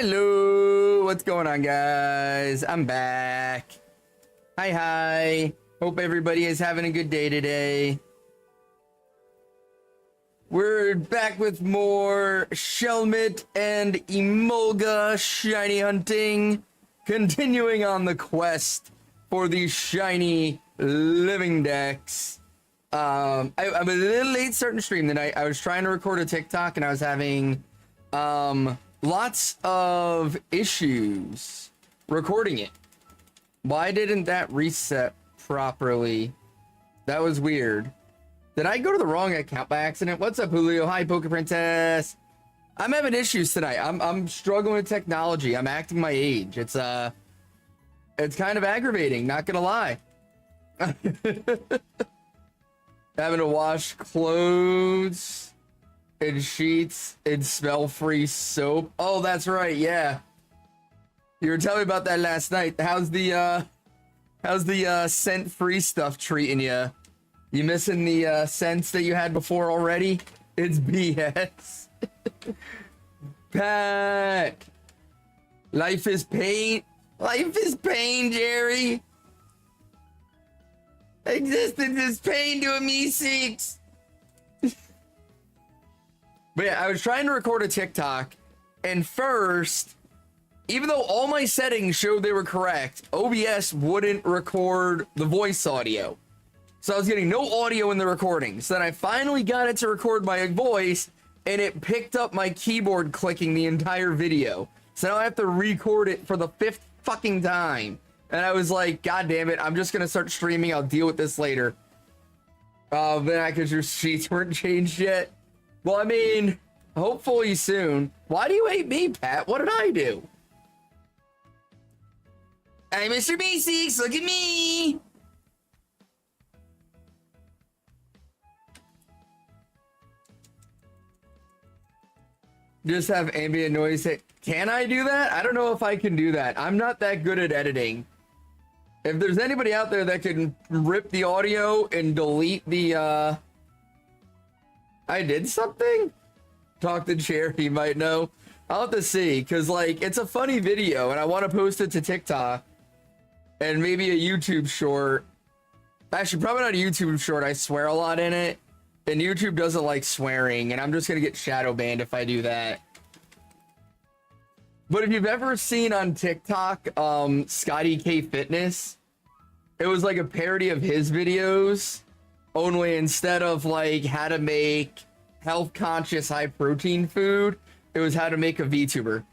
Hello, what's going on, guys? I'm back. Hi. Hope everybody is having a good day today. We're back with more Shelmet and Emolga shiny hunting, continuing on the quest for these shiny living decks. I'm a little late starting stream tonight. I was trying to record a TikTok and I was having lots of issues recording it. Why didn't that reset properly? That was weird. Did I go to the wrong account by accident? What's up, Julio? Hi, Poke Princess. I'm having issues tonight. I'm struggling with technology. I'm acting my age. It's kind of aggravating, not gonna lie. Having to wash clothes and sheets and smell-free soap. Oh, that's right, yeah. You were telling me about that last night. How's the scent-free stuff treating you? You missing the scents that you had before already? It's BS. Pat. Life is pain. Life is pain, Jerry. Existence is pain to a me-seeks. But yeah, I was trying to record a TikTok, and first, even though all my settings showed they were correct, OBS wouldn't record the voice audio. So I was getting no audio in the recording. So then I finally got it to record my voice, and it picked up my keyboard clicking the entire video. So now I have to record it for the 5th fucking time. And I was like, God damn it, I'm just gonna start streaming. I'll deal with this later. Because your sheets weren't changed yet. Well, I mean, hopefully soon. Why do you hate me, Pat? What did I do? Hey, Mr. Basics, look at me! Just have ambient noise. Can I do that? I don't know if I can do that. I'm not that good at editing. If there's anybody out there that can rip the audio and delete the, I did something? Talk to Chair, he might know. I'll have to see, because, like, it's a funny video, and I want to post it to TikTok. And maybe a YouTube short. Actually, probably not a YouTube short. I swear a lot in it. And YouTube doesn't like swearing, and I'm just going to get shadow banned if I do that. But if you've ever seen on TikTok, Scotty K Fitness, it was like a parody of his videos. Only instead of like how to make health conscious high protein food, it was how to make a VTuber.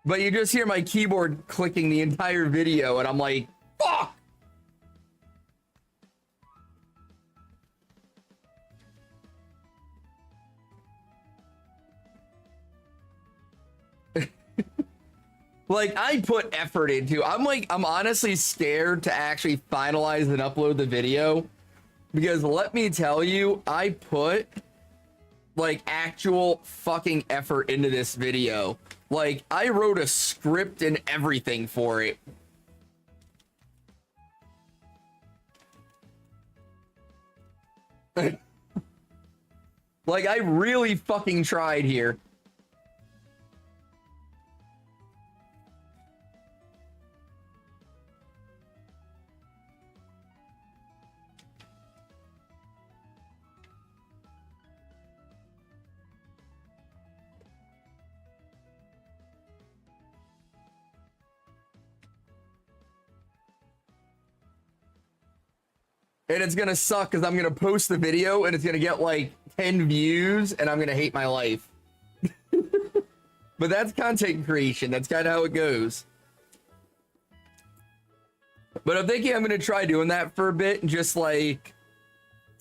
But you just hear my keyboard clicking the entire video and I'm like, fuck! Like, I put effort into. I'm honestly scared to actually finalize and upload the video, because let me tell you, I put like actual fucking effort into this video. Like, I wrote a script and everything for it. Like, I really fucking tried here. And it's gonna suck because I'm gonna post the video and it's gonna get like 10 views and I'm gonna hate my life. But that's content creation. That's kind of how it goes. But I'm thinking I'm gonna try doing that for a bit and just like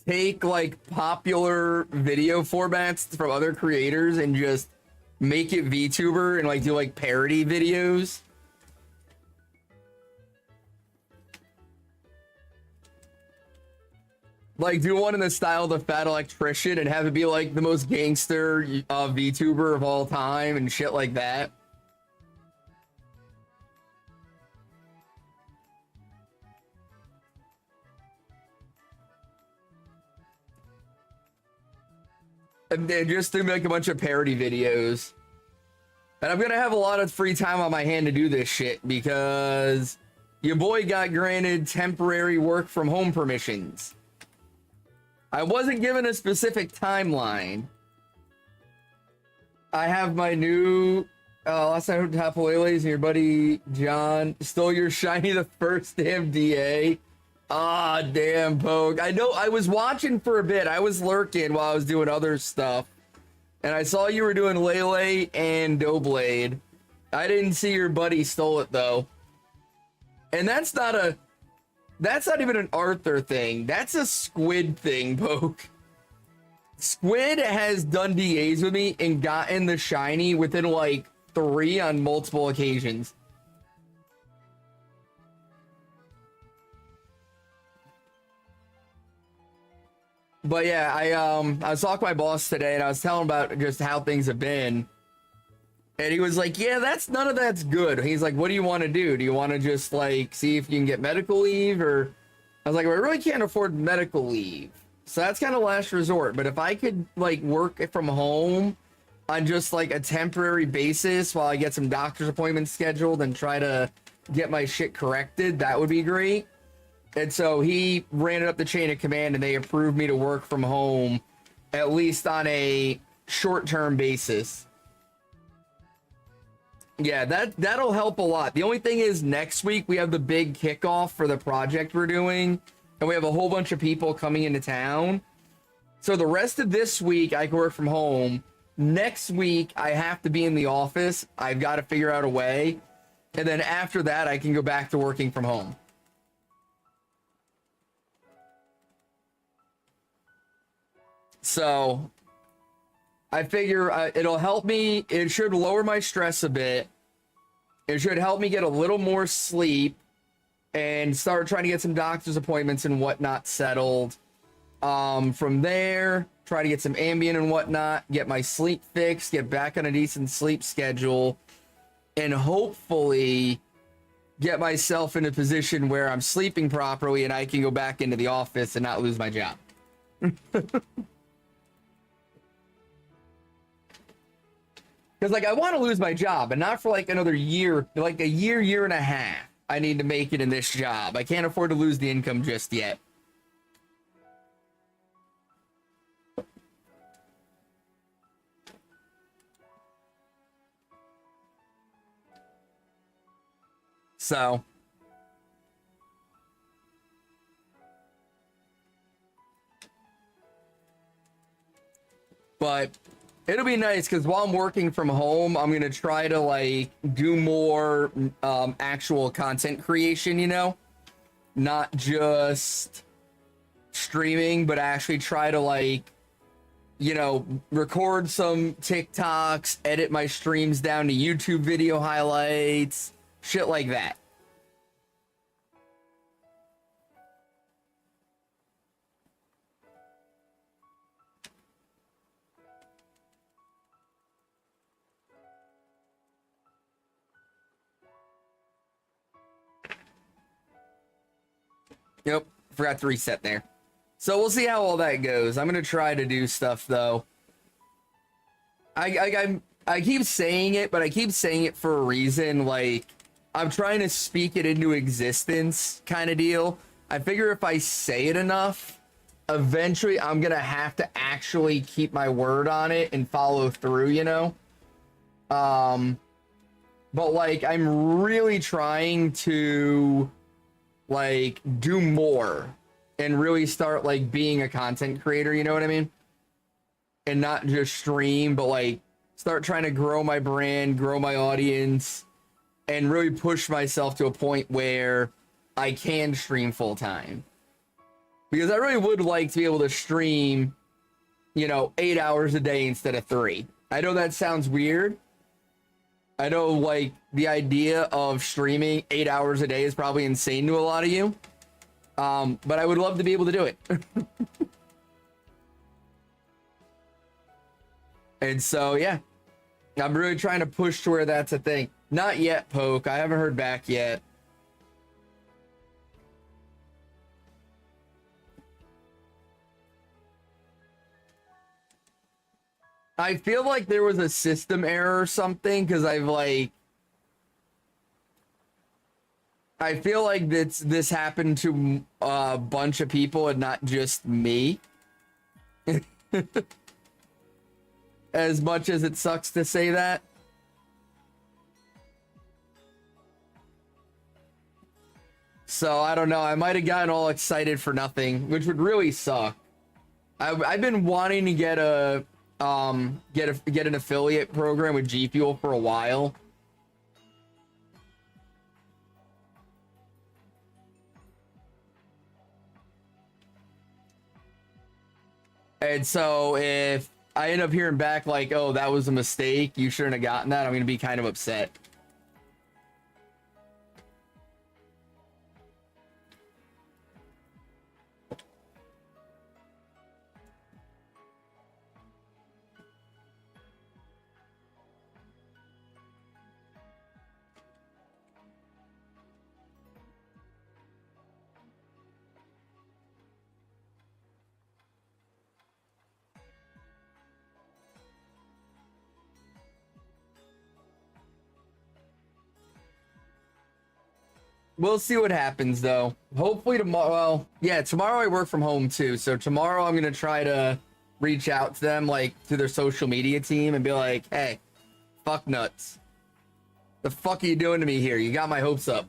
take like popular video formats from other creators and just make it VTuber and like do like parody videos. Like, do one in the style of the Fat Electrician and have it be like the most gangster VTuber of all time and shit like that. And then just to make a bunch of parody videos. And I'm gonna have a lot of free time on my hand to do this shit because your boy got granted temporary work from home permissions. I wasn't given a specific timeline. I have my new last time I heard Tapaleles and your buddy John stole your shiny the first damn DA. Ah, damn, Poke. I know I was watching for a bit. I was lurking while I was doing other stuff. And I saw you were doing Lele and Doughblade. I didn't see your buddy stole it though. And that's not even an Arthur thing. That's a Squid thing, Poke. Squid has done DAs with me and gotten the shiny within like 3 on multiple occasions. But yeah, I was talking to my boss today and I was telling him about just how things have been. And he was like, yeah, none of that's good. He's like, what do you want to do? Do you want to just like see if you can get medical leave? Or I was like, well, I really can't afford medical leave. So that's kind of last resort. But if I could like work from home on just like a temporary basis while I get some doctor's appointments scheduled and try to get my shit corrected, that would be great. And so he ran it up the chain of command and they approved me to work from home, at least on a short-term basis. Yeah, that'll help a lot. The only thing is next week we have the big kickoff for the project we're doing, and we have a whole bunch of people coming into town. So the rest of this week I can work from home. Next week I have to be in the office. I've got to figure out a way. And then after that I can go back to working from home. So I figure it'll help me. It should lower my stress a bit. It should help me get a little more sleep and start trying to get some doctor's appointments and whatnot settled. From there, try to get some Ambien and whatnot, get my sleep fixed, get back on a decent sleep schedule, and hopefully get myself in a position where I'm sleeping properly and I can go back into the office and not lose my job. Because, like, I want to lose my job, and not for, like, another year, like a year and a half. I need to make it in this job. I can't afford to lose the income just yet. So. But it'll be nice because while I'm working from home, I'm going to try to like do more actual content creation, you know, not just streaming, but actually try to like, you know, record some TikToks, edit my streams down to YouTube video highlights, shit like that. Yep, forgot to reset there. So we'll see how all that goes. I'm gonna try to do stuff though. I keep saying it, but I keep saying it for a reason. Like, I'm trying to speak it into existence kind of deal. I figure if I say it enough, eventually I'm gonna have to actually keep my word on it and follow through, you know? But like, I'm really trying to like do more and really start like being a content creator, you know what I mean? And not just stream, but like start trying to grow my brand, grow my audience, and really push myself to a point where I can stream full time. Because I really would like to be able to stream, you know, 8 hours a day instead of 3. I know that sounds weird. I know, like, the idea of streaming 8 hours a day is probably insane to a lot of you. But I would love to be able to do it. And so, yeah, I'm really trying to push to where that's a thing. Not yet, Poke. I haven't heard back yet. I feel like there was a system error or something, because I feel like this happened to a bunch of people and not just me. As much as it sucks to say that. So I don't know. I might have gotten all excited for nothing, which would really suck. I've been wanting to get an affiliate program with G Fuel for a while. And so if I end up hearing back like, oh, that was a mistake, you shouldn't have gotten that, I'm going to be kind of upset. We'll see what happens, though. Hopefully tomorrow, well, yeah, tomorrow I work from home, too. So tomorrow I'm going to try to reach out to them, like, to their social media team and be like, hey, fuck nuts. The fuck are you doing to me here? You got my hopes up.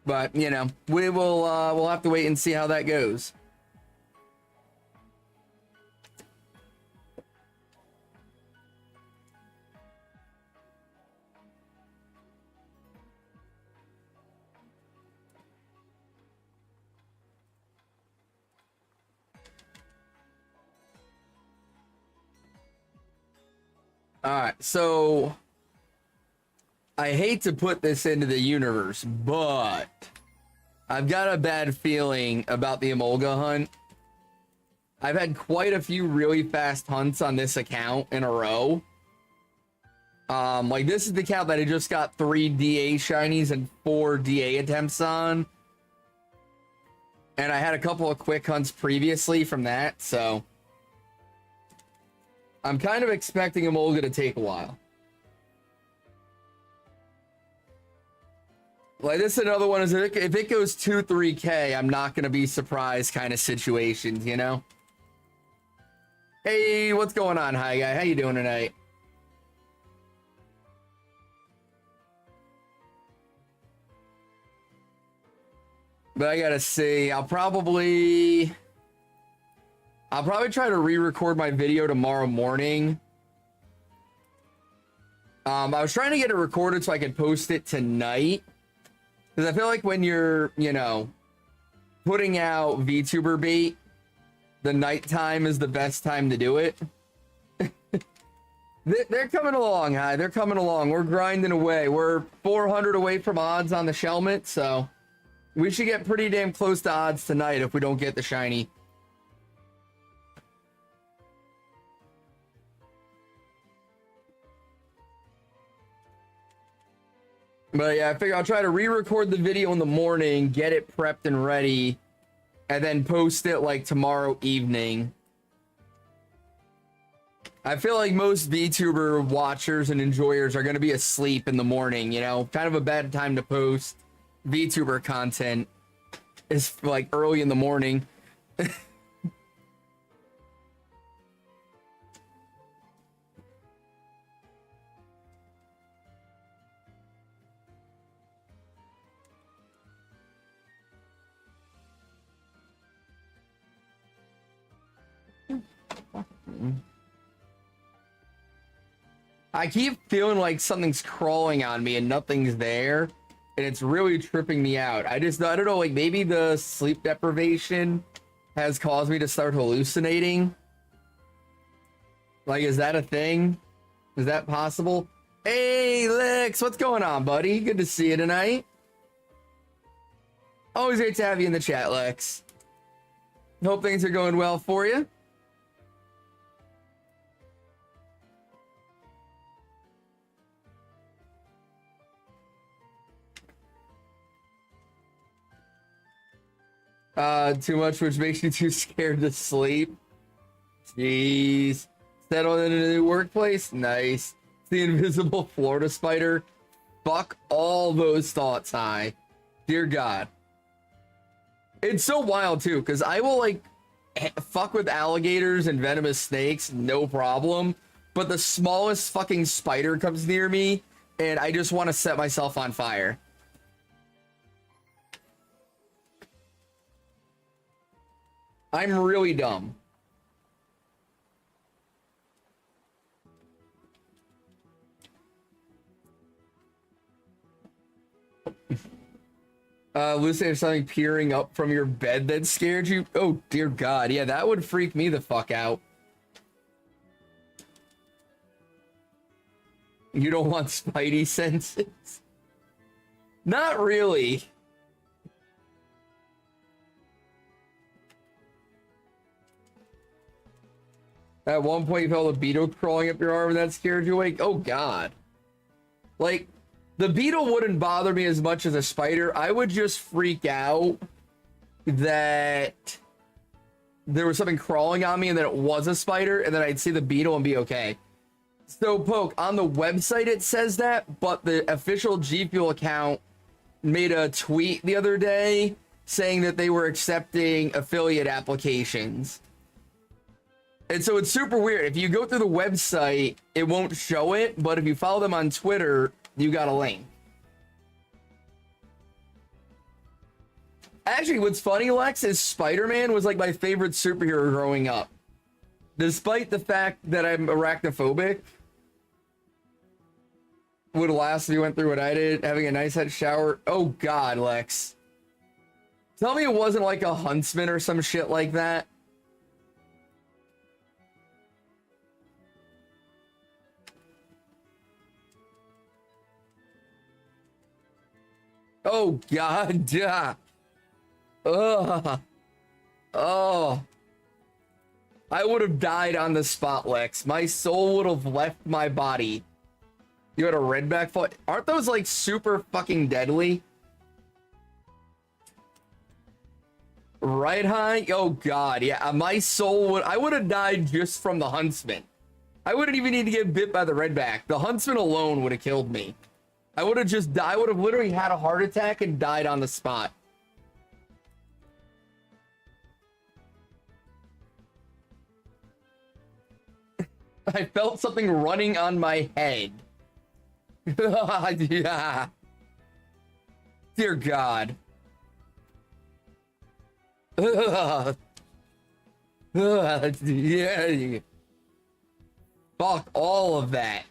But, you know, we'll have to wait and see how that goes. All right, so I hate to put this into the universe, but I've got a bad feeling about the Emolga hunt. I've had quite a few really fast hunts on this account in a row. Like this is the account that I just got 3 DA shinies and 4 DA attempts on. And I had a couple of quick hunts previously from that, so I'm kind of expecting Emolga to take a while. Like this is another one, is if it goes 2-3K, I'm not gonna be surprised kind of situations, you know? Hey, what's going on, hi guy? How you doing tonight? But I gotta see, I'll probably try to re-record my video tomorrow morning. I was trying to get it recorded so I could post it tonight. Because I feel like when you're, you know, putting out VTuber bait, the nighttime is the best time to do it. They're coming along, hi. They're coming along. We're grinding away. We're 400 away from odds on the Shelmet, so we should get pretty damn close to odds tonight if we don't get the shiny. But yeah, I figure I'll try to re-record the video in the morning, get it prepped and ready, and then post it like tomorrow evening. I feel like most VTuber watchers and enjoyers are going to be asleep in the morning, you know? Kind of a bad time to post VTuber content is like early in the morning. I keep feeling like something's crawling on me and nothing's there. and it's really tripping me out. I don't know, like maybe the sleep deprivation has caused me to start hallucinating. Like, is that a thing? Is that possible? Hey, Lex, what's going on, buddy? Good to see you tonight. Always great to have you in the chat, Lex. Hope things are going well for you. Too much, which makes you too scared to sleep. Jeez. Settled in a new workplace? Nice. The invisible Florida spider. Fuck all those thoughts, Hi. Dear God. It's so wild, too, because I will, like, fuck with alligators and venomous snakes, no problem. But the smallest fucking spider comes near me, and I just want to set myself on fire. I'm really dumb. Lucy, there's something peering up from your bed that scared you? Oh, dear God. Yeah, that would freak me the fuck out. You don't want spidey senses? Not really. At one point, you felt a beetle crawling up your arm and that scared you awake? Oh, God. Like, the beetle wouldn't bother me as much as a spider. I would just freak out that there was something crawling on me and that it was a spider, and then I'd see the beetle and be okay. So, Poke, on the website it says that, but the official G Fuel account made a tweet the other day saying that they were accepting affiliate applications. And so it's super weird. If you go through the website, it won't show it, but if you follow them on Twitter, you got a link. Actually, what's funny, Lex, is Spider-Man was like my favorite superhero growing up. Despite the fact that I'm arachnophobic. Would last if you went through what I did, having a nice head shower. Oh, God, Lex. Tell me it wasn't like a huntsman or some shit like that. Oh, God. Yeah. Ugh. Oh. I would have died on the spot, Lex. My soul would have left my body. You had a redback foot? Aren't those, like, super fucking deadly? Right, Hi? Oh, God. Yeah, my soul would... I would have died just from the huntsman. I wouldn't even need to get bit by the redback. The huntsman alone would have killed me. I would have just died. I would have literally had a heart attack and died on the spot. I felt something running on my head. Yeah. Dear God. Yeah. Fuck all of that.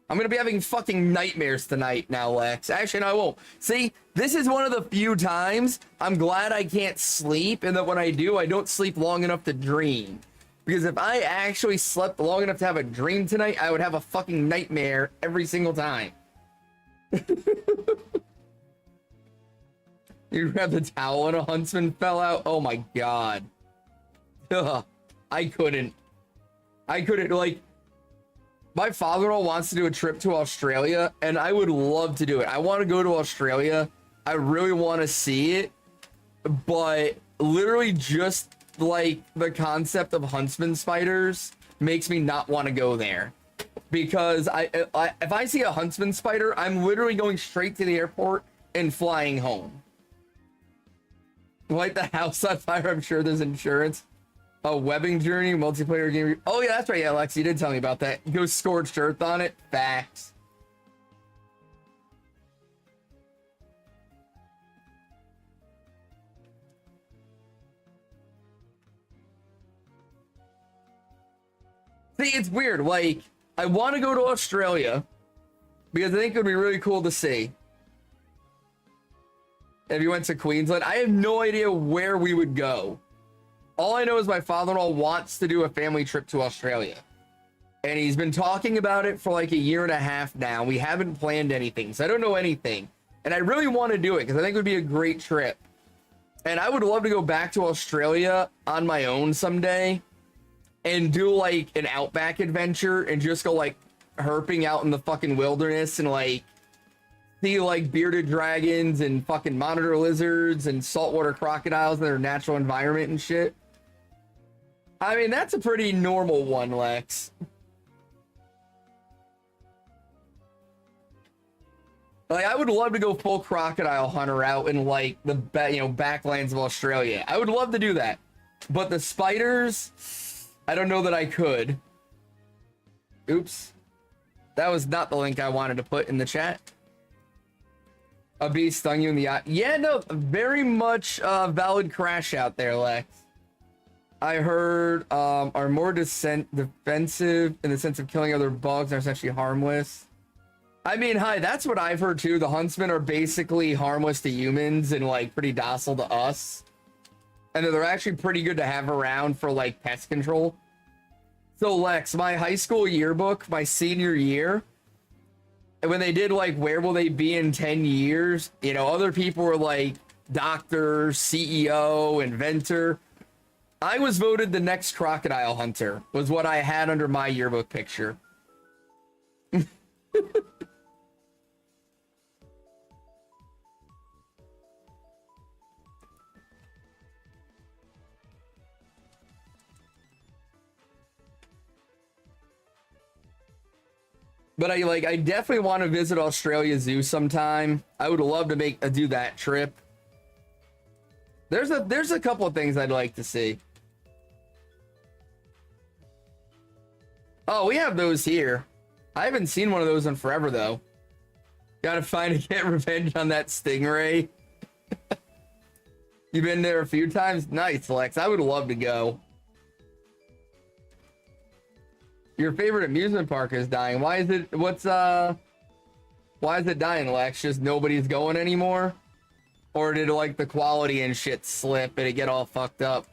I'm gonna be having fucking nightmares tonight now, Lex. Actually, no, I won't. See, this is one of the few times I'm glad I can't sleep, and that when I do, I don't sleep long enough to dream. Because if I actually slept long enough to have a dream tonight, I would have a fucking nightmare every single time. You grabbed the towel and a huntsman fell out? Oh my God. Ugh, I couldn't, like... My father-in-law wants to do a trip to Australia, and I would love to do it. I want to go to Australia. I really want to see it, but literally just like the concept of huntsman spiders makes me not want to go there. Because if I see a huntsman spider, I'm literally going straight to the airport and flying home. Light the house on fire, I'm sure there's insurance. A webbing journey, multiplayer game. Oh, yeah, that's right. Yeah, Lex, you did tell me about that. Go scorched earth on it. Facts. See, it's weird. Like, I want to go to Australia because I think it would be really cool to see. If you went to Queensland, I have no idea where we would go. All I know is my father-in-law wants to do a family trip to Australia. And he's been talking about it for like a year and a half now. We haven't planned anything, so I don't know anything. And I really want to do it because I think it would be a great trip. And I would love to go back to Australia on my own someday and do like an outback adventure and just go like herping out in the fucking wilderness and like see like bearded dragons and fucking monitor lizards and saltwater crocodiles in their natural environment and shit. I mean, that's a pretty normal one, Lex. Like, I would love to go full crocodile hunter out in like the backlands of Australia. I would love to do that. But the spiders, I don't know that I could. Oops. That was not the link I wanted to put in the chat. A bee stung you in the eye. Yeah, no, very much valid crash out there, Lex. I heard are more defensive in the sense of killing other bugs and are essentially harmless. I mean, hi, that's what I've heard too. The huntsmen are basically harmless to humans and like pretty docile to us. And they're actually pretty good to have around for like pest control. So Lex, my high school yearbook, my senior year, and when they did like, where will they be in 10 years? You know, other people were like doctor, CEO, inventor. I was voted the next crocodile hunter, was what I had under my yearbook picture. But I definitely want to visit Australia Zoo sometime. I would love to do that trip. There's a couple of things I'd like to see. Oh, we have those here. I haven't seen one of those in forever though. Gotta find and get revenge on that stingray. You've been there a few times? Nice, Lex. I would love to go. Your favorite amusement park is dying. Why is it, why is it dying, Lex? Just nobody's going anymore? Or did like the quality and shit slip and it get all fucked up?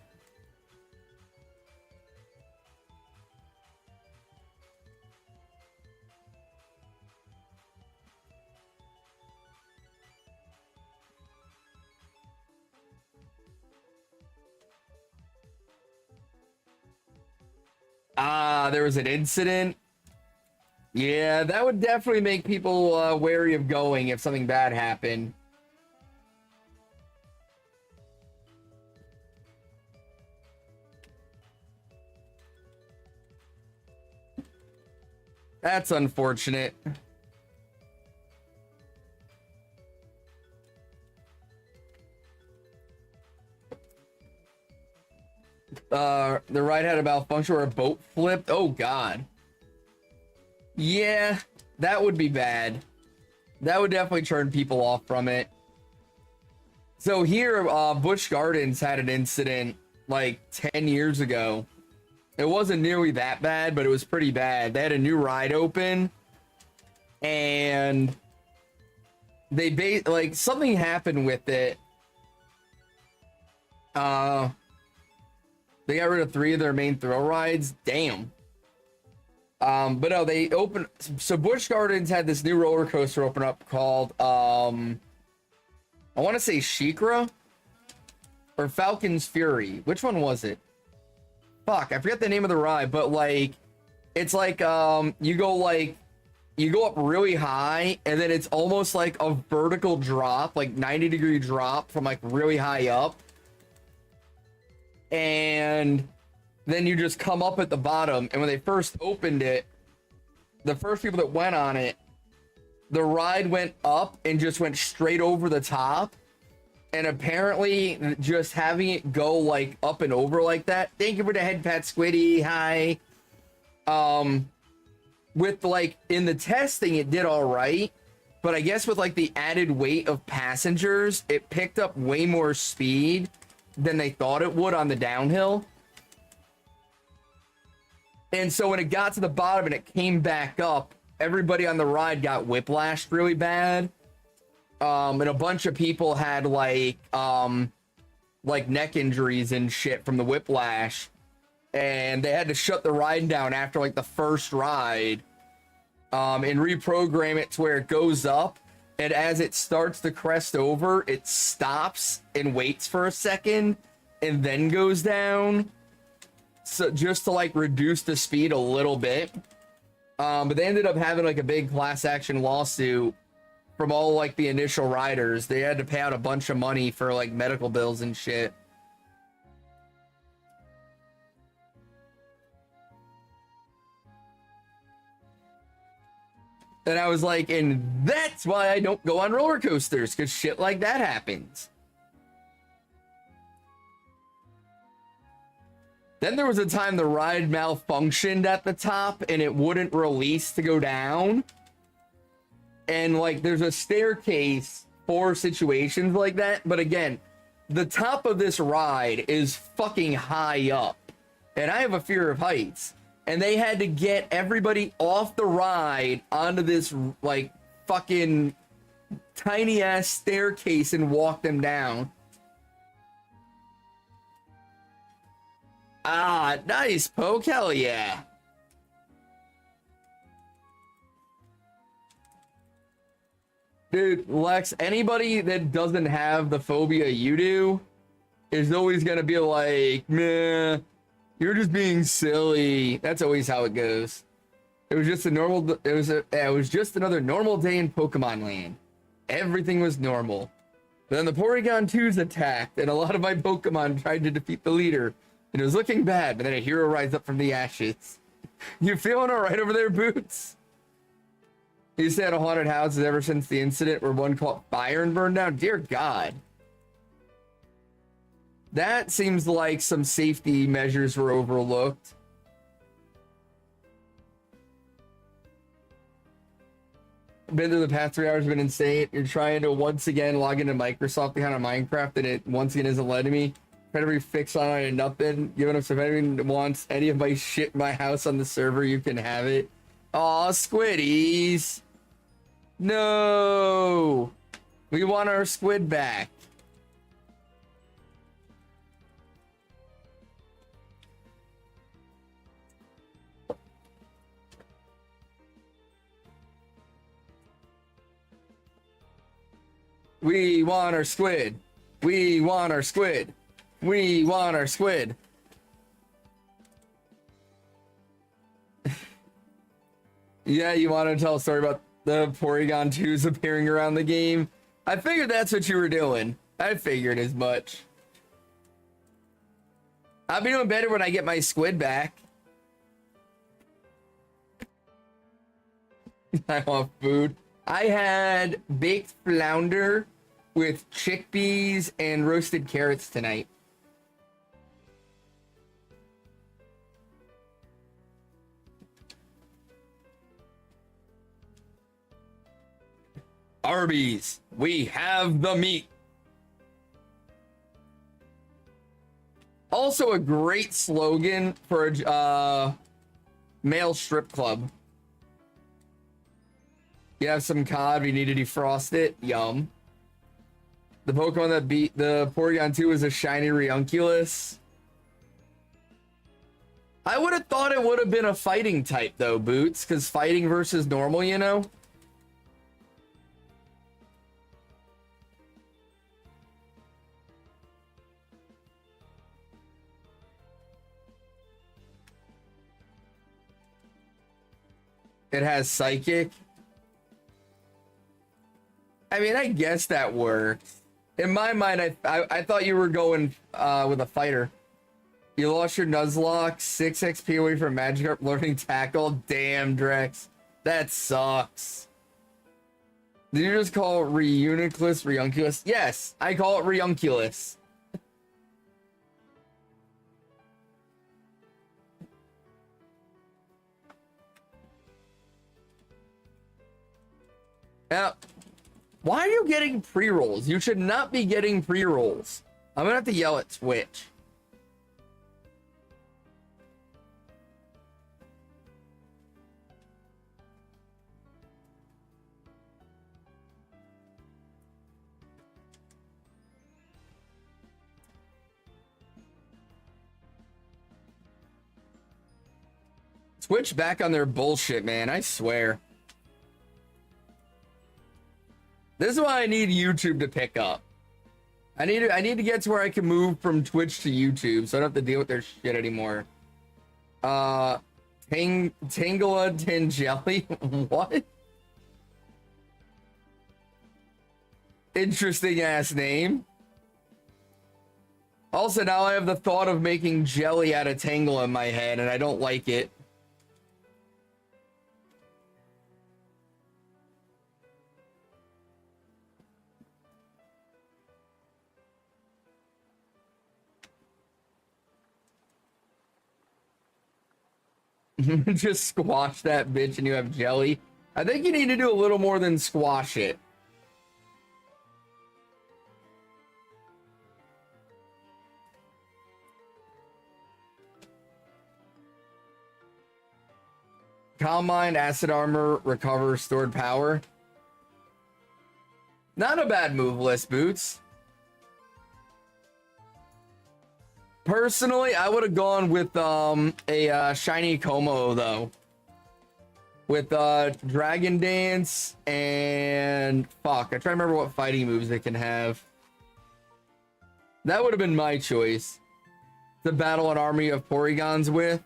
Ah, there was an incident. Yeah, that would definitely make people wary of going if something bad happened. That's unfortunate. The ride had a malfunction where a boat flipped. Oh god. Yeah, that would be bad. That would definitely turn people off from it. So here, Busch Gardens had an incident like 10 years ago. It wasn't nearly that bad, but it was pretty bad. They had a new ride open and they like something happened with it. They got rid of 3 of their main thrill rides. Damn. But no, they opened. So Busch Gardens had this new roller coaster open up called, I want to say Shikra or Falcon's Fury. Which one was it? Fuck, I forget the name of the ride, but like, it's like, you go up really high and then it's almost like a vertical drop, like 90-degree drop from like really high up. And then you just come up at the bottom. And when they first opened it, the first people that went on it, the ride went up and just went straight over the top. And apparently just having it go like up and over like that. Thank you for the head pat, Squiddy. Hi. With like in the testing, it did all right. But I guess with like the added weight of passengers, it picked up way more speed than they thought it would on the downhill. And so when it got to the bottom and it came back up, everybody on the ride got whiplashed really bad. And a bunch of people had like neck injuries and shit from the whiplash, and they had to shut the ride down after like the first ride, and reprogram it to where it goes up, and as it starts to crest over, it stops and waits for a second and then goes down, so just to like reduce the speed a little bit. But they ended up having like a big class action lawsuit from all like the initial riders. They had to pay out a bunch of money for like medical bills and shit. And I was like, and that's why I don't go on roller coasters, because shit like that happens. Then there was a time the ride malfunctioned at the top and it wouldn't release to go down. And like there's a staircase for situations like that. But again, the top of this ride is fucking high up. And I have a fear of heights. And they had to get everybody off the ride onto this like fucking tiny ass staircase and walk them down. Ah, nice, Poke. Hell yeah. Dude, Lex, anybody that doesn't have the phobia you do is always gonna be like, meh, you're just being silly. That's always how it goes. It was just it was just another normal day in Pokemon Land. Everything was normal. But then the Porygon 2s attacked, and a lot of my Pokemon tried to defeat the leader. And it was looking bad, but then a hero rises up from the ashes. You feeling all right over there, Boots? You said a haunted houses ever since the incident where one caught fire and burned down. Dear God. That seems like some safety measures were overlooked. Been through the past 3 hours, been insane. You're trying to once again log into Microsoft account on Minecraft, and it once again isn't letting me. Trying to refix on it and nothing. Giving up, so if anyone wants any of my shit in my house on the server, you can have it. Aw, squiddies. No. We want our squid back. We want our squid. We want our squid. We want our squid. Yeah, you want to tell a story about the Porygon 2s appearing around the game? I figured that's what you were doing. I figured as much. I'll be doing better when I get my squid back. I want food. I had baked flounder with chickpeas and roasted carrots tonight. Arby's, we have the meat. Also a great slogan for a male strip club. You have some cod, we need to defrost it. Yum. The Pokemon that beat the Porygon 2 is a shiny Reunculus. I would have thought it would have been a fighting type though, Boots, because fighting versus normal, you know? It has Psychic. I mean, I guess that works. In my mind, I thought you were going with a fighter. You lost your Nuzlocke, 6 XP away from Magikarp learning Tackle. Damn, Drex. That sucks. Did you just call Reunculus? Yes, I call it Reunculus. Now, why are you getting pre-rolls? You should not be getting pre-rolls. I'm gonna have to yell at Twitch. Twitch back on their bullshit, man. I swear. This is why I need YouTube to pick up. I need to get to where I can move from Twitch to YouTube, so I don't have to deal with their shit anymore. Tangela Tangeli? What? Interesting ass name. Also, now I have the thought of making jelly out of Tangela in my head, and I don't like it. Just squash that bitch and you have jelly. I think you need to do a little more than squash it. Calm mind, acid armor, recover, stored power. Not a bad move list, Boots. Personally, I would have gone with a shiny Como though. With Dragon Dance and fuck, I try to remember what fighting moves they can have. That would have been my choice to battle an army of Porygons with.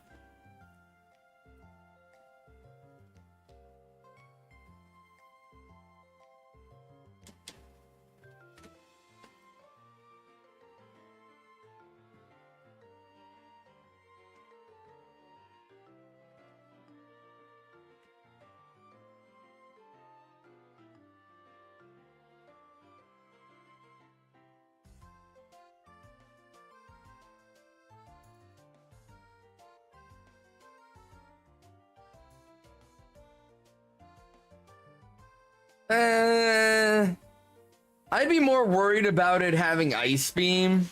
I'd be more worried about it having Ice Beam.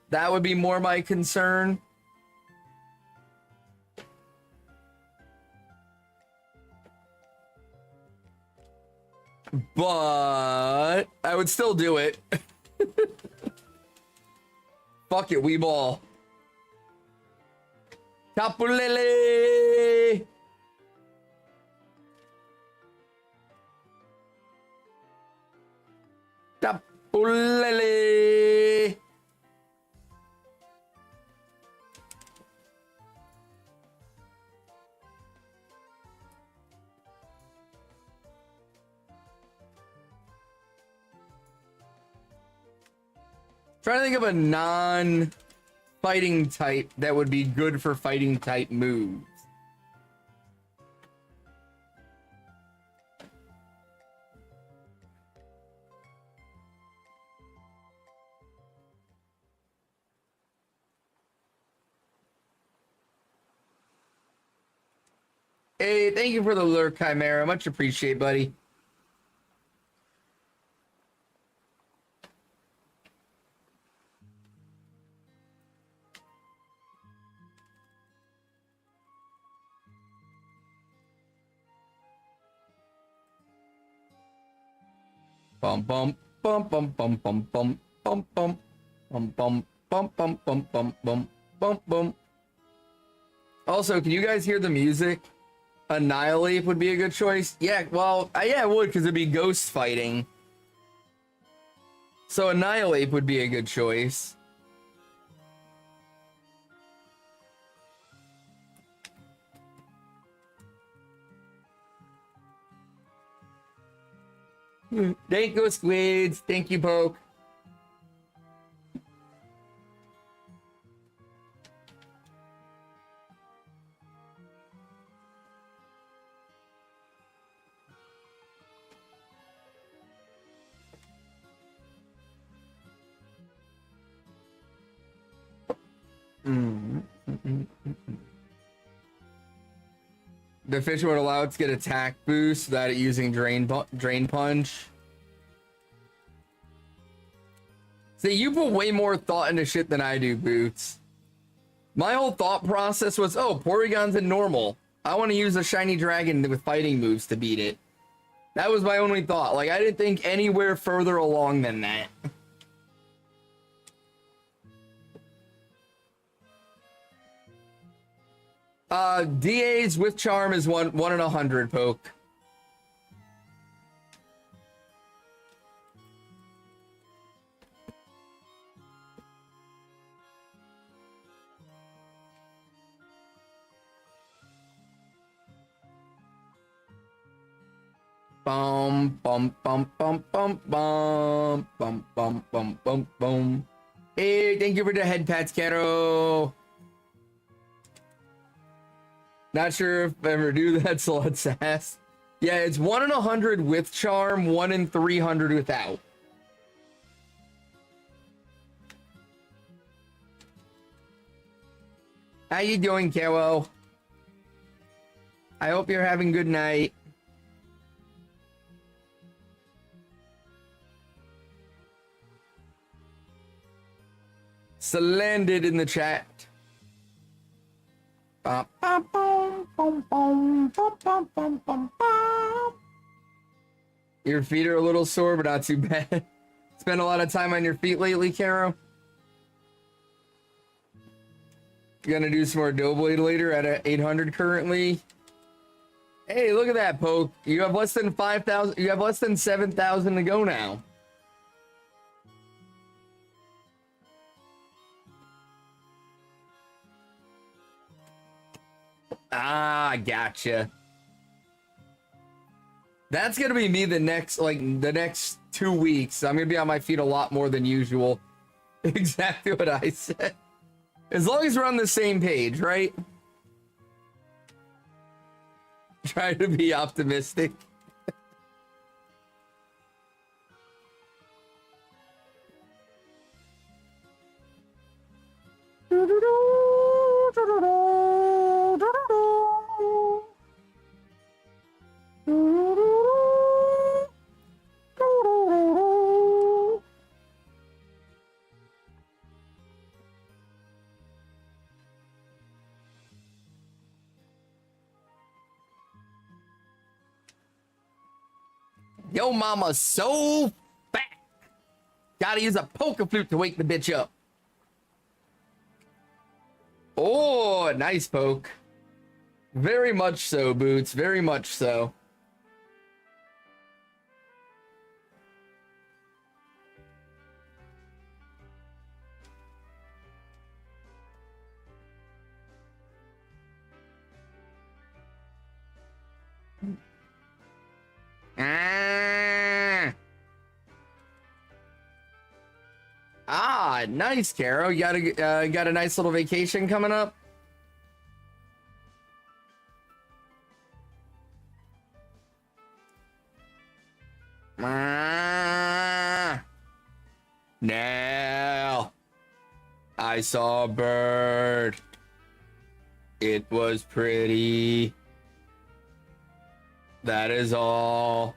That would be more my concern. But I would still do it. Fuck it, Weeball. Tapulele! Tapulele! Trying to think of a non-fighting type that would be good for fighting type moves. Hey, thank you for the lure, Chimera. Much appreciated, buddy. Bum bum bum bum bum bum bum bum bum bum bum bum bum bum bum bum bum bum. Also, can you guys hear the music? Annihilate would be a good choice. Yeah, well, yeah, it would, because it'd be ghost fighting. So Annihilate would be a good choice. Thank you, Squids. Thank you, Poke. The fish would allow it to get attack boost without it using drain punch. See, you put way more thought into shit than I do, Boots. My whole thought process was, oh, Porygon's in normal. I want to use a shiny dragon with fighting moves to beat it. That was my only thought. Like, I didn't think anywhere further along than that. DAs with charm is one in 100, Poke. Bum bum bum bum bum bum bum bum bum bum bum. Hey, thank you for the head pats, Caro. Not sure if I ever do that, so let's ask. Yeah, it's 1 in 100 with charm, 1 in 300 without. How you doing, Caro? I hope you're having a good night. Slanded in the chat. Your feet are a little sore, but not too bad. Spend a lot of time on your feet lately, Caro? You gonna do some more Doughblade later at a 800 currently? Hey, look at that, Poke. You have less than 5,000. You have less than 7,000 to go now. Ah, gotcha. That's gonna be me the next 2 weeks. I'm gonna be on my feet a lot more than usual. Exactly what I said. As long as we're on the same page, right? Try to be optimistic. Yo, mama's so fat. Gotta use a poker flute to wake the bitch up. Oh, nice poke. Very much so, Boots. Very much so. Ah, nice, Caro. You got a nice little vacation coming up. Now, I saw a bird. It was pretty. That is all.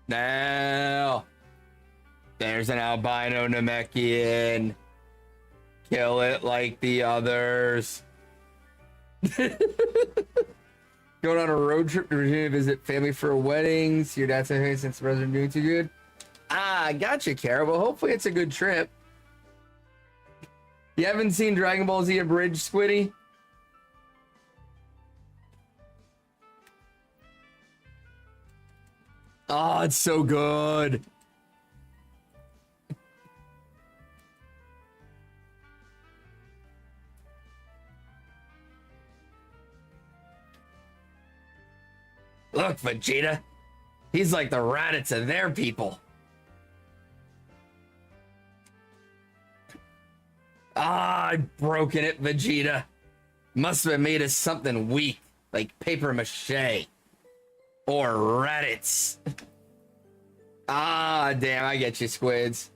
Now, there's an albino Namekian. Kill it like the others. Going on a road trip to Virginia to visit family for weddings. Your dad's saying since the president doing too good. Ah, gotcha, Kara. Well, hopefully it's a good trip. You haven't seen Dragon Ball Z Abridged, Squiddy? Oh, it's so good. Look, Vegeta. He's like the Raditz of their people. Ah, I've broken it, Vegeta. Must have made us something weak, like paper mache. Or Raditz. Ah, damn, I get you, Squids.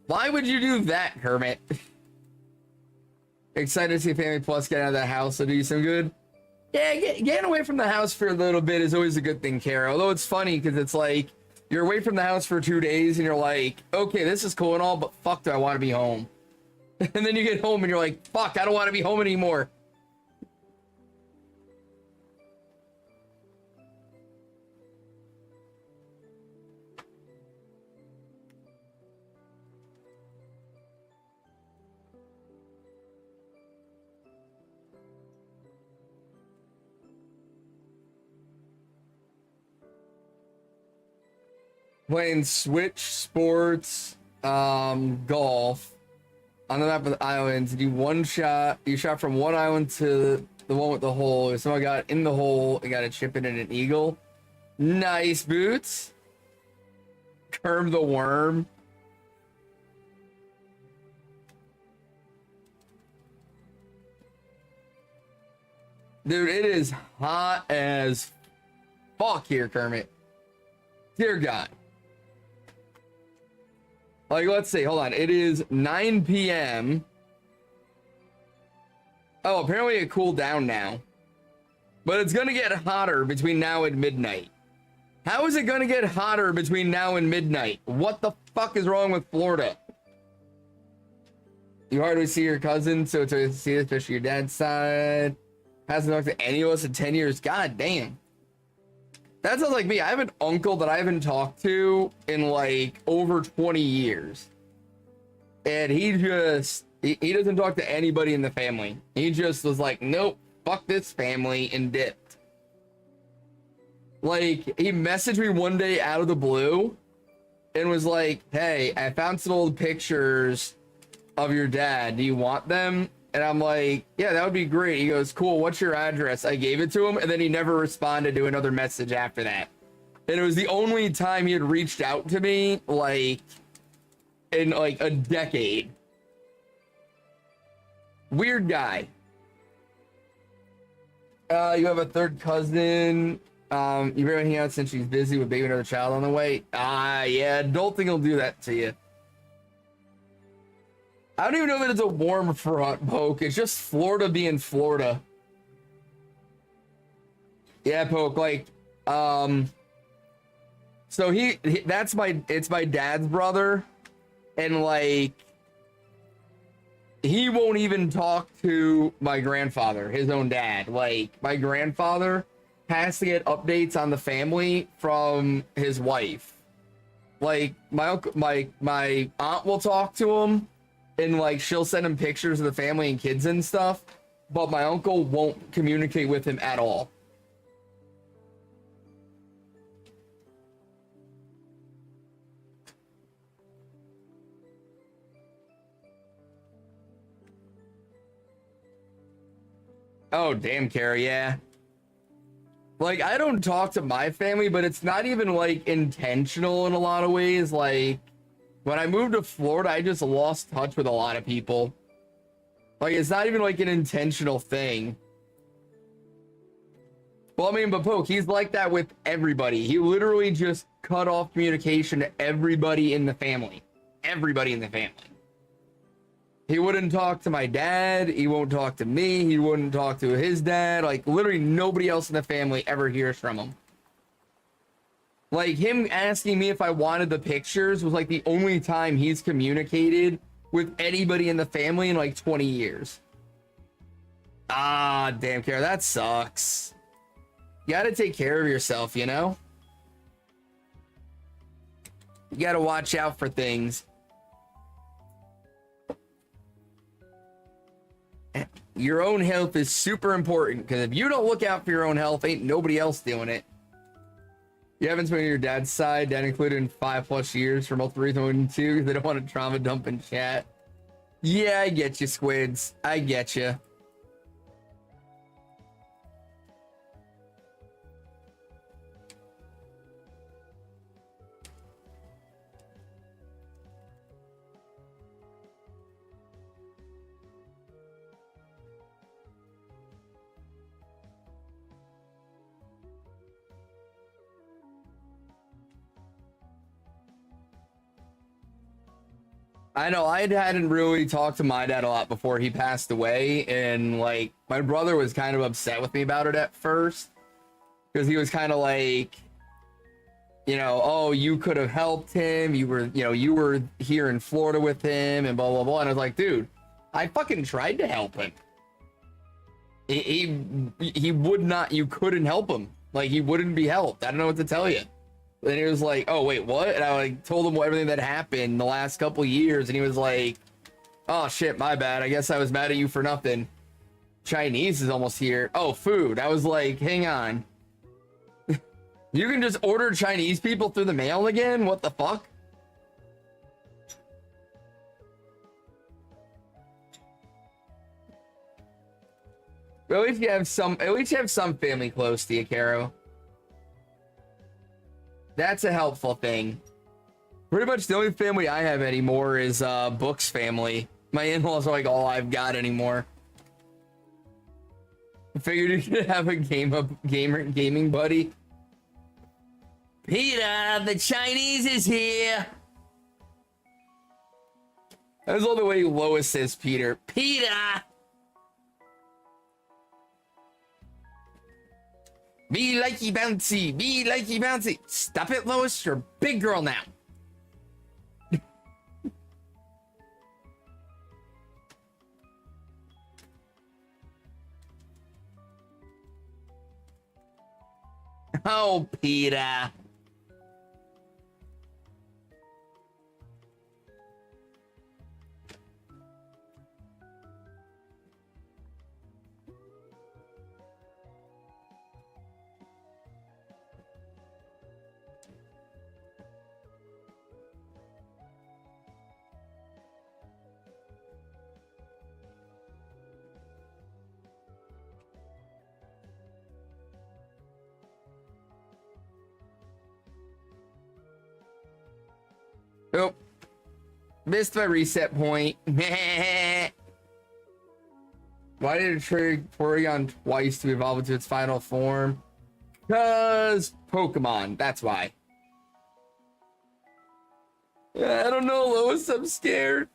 Why would you do that, Hermit? Excited to see Family Plus get out of the house to do some good. Yeah, getting away from the house for a little bit is always a good thing, Kara. Although it's funny because it's like you're away from the house for 2 days and you're like, okay, this is cool and all, but fuck, do I want to be home? And then you get home and you're like, fuck, I don't want to be home anymore. Playing Switch Sports, golf on the map of the islands. You one shot. You shot from one island to the one with the hole. If someone got in the hole, and got a chip in an eagle. Nice boots. Curb the worm. Dude, it is hot as fuck here, Kermit. Dear God. Like, let's see. Hold on. It is 9 p.m. Oh, apparently it cooled down now. But it's going to get hotter between now and midnight. How is it going to get hotter between now and midnight? What the fuck is wrong with Florida? You hardly see your cousin, so it's always to see, especially your dad's side. Hasn't talked to any of us in 10 years. God damn. That sounds like me. I have an uncle that I haven't talked to in like over 20 years. And he doesn't talk to anybody in the family. He just was like, nope, fuck this family, and dipped. Like, he messaged me one day out of the blue and was like, hey, I found some old pictures of your dad. Do you want them? And I'm like, yeah, that would be great. He goes, cool, what's your address? I gave it to him, and then he never responded to another message after that. And it was the only time he had reached out to me, like, in like a decade. Weird guy. You have a third cousin. You've been hanging out since she's busy with baby another child on the way. Yeah, adulting will do that to you. I don't even know that it's a warm front, Poke. It's just Florida being Florida. Yeah, Poke, like, so it's my dad's brother, and like, he won't even talk to my grandfather, his own dad. Like, my grandfather has to get updates on the family from his wife. Like, my aunt will talk to him, and like, she'll send him pictures of the family and kids and stuff, but my uncle won't communicate with him at all. Oh, damn, Carrie, yeah. Like, I don't talk to my family, but it's not even like intentional in a lot of ways. Like, when I moved to Florida, I just lost touch with a lot of people. Like, it's not even like an intentional thing. Well, I mean, but Poke, he's like that with everybody. He literally just cut off communication to everybody in the family. Everybody in the family. He wouldn't talk to my dad. He won't talk to me. He wouldn't talk to his dad. Like, literally nobody else in the family ever hears from him. Like, him asking me if I wanted the pictures was like the only time he's communicated with anybody in the family in like 20 years. Ah, damn, Kara, that sucks. You gotta take care of yourself, you know? You gotta watch out for things. Your own health is super important, because if you don't look out for your own health, ain't nobody else doing it. You haven't spent your dad's side, dad included, in 5+ years for multiple reasons. Too, they don't want to trauma dump in chat. Yeah, I get you, Squids. I get you. I know, I hadn't really talked to my dad a lot before he passed away, and like, my brother was kind of upset with me about it at first, because he was kind of like, you know, oh, you could have helped him, you were here in Florida with him, and blah blah blah. And I was like, dude, I fucking tried to help him. He would not. You couldn't help him. Like, he wouldn't be helped. I don't know what to tell you. And he was like, oh, wait, what? And I like told him everything that happened the last couple years. And he was like, oh, shit, my bad. I guess I was mad at you for nothing. Chinese is almost here. Oh, food. I was like, hang on. You can just order Chinese people through the mail again? What the fuck? But at least you have some family close to you, Caro. That's a helpful thing. Pretty much the only family I have anymore is Book's family. My in-laws are like all I've got anymore. I figured you should have a gaming buddy. Peter, the Chinese is here. That's all the way Lois says Peter. Peter! Be likey bouncy, be likey bouncy. Stop it, Lois, you're a big girl now. Oh, Peter. Oh, missed my reset point. Why did it trigger Porygon twice to evolve into its final form? Because Pokemon, that's why. I don't know, Lois, I'm scared.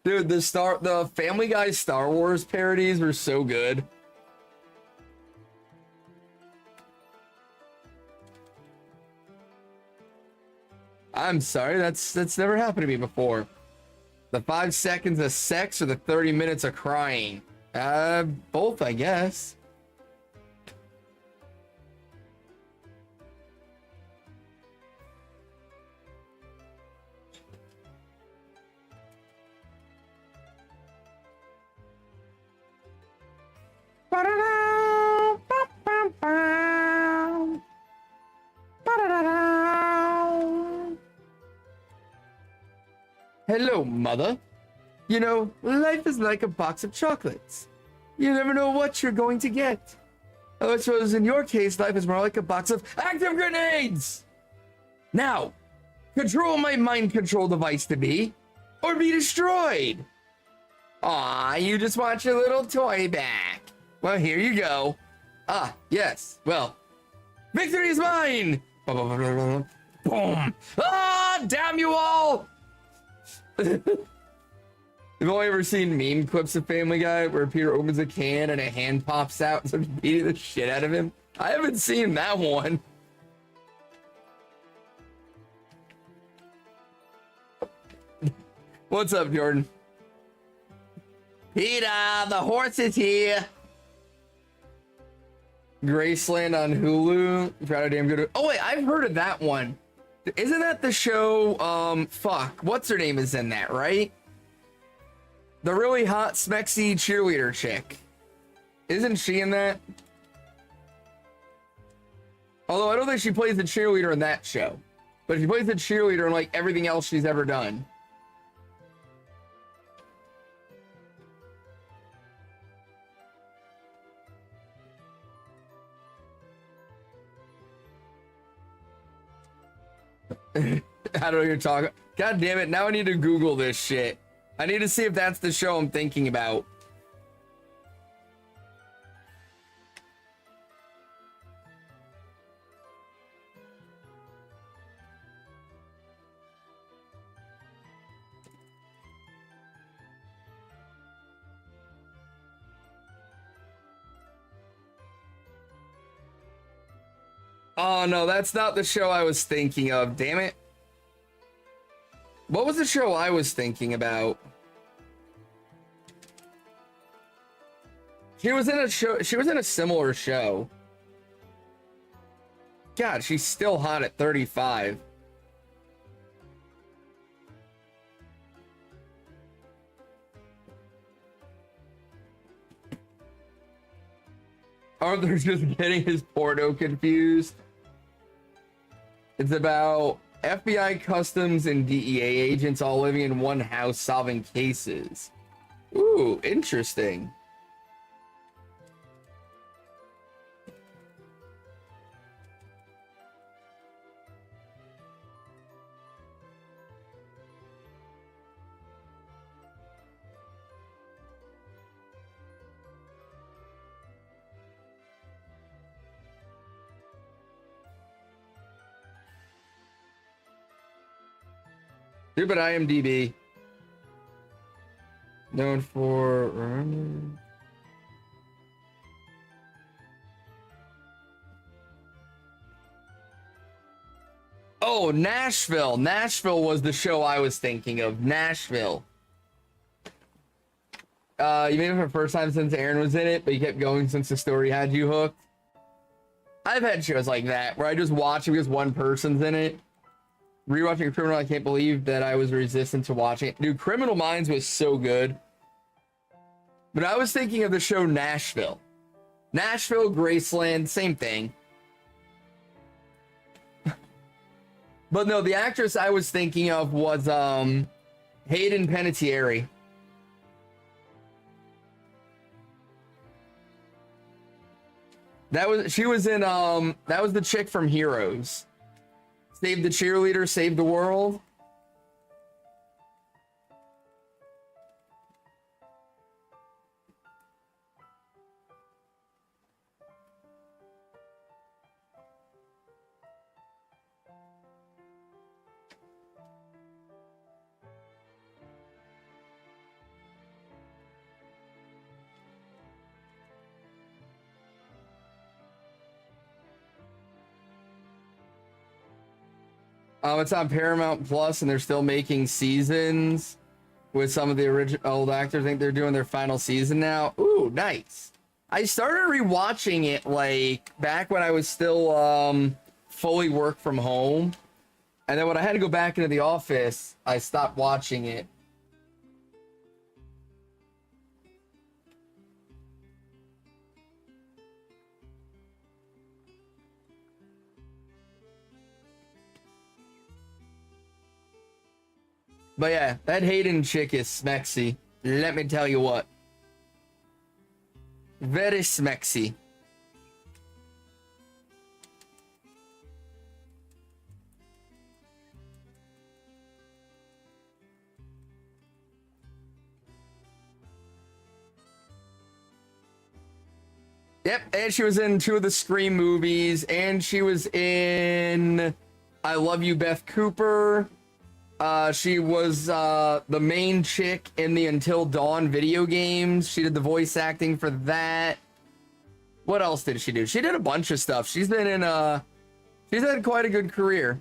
Dude, the Family Guy Star Wars parodies were so good. I'm sorry, that's never happened to me before. The 5 seconds of sex or the 30 minutes of crying? Both, I guess. Hello, mother. You know, life is like a box of chocolates. You never know what you're going to get. I suppose in your case, life is more like a box of active grenades. Now, control my mind control device to be, or be destroyed. Aw, you just want your little toy back. Well, here you go. Ah, yes. Well, victory is mine. Boom. Ah, damn you all. You've only ever seen meme clips of Family Guy where Peter opens a can and a hand pops out and starts beating the shit out of him. I haven't seen that one. What's up, Jordan? Peter, the horse is here. Graceland on Hulu. Proud damn good. Oh wait, I've heard of that one. Isn't that the show? Fuck. What's her name is in that, right? The really hot, smexy cheerleader chick. Isn't she in that? Although I don't think she plays the cheerleader in that show. But she plays the cheerleader in like everything else she's ever done. I don't know what you're talking. God damn it, now I need to Google this shit. I need to see if that's the show I'm thinking about. Oh no, that's not the show I was thinking of, damn it. What was the show I was thinking about? She was in a similar show. God, she's still hot at 35. Arthur's just getting his porno confused. It's about FBI customs and DEA agents all living in one house solving cases. Ooh, interesting. Stupid IMDb. Known for Oh, Nashville. Nashville was the show I was thinking of. Nashville. You made it for the first time since Aaron was in it, but you kept going since the story had you hooked. I've had shows like that where I just watch it because one person's in it. Rewatching Criminal, I can't believe that I was resistant to watching it. Dude, Criminal Minds was so good. But I was thinking of the show Nashville. Nashville, Graceland, same thing. But no, the actress I was thinking of was Hayden Panettiere. She was in that was the chick from Heroes. Save the cheerleader, save the world. It's on Paramount Plus, and they're still making seasons with some of the original old actors. I think they're doing their final season now. Ooh, nice. I started rewatching it like back when I was still fully work from home, and then when I had to go back into the office, I stopped watching it. But yeah, that Hayden chick is smexy. Let me tell you what. Very smexy. Yep, and she was in 2 of the Scream movies, and she was in I Love You, Beth Cooper. She was the main chick in the Until Dawn video games. She did the voice acting for that. What else did she do? She did a bunch of stuff. She's been in she's had quite a good career.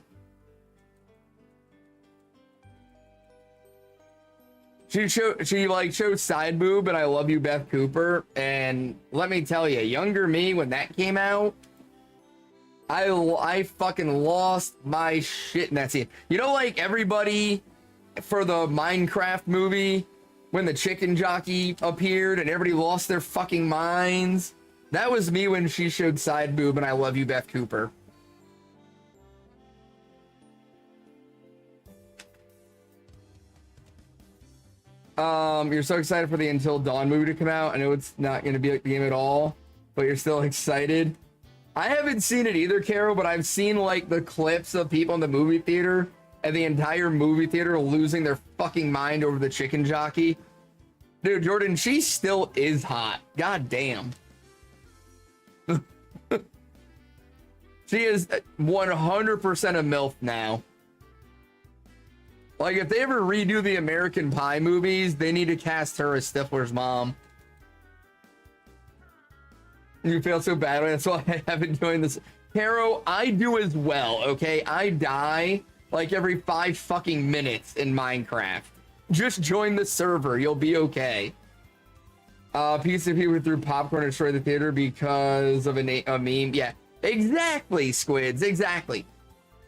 She showed side boob and I Love You, Beth Cooper, and let me tell you, younger me when that came out, I fucking lost my shit in that scene. You know, like everybody for the Minecraft movie, when the chicken jockey appeared and everybody lost their fucking minds? That was me when she showed side boob and I Love You, Beth Cooper. You're so excited for the Until Dawn movie to come out. I know it's not going to be like the game at all, but you're still excited. I haven't seen it either, Carol, but I've seen like the clips of people in the movie theater and the entire movie theater losing their fucking mind over the chicken jockey. Dude, Jordan, she still is hot. God damn. She is 100% a MILF now. Like, if they ever redo the American Pie movies, they need to cast her as Stifler's mom. You feel so bad. That's why I haven't joined this. Caro, I do as well, okay? I die like every 5 fucking minutes in Minecraft. Just join the server. You'll be okay. Piece of people threw popcorn and destroyed the theater because of a meme. Yeah, exactly, Squids. Exactly.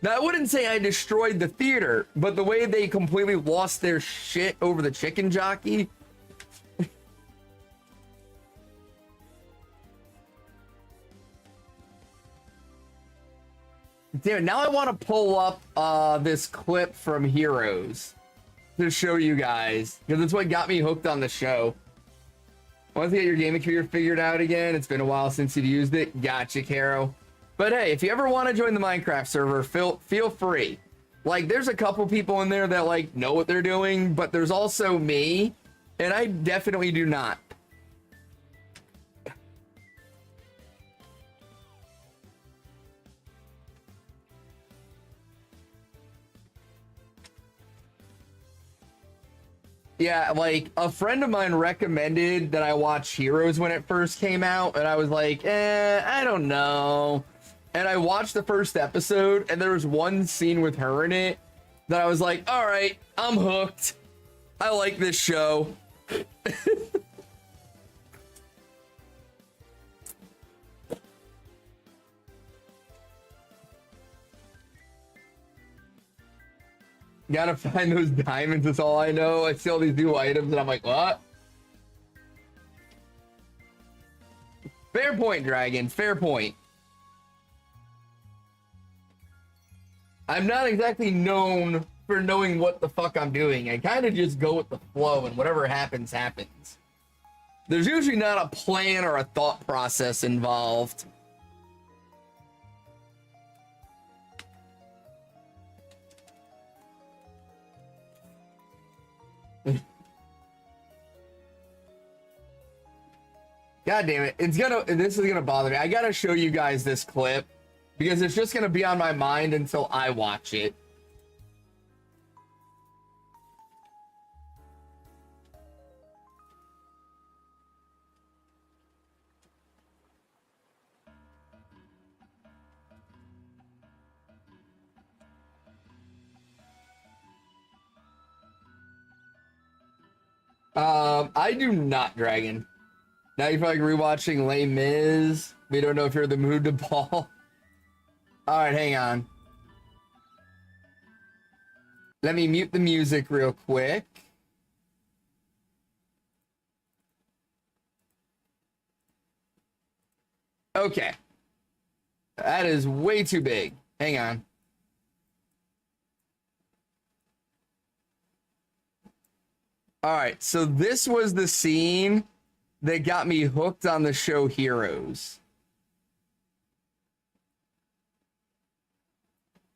Now, I wouldn't say I destroyed the theater, but the way they completely lost their shit over the chicken jockey. Damn it, now I want to pull up this clip from Heroes to show you guys, because it's what got me hooked on the show. Want to get your gaming career figured out again? It's been a while since you've used it. Gotcha, Caro. But hey, if you ever want to join the Minecraft server, feel free. Like, there's a couple people in there that, like, know what they're doing, but there's also me, and I definitely do not. Yeah, like, a friend of mine recommended that I watch Heroes when it first came out, and I was like, I don't know. And I watched the first episode, and there was one scene with her in it that I was like, all right, I'm hooked. I like this show. Gotta find those diamonds, that's all I know. I see all these new items, and I'm like, what? Fair point, Dragon, fair point. I'm not exactly known for knowing what the fuck I'm doing. I kind of just go with the flow, and whatever happens, happens. There's usually not a plan or a thought process involved. God damn it. This is gonna bother me. I gotta show you guys this clip because it's just gonna be on my mind until I watch it. I do not, Dragon. Now you're probably rewatching Les Mis. We don't know if you're in the mood to ball. Alright, hang on. Let me mute the music real quick. Okay. That is way too big. Hang on. Alright, so this was the scene that got me hooked on the show Heroes.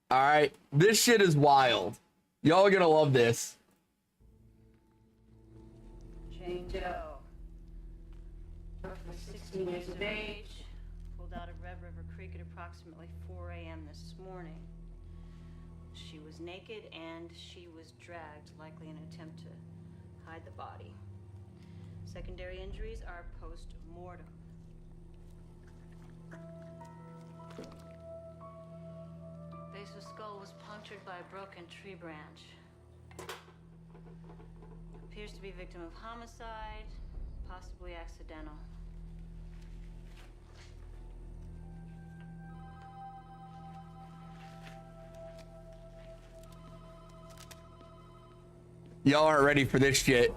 Alright, this shit is wild. Y'all are gonna love this. Jane Doe, 16 years of age, pulled out of Red River Creek at approximately 4 a.m. this morning. She was naked and she was dragged, likely in an attempt to hide the body. Secondary injuries are post-mortem. Base of skull was punctured by a broken tree branch. Appears to be victim of homicide, possibly accidental. Y'all aren't ready for this shit.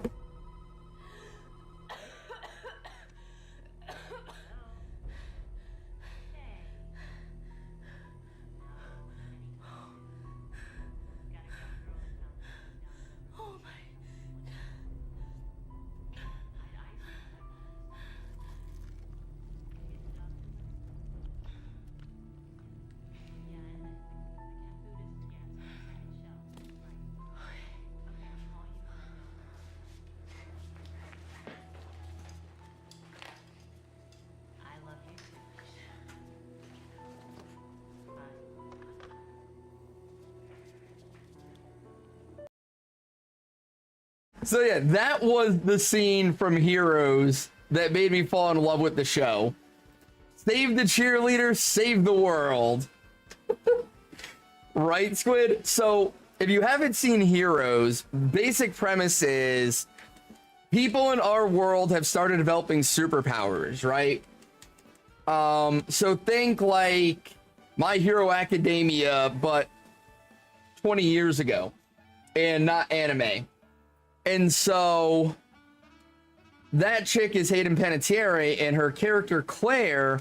So yeah, that was the scene from Heroes that made me fall in love with the show. Save the cheerleader, save the world. Right, Squid? So if you haven't seen Heroes, basic premise is people in our world have started developing superpowers, right? So think like My Hero Academia, but 20 years ago, and not anime. And so that chick is Hayden Panettiere, and her character Claire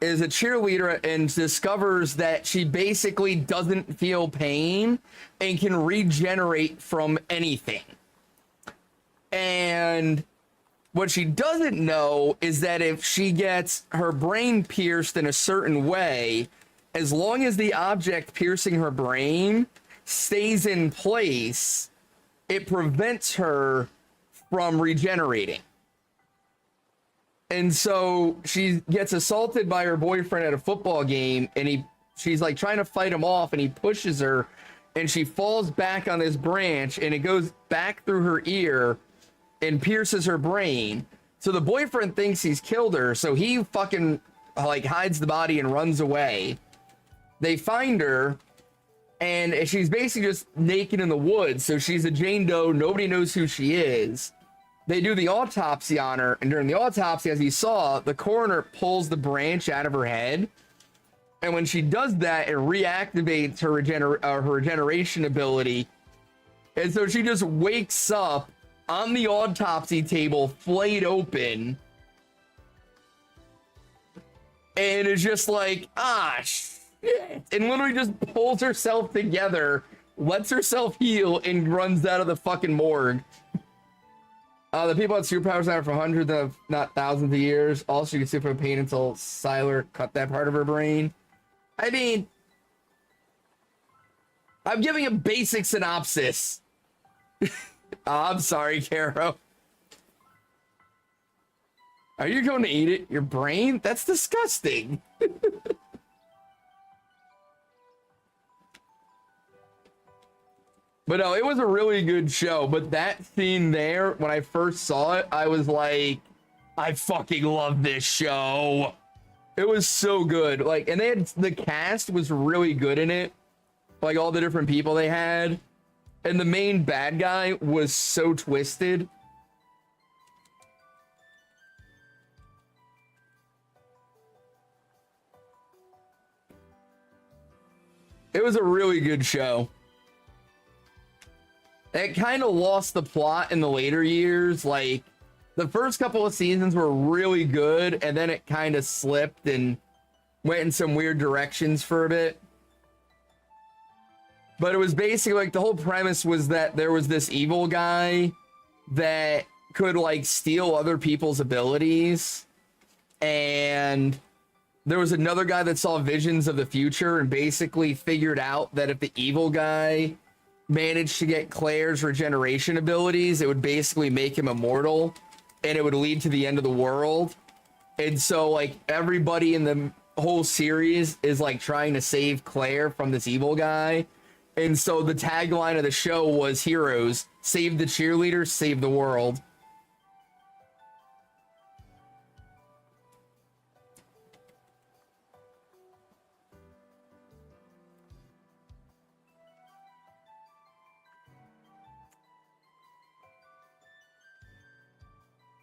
is a cheerleader and discovers that she basically doesn't feel pain and can regenerate from anything. And what she doesn't know is that if she gets her brain pierced in a certain way, as long as the object piercing her brain stays in place, it prevents her from regenerating. And so she gets assaulted by her boyfriend at a football game, and she's like trying to fight him off, and he pushes her, and she falls back on this branch, and it goes back through her ear and pierces her brain. So the boyfriend thinks he's killed her, so he fucking like hides the body and runs away. They find her, and she's basically just naked in the woods. So she's a Jane Doe. Nobody knows who she is. They do the autopsy on her, and during the autopsy, as you saw, the coroner pulls the branch out of her head. And when she does that, it reactivates her regeneration ability. And so she just wakes up on the autopsy table, flayed open, and is just like, ah, shit, and literally just pulls herself together, lets herself heal, and runs out of the fucking morgue. The people had superpowers now for hundreds of, not thousands of years. Also, you can suffer pain until Siler cut that part of her brain. I mean, I'm giving a basic synopsis. I'm sorry, Caro. Are you going to eat it? Your brain? That's disgusting. But no, it was a really good show. But that scene there, when I first saw it, I was like, I fucking love this show. It was so good. Like, and the cast was really good in it. Like all the different people they had. And the main bad guy was so twisted. It was a really good show. It kind of lost the plot in the later years. Like, the first couple of seasons were really good, and then it kind of slipped and went in some weird directions for a bit. But it was basically like the whole premise was that there was this evil guy that could like steal other people's abilities. And there was another guy that saw visions of the future and basically figured out that if the evil guy managed to get Claire's regeneration abilities, it would basically make him immortal and it would lead to the end of the world. And so like everybody in the whole series is like trying to save Claire from this evil guy. And so the tagline of the show was heroes, save the cheerleaders, save the world.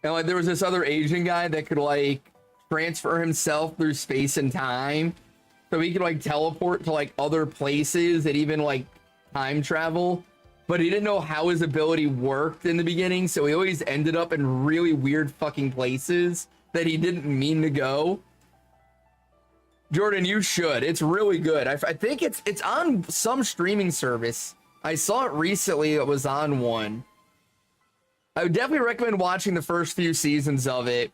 And like there was this other Asian guy that could like transfer himself through space and time. So he could like teleport to like other places and even like time travel. But he didn't know how his ability worked in the beginning. So he always ended up in really weird fucking places that he didn't mean to go. Jordan, you should. It's really good. I think it's on some streaming service. I saw it recently. It was on one. I would definitely recommend watching the first few seasons of it.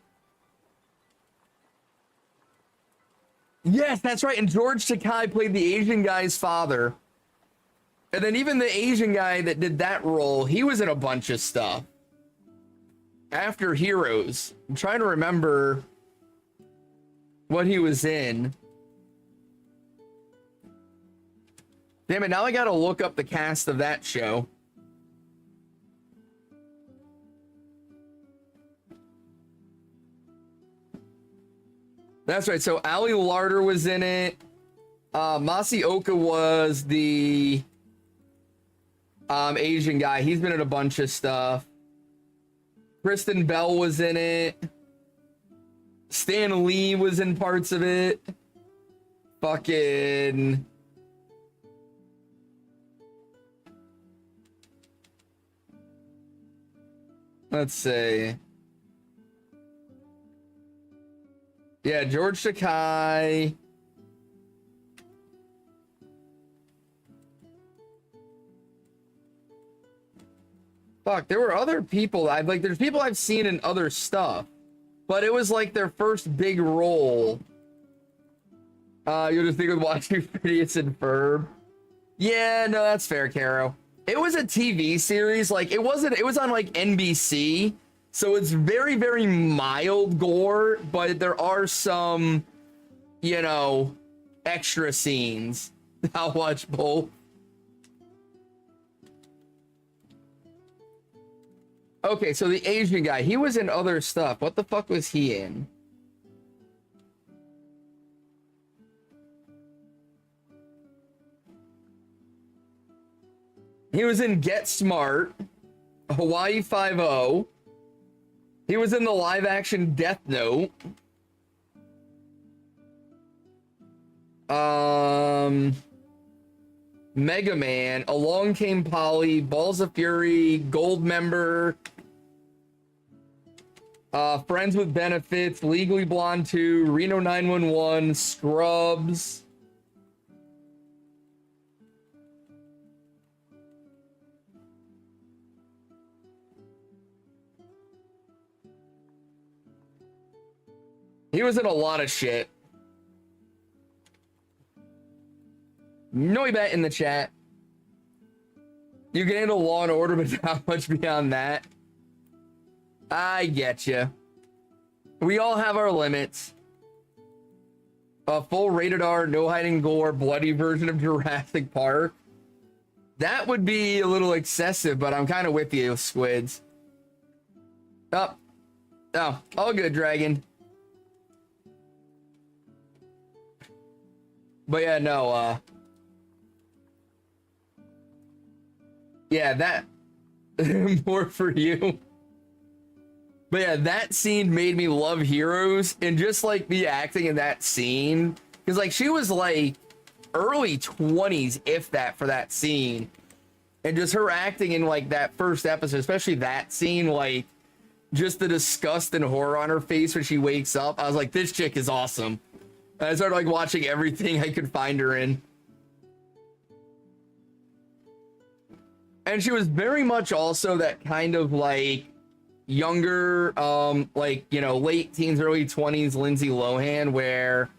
Yes, that's right. And George Takei played the Asian guy's father. And then even the Asian guy that did that role, he was in a bunch of stuff. After Heroes. I'm trying to remember what he was in. Damn it, now I gotta look up the cast of that show. That's right. So Ali Larder was in it. Masaoka was the Asian guy. He's been in a bunch of stuff. Kristen Bell was in it. Stan Lee was in parts of it. Fucking... Let's see. Yeah, George Takei. Fuck, there were other people. There's people I've seen in other stuff, but it was like their first big role. You'll just think of watching Phineas and Ferb. Yeah, no, that's fair, Caro. It was a TV series. Like, it was on like NBC. So it's very, very mild gore, but there are some, you know, extra scenes. I'll watch both. Okay, so the Asian guy, he was in other stuff. What the fuck was he in? He was in Get Smart, Hawaii Five-0. He was in the live-action Death Note. Mega Man, Along Came Polly, Balls of Fury, Goldmember, Friends with Benefits, Legally Blonde 2, Reno 911, Scrubs. He was in a lot of shit. Noibet in the chat. You can handle Law and Order, but not much beyond that. I get you. We all have our limits. A full rated R, no hiding gore, bloody version of Jurassic Park. That would be a little excessive, but I'm kind of with you, Squids. Oh, all good, Dragon. But yeah, no, yeah, that more for you. But yeah, that scene made me love Heroes, and just like the acting in that scene, because like she was like early 20s, if that, for that scene, and just her acting in like that first episode, especially that scene, like just the disgust and horror on her face when she wakes up. I was like, this chick is awesome. And I started like watching everything I could find her in. And she was very much also that kind of like younger, like, you know, late teens, early 20s Lindsay Lohan, where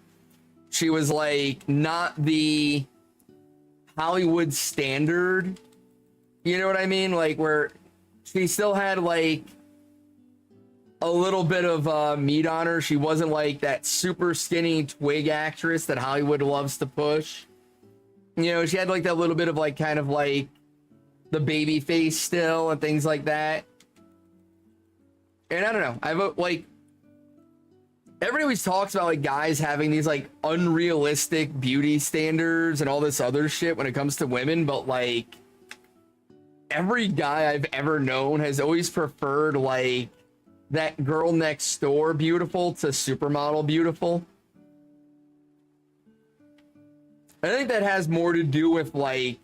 she was like not the Hollywood standard, you know what I mean? Like where she still had like a little bit of meat on her. She wasn't like that super skinny twig actress that Hollywood loves to push. You know, she had like that little bit of like kind of like the baby face still and things like that. And I don't know, I vote like everybody always talks about like guys having these like unrealistic beauty standards and all this other shit when it comes to women, but like every guy I've ever known has always preferred like that girl next door beautiful to supermodel beautiful. I think that has more to do with like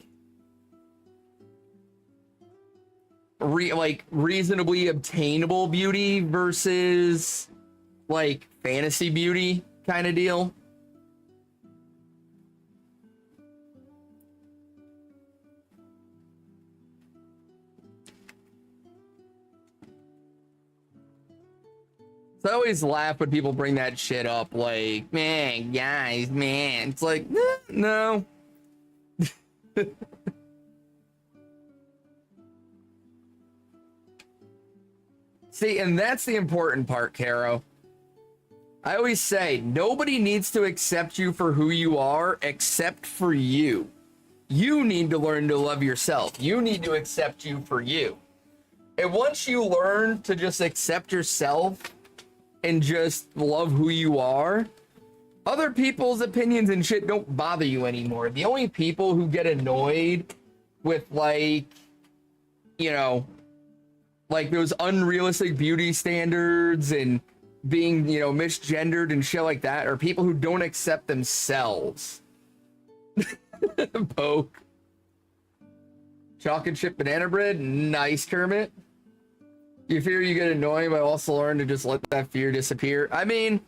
reasonably obtainable beauty versus like fantasy beauty kind of deal. So I always laugh when people bring that shit up, like, man, guys, man. It's like, no. See, and that's the important part, Caro. I always say, nobody needs to accept you for who you are except for you. You need to learn to love yourself. You need to accept you for you. And once you learn to just accept yourself and just love who you are, other people's opinions and shit don't bother you anymore. The only people who get annoyed with like, you know, like those unrealistic beauty standards and being, you know, misgendered and shit like that are people who don't accept themselves. Poke. Chocolate chip banana bread? Nice, Kermit. You fear you get annoying, but also learn to just let that fear disappear. I mean,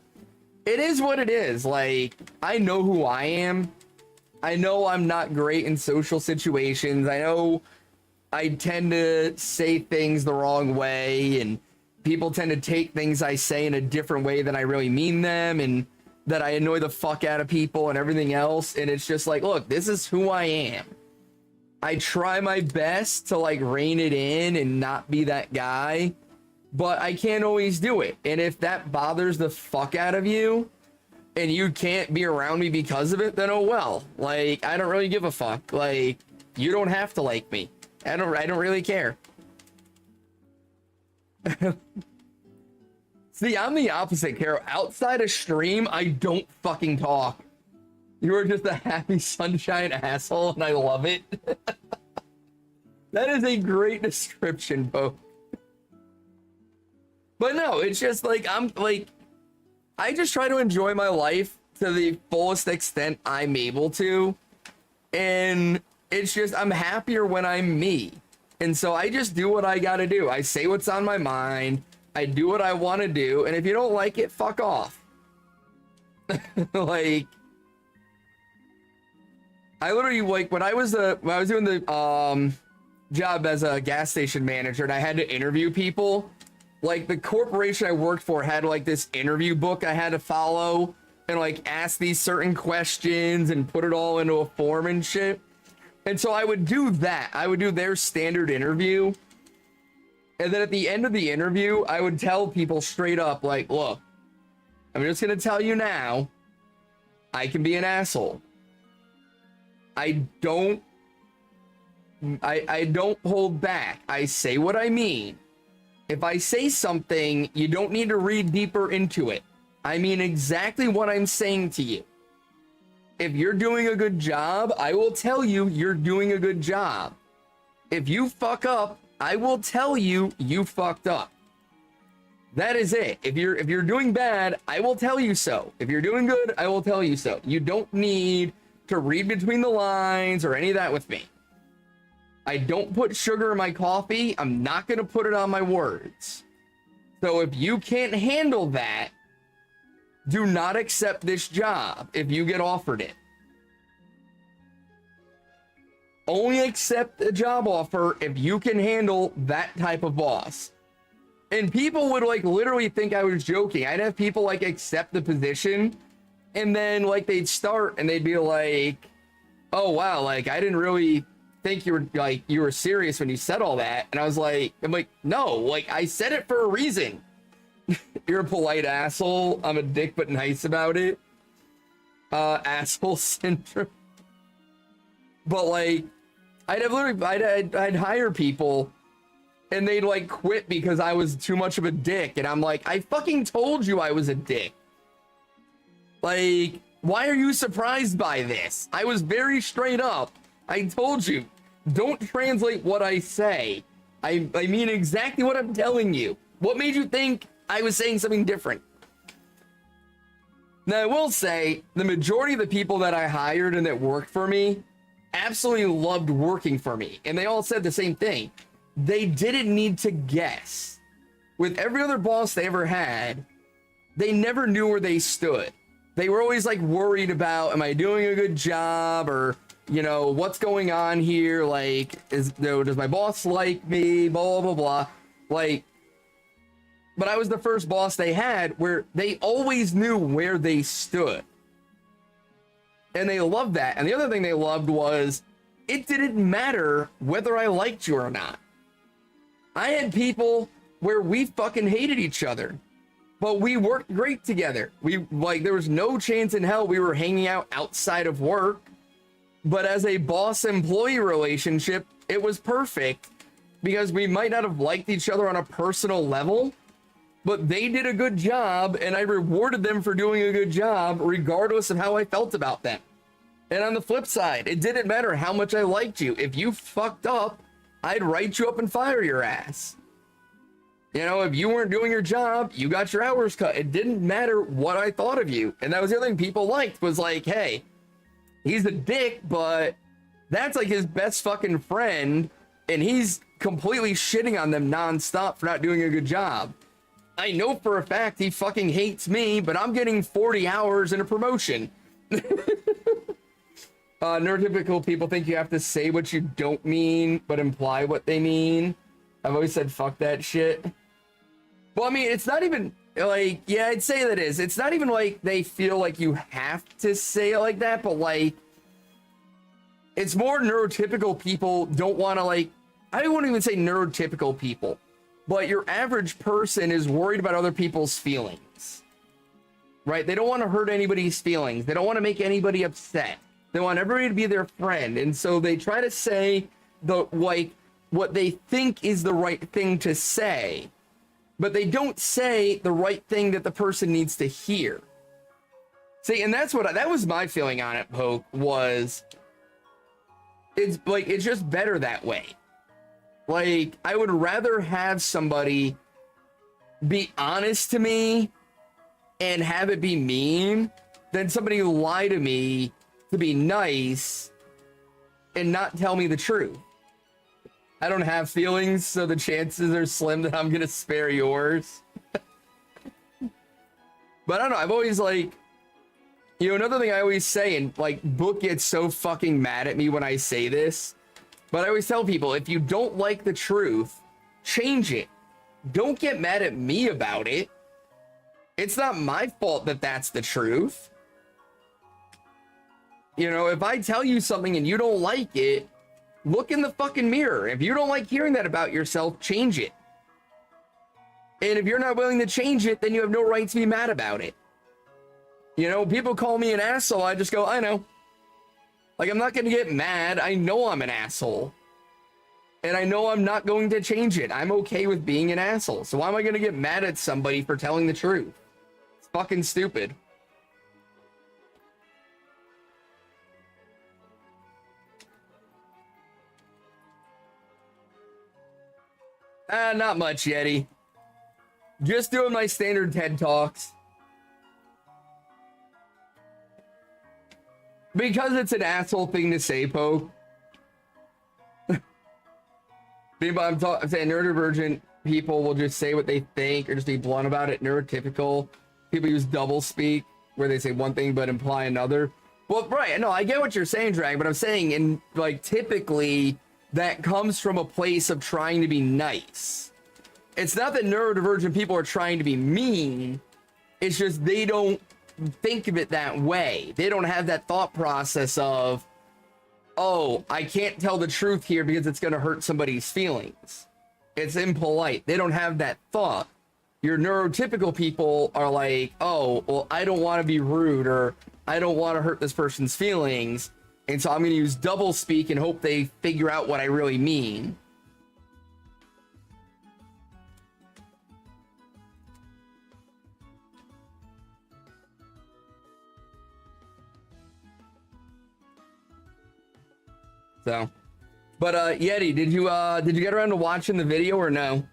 it is what it is. Like, I know who I am. I know I'm not great in social situations. I know I tend to say things the wrong way, and people tend to take things I say in a different way than I really mean them, and that I annoy the fuck out of people and everything else. And it's just like, look, this is who I am. I try my best to like rein it in and not be that guy, but I can't always do it. And if that bothers the fuck out of you and you can't be around me because of it, then oh well. Like, I don't really give a fuck. Like, you don't have to like me. I don't really care. See, I'm the opposite, Carol. Outside of stream, I don't fucking talk. You are just a happy sunshine asshole, and I love it. That is a great description, Bo. But no, it's just like, I just try to enjoy my life to the fullest extent I'm able to. And it's just, I'm happier when I'm me. And so I just do what I gotta do. I say what's on my mind. I do what I want to do. And if you don't like it, fuck off. Like, I literally, like, when I was doing the job as a gas station manager and I had to interview people, like, the corporation I worked for had like this interview book I had to follow and like ask these certain questions and put it all into a form and shit. And so I would do that. I would do their standard interview. And then at the end of the interview, I would tell people straight up, like, look, I'm just going to tell you now, I can be an asshole. I don't hold back. I say what I mean. If I say something, you don't need to read deeper into it. I mean exactly what I'm saying to you. If you're doing a good job, I will tell you you're doing a good job. If you fuck up, I will tell you you fucked up. That is it. If you're doing bad, I will tell you so. If you're doing good, I will tell you so. You don't need to read between the lines or any of that with me. I don't put sugar in my coffee. I'm not going to put it on my words. So if you can't handle that, do not accept this job if you get offered it. Only accept a job offer if you can handle that type of boss. And people would like literally think I was joking. I'd have people like accept the position and then like they'd start and they'd be like, oh wow, like I didn't really think you were serious when you said all that. And I'm like, no, like I said it for a reason. You're a polite asshole. I'm a dick but nice about it. Asshole syndrome. But like I'd hire people and they'd like quit because I was too much of a dick. And I'm like, I fucking told you I was a dick. Like, why are you surprised by this? I was very straight up. I told you, don't translate what I say. I mean exactly what I'm telling you. What made you think I was saying something different? Now, I will say the majority of the people that I hired and that worked for me absolutely loved working for me. And they all said the same thing. They didn't need to guess. With every other boss they ever had, they never knew where they stood. They were always like worried about, am I doing a good job? Or, you know, what's going on here? Like, does my boss like me? Blah, blah, blah. Like, but I was the first boss they had where they always knew where they stood. And they loved that. And the other thing they loved was it didn't matter whether I liked you or not. I had people where we fucking hated each other, but we worked great together. There was no chance in hell we were hanging out outside of work. But as a boss-employee relationship, it was perfect because we might not have liked each other on a personal level, but they did a good job and I rewarded them for doing a good job regardless of how I felt about them. And on the flip side, it didn't matter how much I liked you. If you fucked up, I'd write you up and fire your ass. You know, if you weren't doing your job, you got your hours cut. It didn't matter what I thought of you. And that was the other thing people liked was like, hey, he's a dick, but that's like his best fucking friend. And he's completely shitting on them nonstop for not doing a good job. I know for a fact he fucking hates me, but I'm getting 40 hours in a promotion. Neurotypical people think you have to say what you don't mean, but imply what they mean. I've always said, fuck that shit. Well, I mean, it's not even like, yeah, I'd say that is. It's not even like they feel like you have to say it like that, but like, it's more neurotypical people don't want to like, I don't want to even say neurotypical people, but your average person is worried about other people's feelings, right? They don't want to hurt anybody's feelings. They don't want to make anybody upset. They want everybody to be their friend. And so they try to say like what they think is the right thing to say, but they don't say the right thing that the person needs to hear. See, and that's what that was my feeling on it, Poke, was it's like, it's just better that way. Like, I would rather have somebody be honest to me and have it be mean than somebody lie to me to be nice and not tell me the truth. I don't have feelings, so the chances are slim that I'm gonna spare yours. But I don't know, I've always like, you know, another thing I always say, and like Book gets so fucking mad at me when I say this, but I always tell people, if you don't like the truth, change it. Don't get mad at me about it. It's not my fault that that's the truth. You know, if I tell you something and you don't like it, look in the fucking mirror. If you don't like hearing that about yourself, change it. And if you're not willing to change it, then you have no right to be mad about it. You know, people call me an asshole, I just go, I know. Like, I'm not going to get mad. I know I'm an asshole. And I know I'm not going to change it. I'm okay with being an asshole. So why am I going to get mad at somebody for telling the truth? It's fucking stupid. Not much, Yeti. Just doing my standard TED Talks. Because it's an asshole thing to say, Poke. I'm saying neurodivergent people will just say what they think or just be blunt about it. Neurotypical people use double speak, where they say one thing but imply another. Well, right, no, I get what you're saying, Drag, but I'm saying, in like, typically that comes from a place of trying to be nice. It's not that neurodivergent people are trying to be mean. It's just they don't think of it that way. They don't have that thought process of, oh, I can't tell the truth here because it's going to hurt somebody's feelings. It's impolite. They don't have that thought. Your neurotypical people are like, oh, well, I don't want to be rude, or I don't want to hurt this person's feelings, and so I'm going to use double speak and hope they figure out what I really mean. So, but Yeti, did you get around to watching the video or no?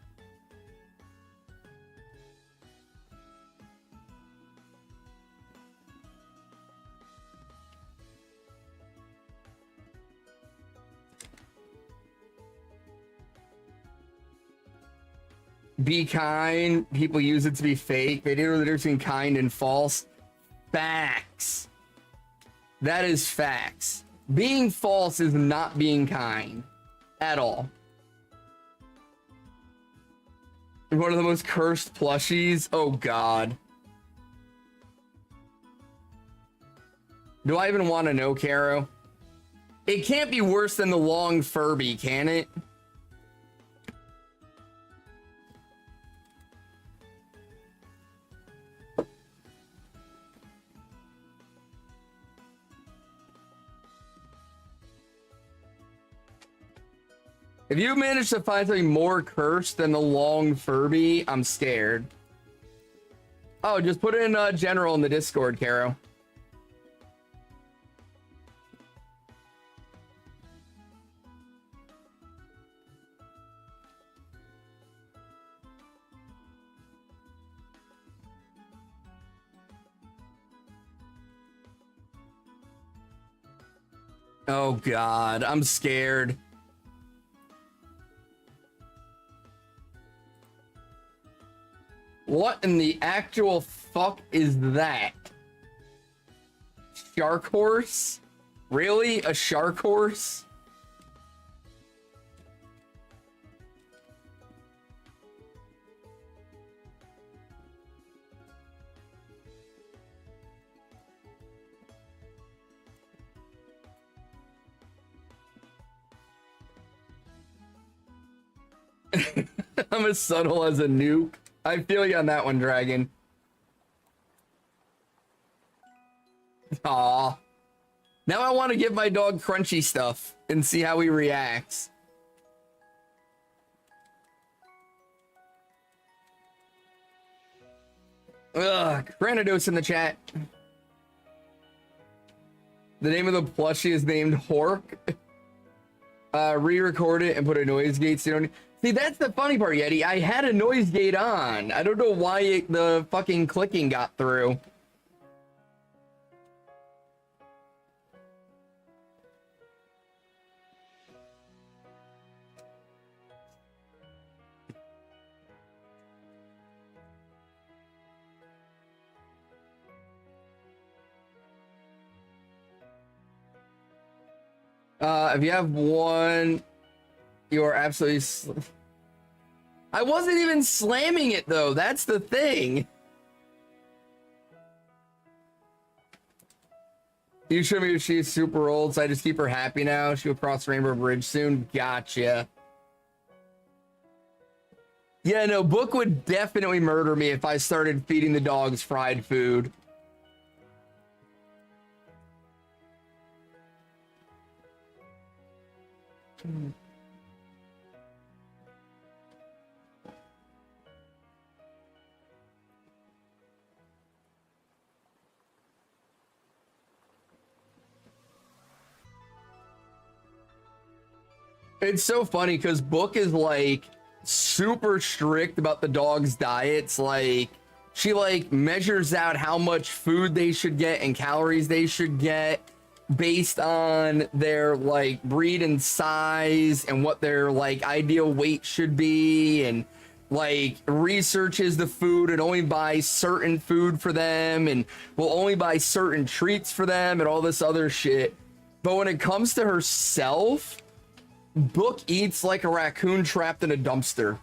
Be kind. People use it to be fake. They didn't know the difference between kind and false. Facts. That is facts. Being false is not being kind at all. One of the most cursed plushies. Oh God. Do I even want to know, Caro? It can't be worse than the long Furby, can it? If you manage to find something more cursed than the long Furby, I'm scared. Oh, just put it in general in the Discord, Caro. Oh God, I'm scared. What in the actual fuck is that? Shark horse? Really? A shark horse? I'm as subtle as a nuke. I feel you on that one, Dragon. Aw. Now I want to give my dog crunchy stuff and see how he reacts. Ugh, Granados in the chat. The name of the plushie is named Hork. Re-record it and put a noise gate so you don't... See, that's the funny part, Yeti. I had a noise gate on. I don't know why the fucking clicking got through. If you have one, you are absolutely... I wasn't even slamming it, though. That's the thing. You show me if she's super old, so I just keep her happy now. She'll cross Rainbow Bridge soon. Gotcha. Yeah, no, Book would definitely murder me if I started feeding the dogs fried food. It's so funny because Book is like super strict about the dog's diets. Like she like measures out how much food they should get and calories they should get based on their like breed and size and what their like ideal weight should be, and like researches the food and only buys certain food for them and will only buy certain treats for them and all this other shit. But when it comes to herself, Book eats like a raccoon trapped in a dumpster.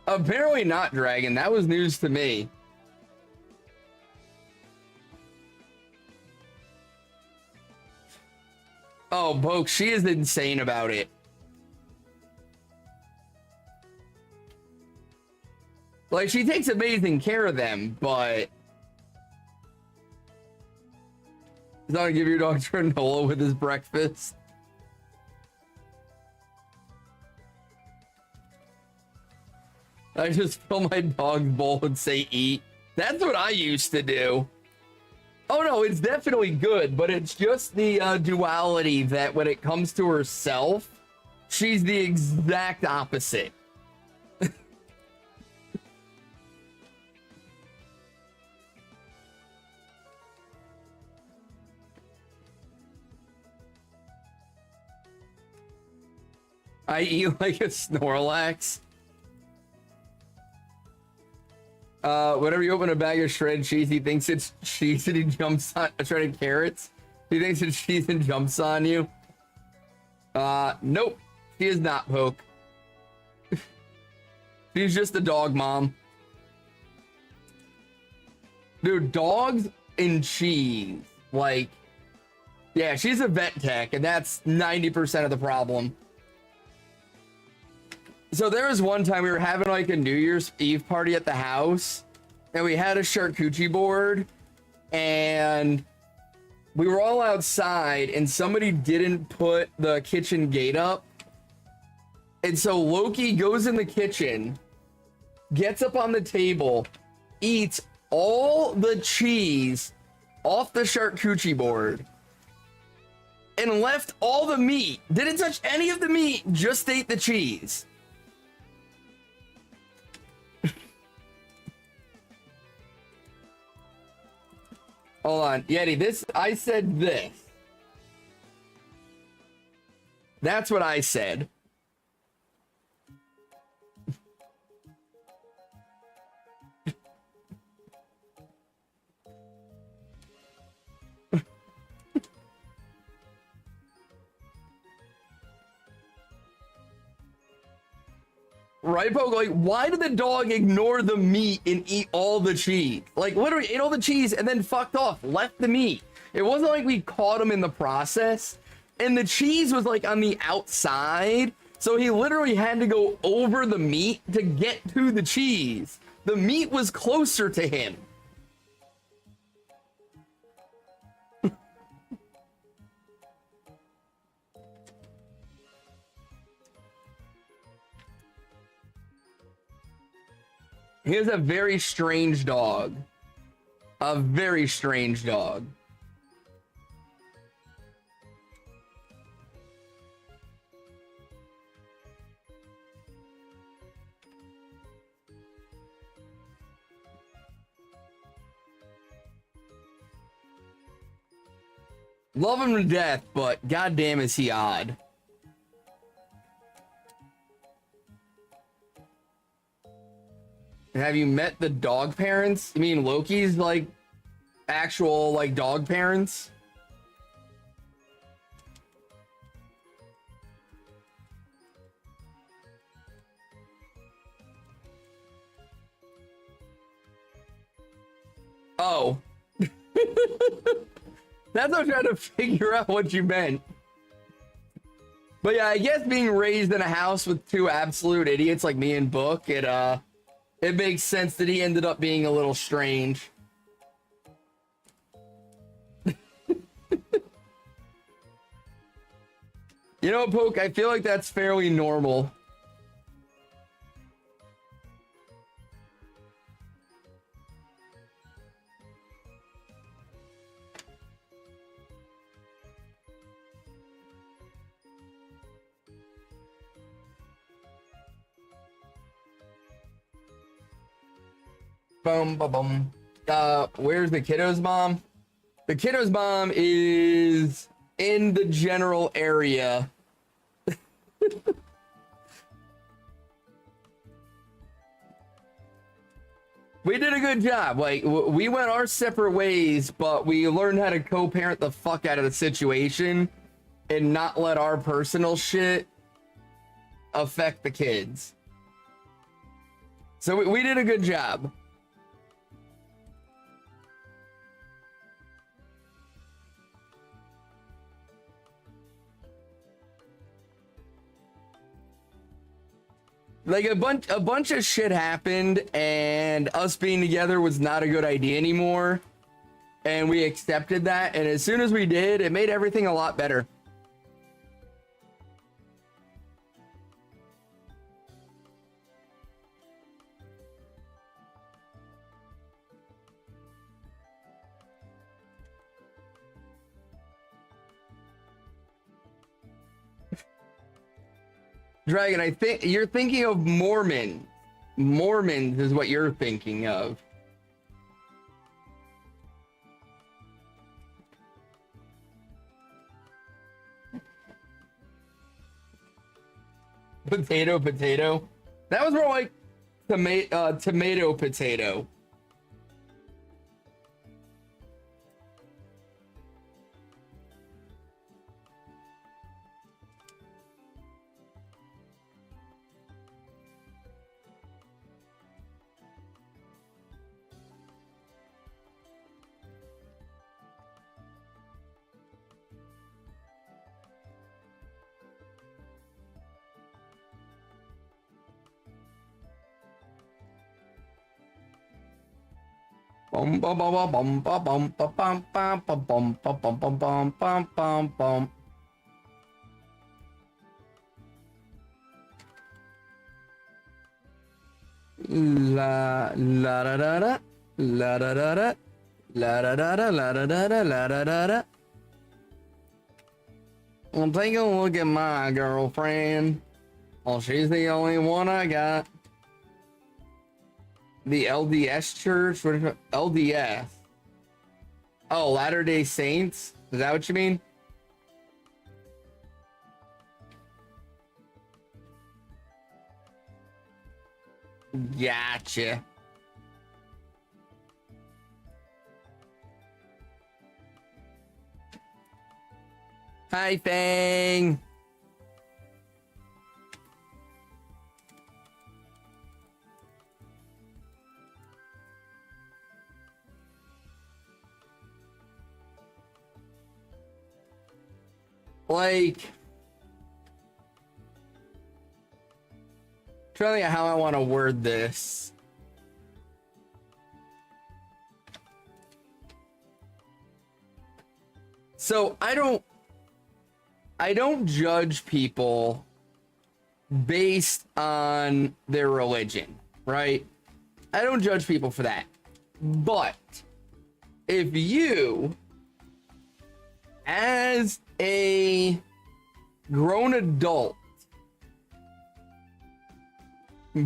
Apparently not, Dragon. That was news to me. Oh, Boke, she is insane about it. Like, she takes amazing care of them, but... He's not gonna give your dog granola with his breakfast. I just fill my dog's bowl and say eat. That's what I used to do. Oh no, it's definitely good, but it's just the duality that when it comes to herself, she's the exact opposite. I eat like a Snorlax. Whenever you open a bag of shredded cheese, he thinks it's cheese and he jumps on shredded carrots. He thinks it's cheese and jumps on you. Nope. She is not Poke. She's just a dog mom. Dude, dogs and cheese. Like, yeah, she's a vet tech, and that's 90% of the problem. So there was one time we were having like a New Year's Eve party at the house, and we had a charcuterie board, and we were all outside, and somebody didn't put the kitchen gate up. And so Loki goes in the kitchen, gets up on the table, eats all the cheese off the charcuterie board, and left all the meat. Didn't touch any of the meat, just ate the cheese. Hold on, Yeti. I said this. That's what I said. Right, Poke? Like, why did the dog ignore the meat and eat all the cheese? Like, literally ate all the cheese and then fucked off, left the meat. It wasn't like we caught him in the process. And the cheese was like on the outside. So he literally had to go over the meat to get to the cheese. The meat was closer to him. He is a very strange dog. A very strange dog. Love him to death, but goddamn is he odd. Have you met the dog parents? You mean Loki's like actual like dog parents? Oh. That's what I'm trying to figure out what you meant. But yeah, I guess being raised in a house with two absolute idiots like me and Book, it makes sense that he ended up being a little strange. You know, Poke, I feel like that's fairly normal. Boom, boom, boom. Where's the kiddo's mom? The kiddo's mom is in the general area. We did a good job. Like, we went our separate ways, but we learned how to co-parent the fuck out of the situation and not let our personal shit affect the kids. So we did a good job. Like a bunch of shit happened, and us being together was not a good idea anymore. And we accepted that, and as soon as we did, it made everything a lot better. Dragon, I think you're thinking of Mormon. Mormons is what you're thinking of. Potato, potato. That was more like tomato, potato. Bum bum bum bum bum bum bum bum bum bum bum bum bum bum bum bum bum. La la da da da la da da da la da da da la da da da la da da da. Well, take a look at my girlfriend. Well, she's the only one I got. The LDS church? What is it? LDS. Oh, Latter-day Saints? Is that what you mean? Gotcha. Hi, Fang. Like, trying to think of how I want to word this. So I don't judge people based on their religion, right? I don't judge people for that. But if you, as a grown adult,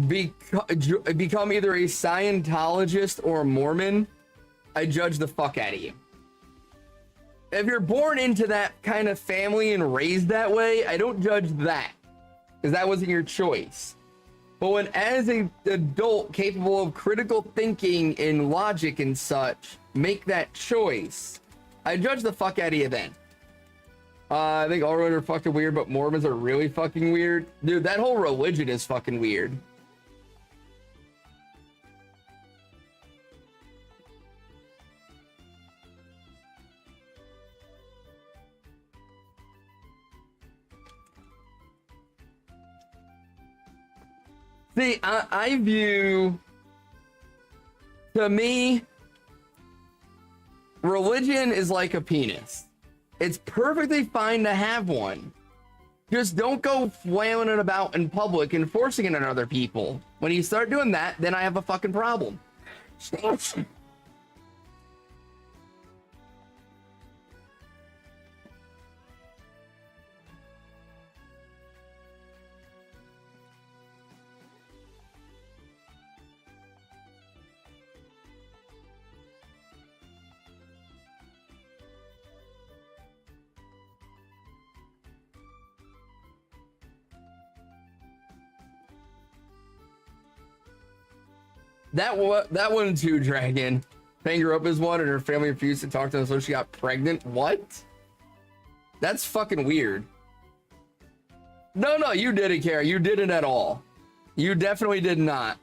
become either a Scientologist or a Mormon, I judge the fuck out of you. If you're born into that kind of family and raised that way, I don't judge that, because that wasn't your choice. But when, as an adult capable of critical thinking and logic and such, make that choice, I judge the fuck out of you then. I think all religions are fucking weird, but Mormons are really fucking weird. Dude, that whole religion is fucking weird. See, I view, to me, religion is like a penis. It's perfectly fine to have one. Just don't go flailing it about in public and forcing it on other people. When you start doing that, then I have a fucking problem. That one too, Dragon. Fang grew up as one and her family refused to talk to her, so she got pregnant. What? That's fucking weird. No, you didn't care. You didn't at all. You definitely did not.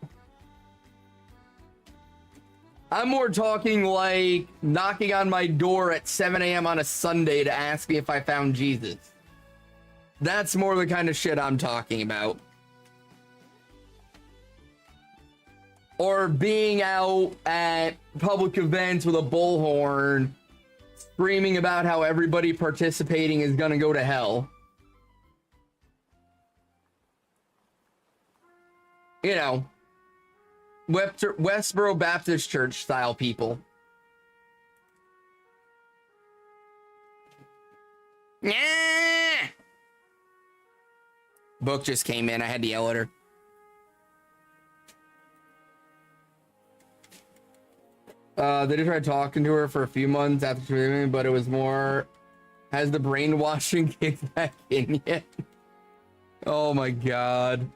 I'm more talking like knocking on my door at 7 a.m. on a Sunday to ask me if I found Jesus. That's more the kind of shit I'm talking about. Or being out at public events with a bullhorn, screaming about how everybody participating is gonna go to hell. You know, Westboro Baptist Church style people. Yeah. Book just came in. I had to yell at her. They just tried talking to her for a few months after she was in, but it was more, has the brainwashing kicked back in yet? Oh my god.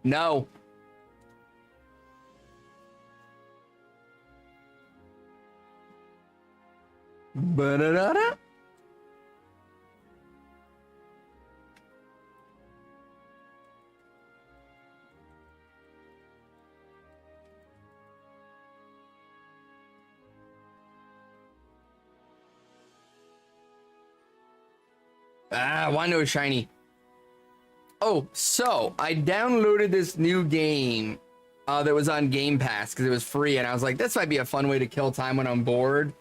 No. Ba-da-da-da. Why no shiny? Oh, so I downloaded this new game that was on Game Pass because it was free, and I was like, this might be a fun way to kill time when I'm bored.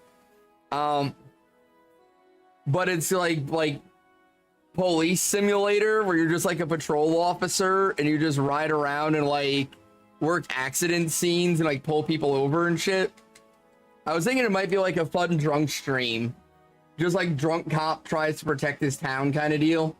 But it's like police simulator where you're just like a patrol officer and you just ride around and like work accident scenes and like pull people over and shit. I was thinking it might be like a fun drunk stream. Just like drunk cop tries to protect his town kind of deal.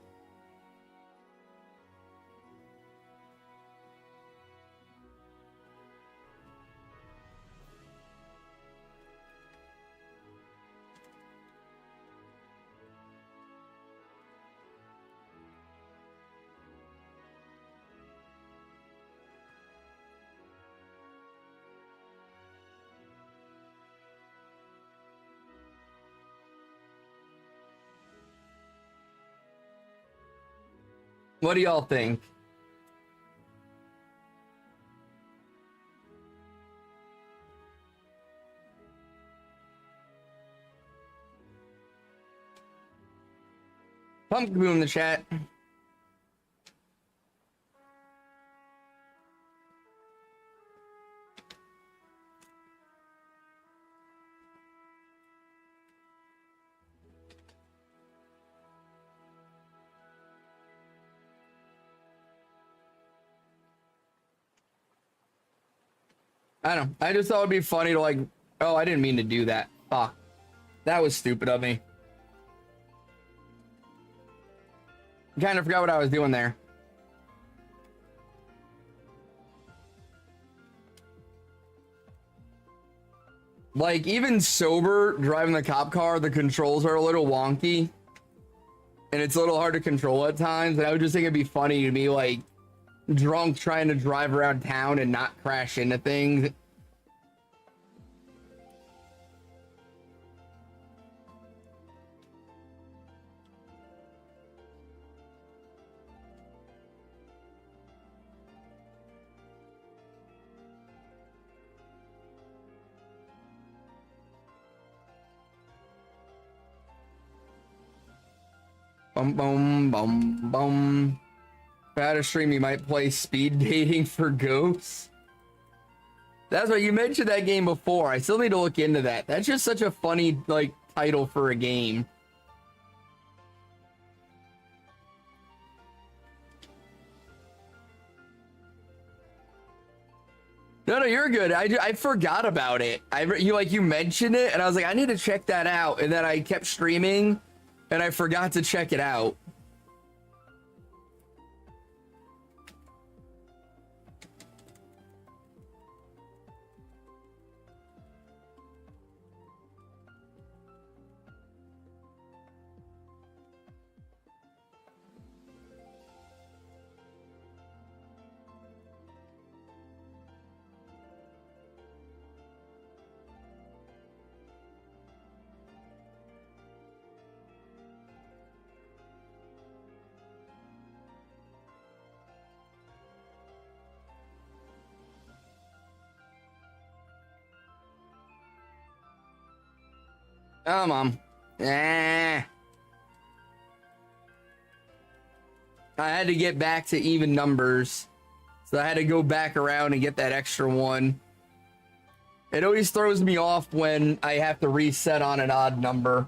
What do y'all think? Pumpkin in the chat. I don't know. I just thought it'd be funny to like, oh, I didn't mean to do that. Fuck. That was stupid of me. Kind of forgot what I was doing there. Like, even sober, driving the cop car, the controls are a little wonky. And it's a little hard to control at times. And I would just think it'd be funny to be, like, drunk trying to drive around town and not crash into things. Bum, bum, bum, bum. If I had a stream, you might play speed dating for ghosts. That's what you mentioned that game before. I still need to look into that. That's just such a funny, like, title for a game. No, you're good. I forgot about it. You mentioned it, and I was like, I need to check that out. And then I kept streaming, and I forgot to check it out. Oh, Mom. I had to get back to even numbers. So I had to go back around and get that extra one. It always throws me off when I have to reset on an odd number.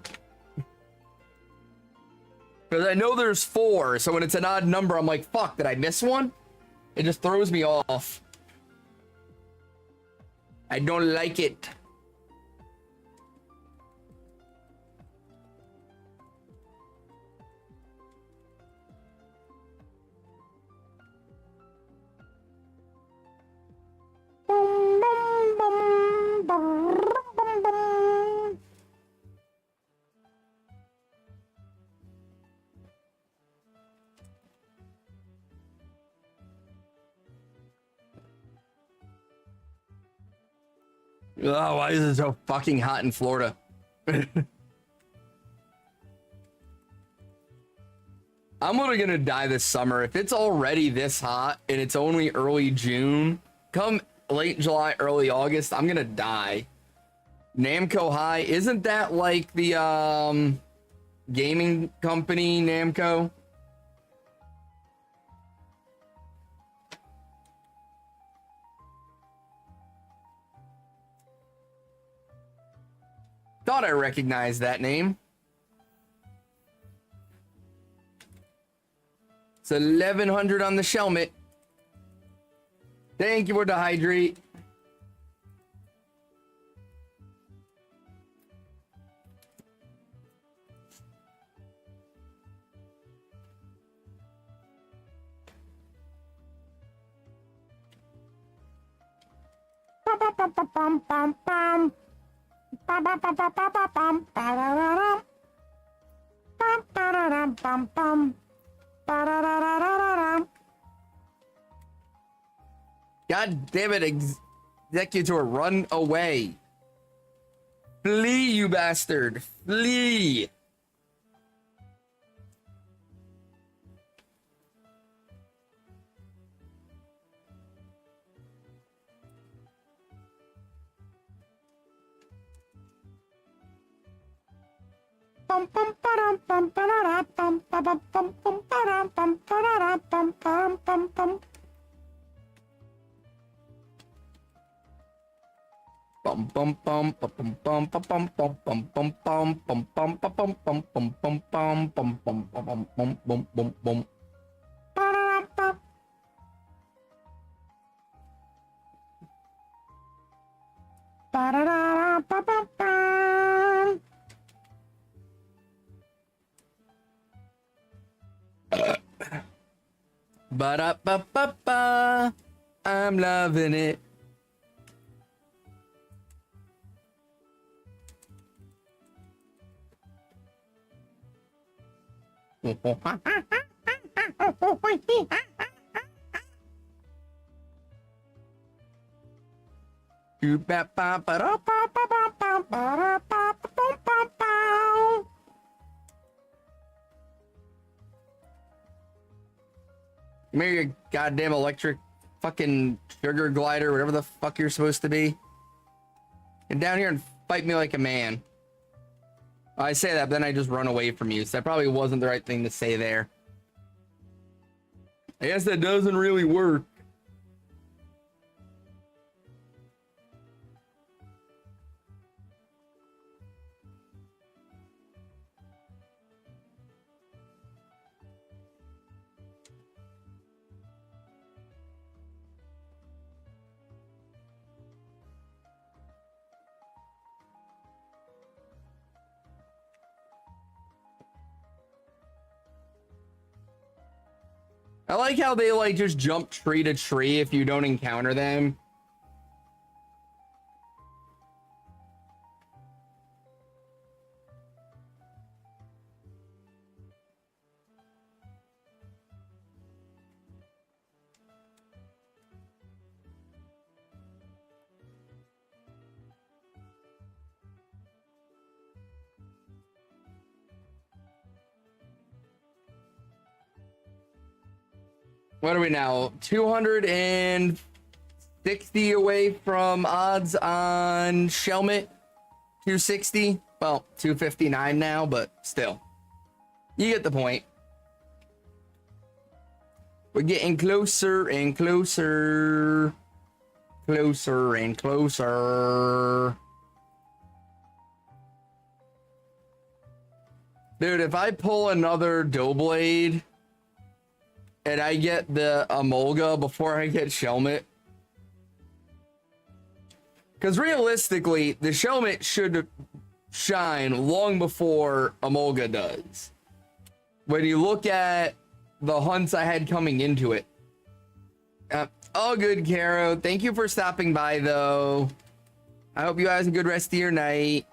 Because I know there's 4, so when it's an odd number, I'm like, fuck, did I miss one? It just throws me off. I don't like it. Oh, why is it so fucking hot in Florida? I'm literally gonna die this summer. If it's already this hot and it's only early June, come late July, early August, I'm gonna die. Namco High, isn't that like the gaming company Namco? Thought I recognized that name. It's 1100 on the Shelmet. Thank you for the hydrate. God damn it, Executor, run away. Flee, you bastard. Flee. Ba-da-ba-ba-ba. I'm loving it. Maybe your goddamn electric fucking sugar glider, whatever the fuck you're supposed to be. Get down here and fight me like a man. I say that, but then I just run away from you, so that probably wasn't the right thing to say there. I guess that doesn't really work. I like how they like just jump tree to tree if you don't encounter them. What are we now? 260 away from odds on Shelmet. 260. Well, 259 now, but still. You get the point. We're getting closer and closer. Closer and closer. Dude, if I pull another Doughblade and I get the Emolga before I get Shelmet. Because realistically, the Shelmet should shine long before Emolga does. When you look at the hunts I had coming into it. All good, Caro. Thank you for stopping by, though. I hope you guys have a good rest of your night.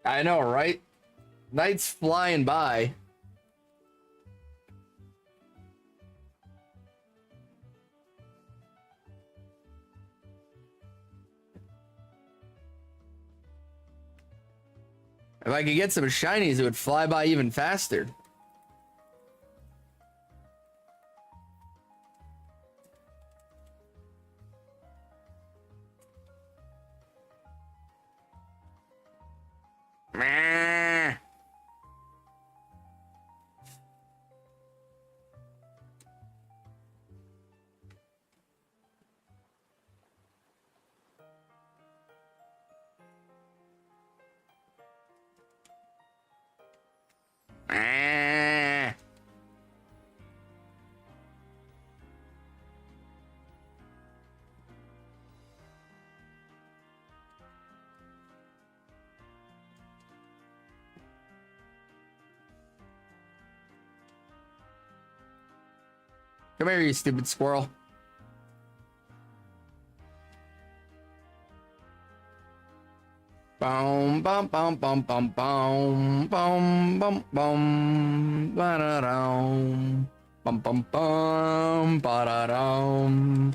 I know, right? Night's flying by. If I could get some shinies, it would fly by even faster. Meh. Meh. Come here, you stupid squirrel. Boom, bum bum bum bum bum bum bum bum ba-da-dum bum bum bum ba-da-dum.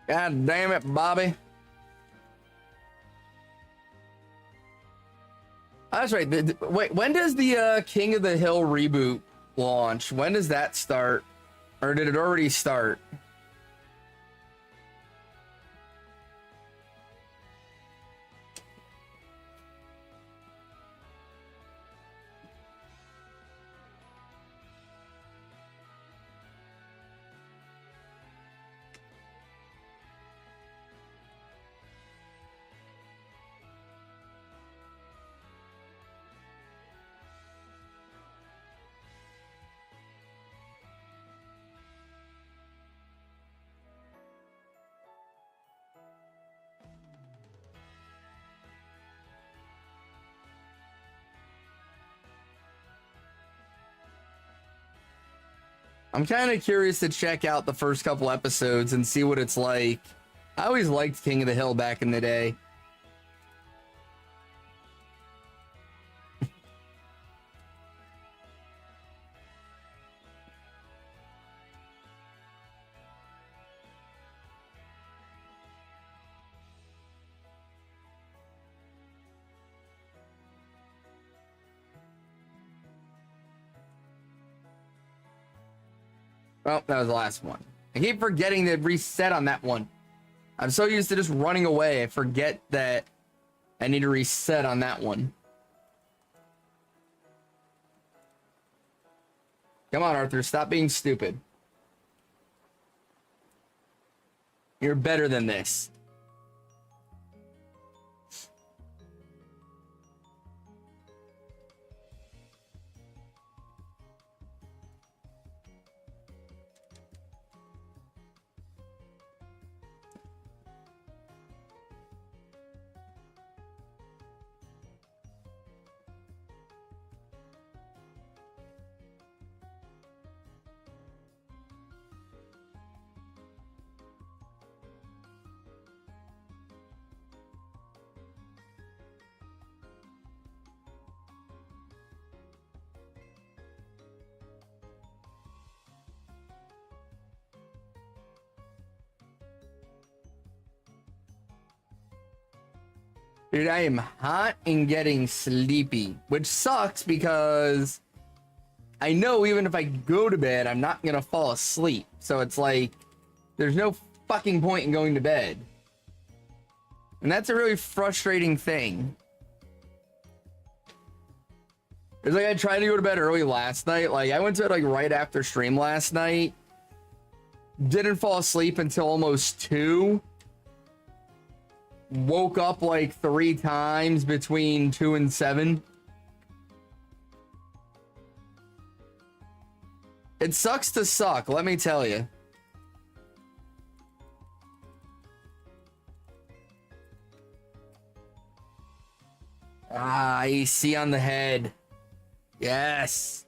God damn it, Bobby. That's right. Wait, when does the King of the Hill reboot launch? When does that start? Or did it already start? I'm kind of curious to check out the first couple episodes and see what it's like. I always liked King of the Hill back in the day. Oh, that was the last one. I keep forgetting to reset on that one. I'm so used to just running away, I forget that I need to reset on that one. Come on, Arthur, stop being stupid. You're better than this. Dude, I am hot and getting sleepy, which sucks because I know even if I go to bed, I'm not gonna fall asleep. So it's like, there's no fucking point in going to bed. And that's a really frustrating thing. It's like I tried to go to bed early last night. Like I went to bed like right after stream last night. Didn't fall asleep until almost 2. Woke up like 3 times between 2 and 7. It sucks to suck, let me tell you. Ah, AC on the head. Yes.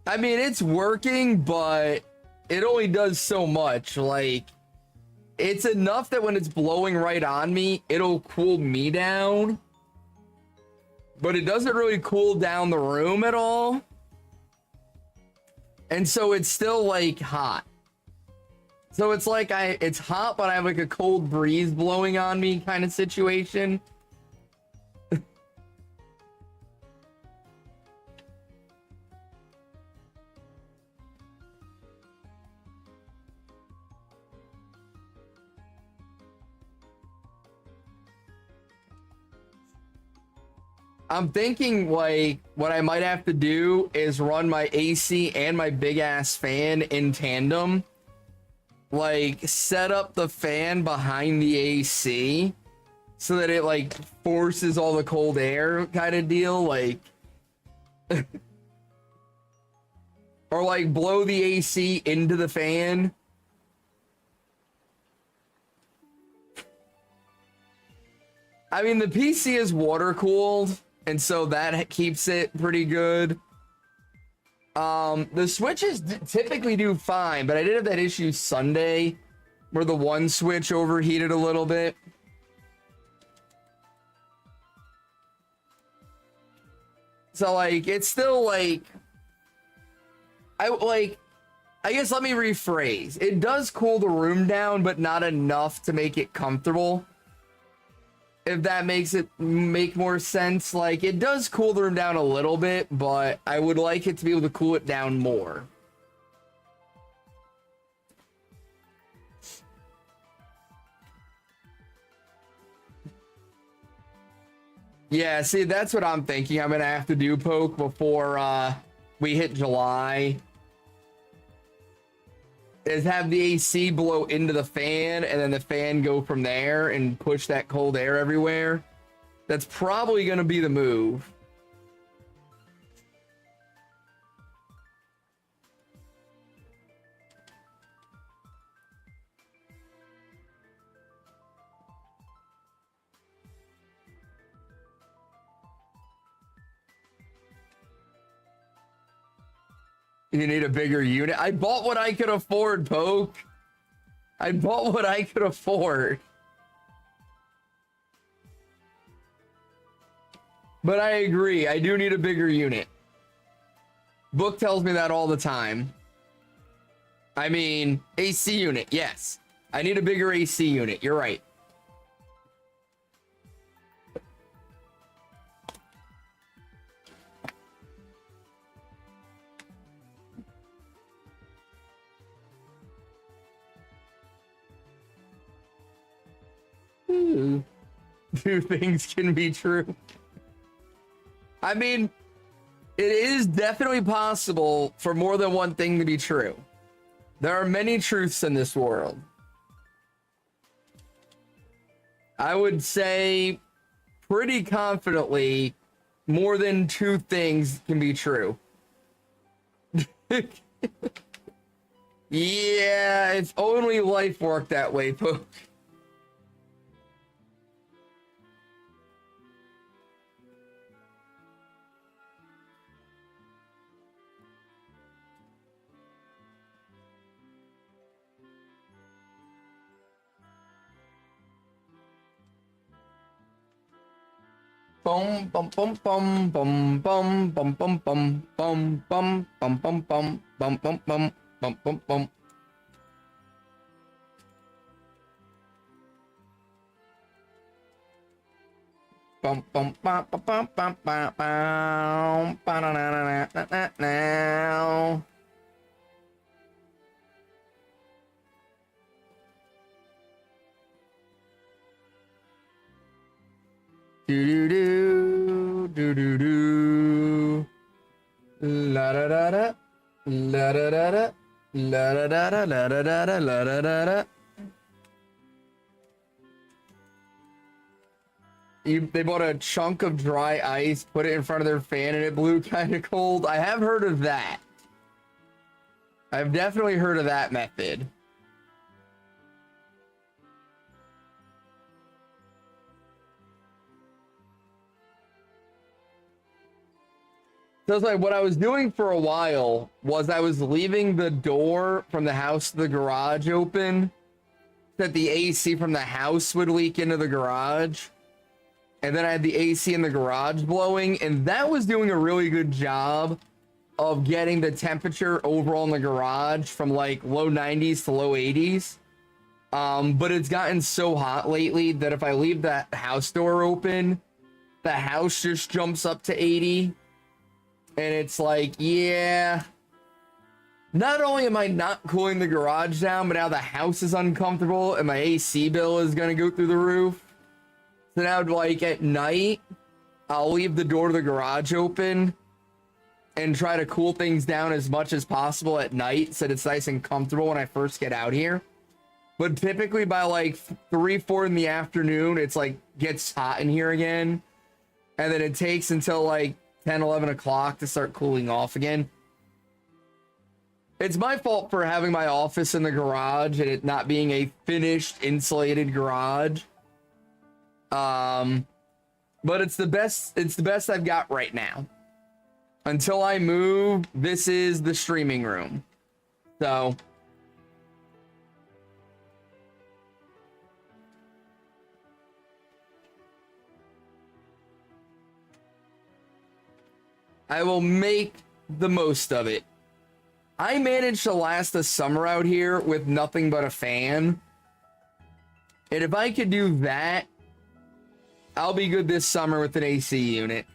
I mean, it's working, but it only does so much. Like, it's enough that when it's blowing right on me, it'll cool me down. But it doesn't really cool down the room at all. And so it's still like hot. So it's like it's hot, but I have like a cold breeze blowing on me kind of situation. I'm thinking like what I might have to do is run my AC and my big ass fan in tandem. like set up the fan behind the AC so that it like forces all the cold air kind of deal, like or like blow the AC into the fan. I mean, the PC is water cooled, and so that keeps it pretty good. The switches typically do fine, but I did have that issue Sunday where the one switch overheated a little bit. So like, it's still like, I guess let me rephrase. It does cool the room down, but not enough to make it comfortable. If that makes it make more sense. Like, it does cool the room down a little bit, but I would like it to be able to cool it down more. Yeah, see, that's what I'm thinking I'm gonna have to do, Poke, before we hit July. Is have the AC blow into the fan and then the fan go from there and push that cold air everywhere. That's probably going to be the move. You need a bigger unit. I bought what I could afford, Poke. I bought what I could afford. But I agree. I do need a bigger unit. Book tells me that all the time. I mean, AC unit. Yes. I need a bigger AC unit. You're right. Two things can be true. I mean, it is definitely possible for more than one thing to be true. There are many truths in this world. I would say pretty confidently more than two things can be true. Yeah, if only life worked that way, Poke. Bum bum bum bum bum bum bum bum bum bum bum bum bum bum bum bum bum bum bum bum. Bum bum bum bum bum bum bum bum now. Do do do do do la da da da la da da da la da da da la da da da la da da da. They bought a chunk of dry ice, put it in front of their fan, and it blew kind of cold. I have heard of that. I've definitely heard of that method. So it's like what I was doing for a while was I was leaving the door from the house to the garage open so that the AC from the house would leak into the garage. And then I had the AC in the garage blowing, and that was doing a really good job of getting the temperature overall in the garage from like low 90s to low 80s. But it's gotten so hot lately that if I leave that house door open, the house just jumps up to 80. And it's like, yeah, not only am I not cooling the garage down, but now the house is uncomfortable and my AC bill is going to go through the roof. So now, like, at night, I'll leave the door to the garage open and try to cool things down as much as possible at night so that it's nice and comfortable when I first get out here. But typically by like 3, 4 in the afternoon, it's like gets hot in here again. And then it takes until like 10, 11 o'clock to start cooling off again. It's my fault for having my office in the garage and it not being a finished insulated garage. But it's the best I've got right now. Until I move, this is the streaming room. So I will make the most of it. I managed to last a summer out here with nothing but a fan. And if I could do that, I'll be good this summer with an AC unit.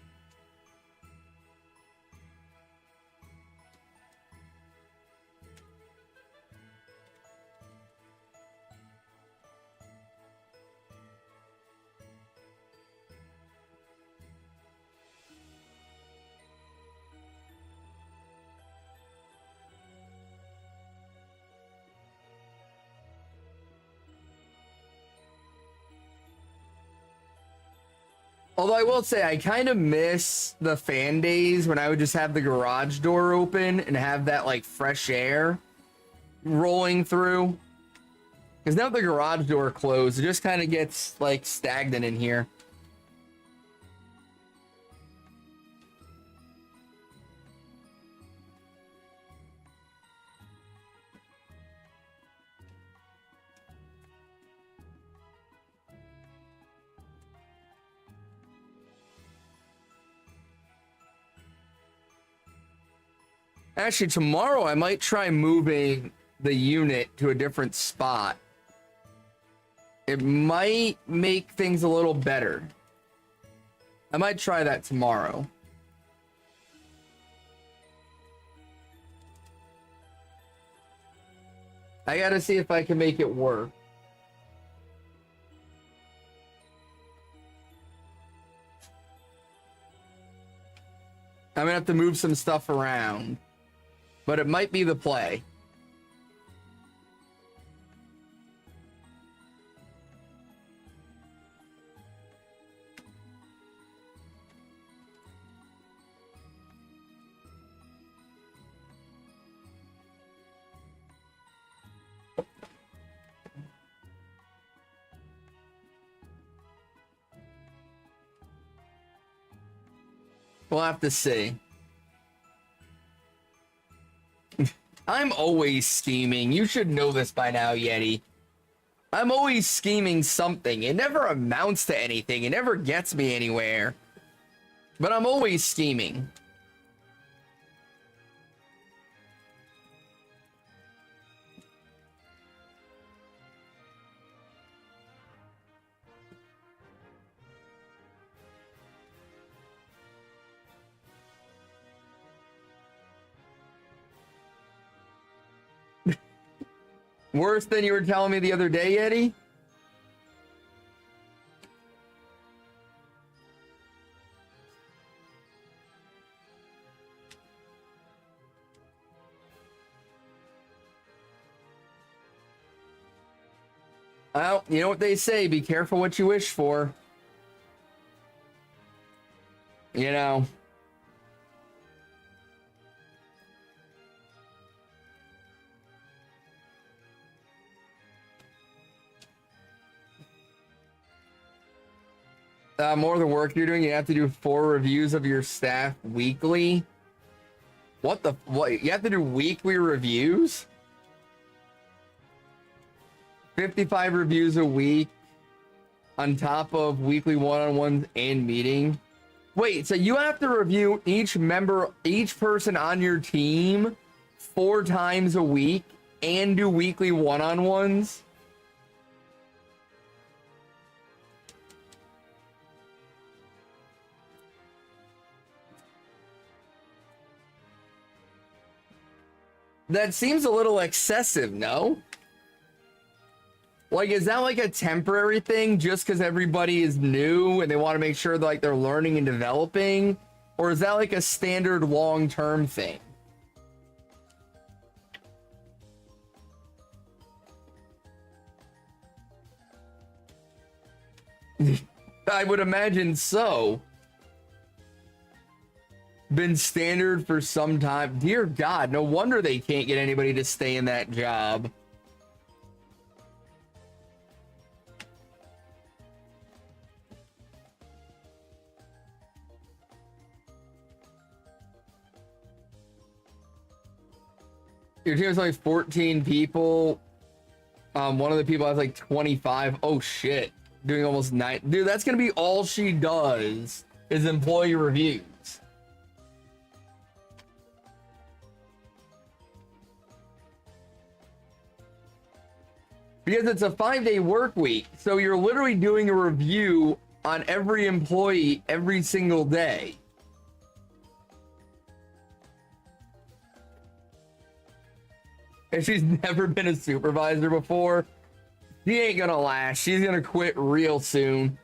Although I will say I kind of miss the fan days when I would just have the garage door open and have that like fresh air rolling through. Because now the garage door closed, it just kind of gets like stagnant in here. Actually, tomorrow I might try moving the unit to a different spot. It might make things a little better. I might try that tomorrow. I gotta see if I can make it work. I'm gonna have to move some stuff around. But it might be the play. We'll have to see. I'm always scheming. You should know this by now, Yeti. I'm always scheming something. It never amounts to anything. It never gets me anywhere. But I'm always scheming. Worse than you were telling me the other day, Eddie? Well, you know what they say, be careful what you wish for. You know. More of the work you're doing, you have to do 4 reviews of your staff weekly. What? You have to do weekly reviews? 55 reviews a week on top of weekly one-on-ones and meeting. Wait, so you have to review each person on your team 4 times a week and do weekly one-on-ones? That seems a little excessive, no? Like, is that like a temporary thing just because everybody is new and they want to make sure that, like, they're learning and developing? Or is that like a standard long-term thing? I would imagine so. Been standard for some time. Dear God, no wonder they can't get anybody to stay in that job. Your team is only 14 people. One of the people has like 25. Oh shit. Doing almost 9. Dude, that's gonna be all she does is employee reviews. Because it's a 5-day work week. So you're literally doing a review on every employee every single day. And she's never been a supervisor before. She ain't gonna last. She's gonna quit real soon.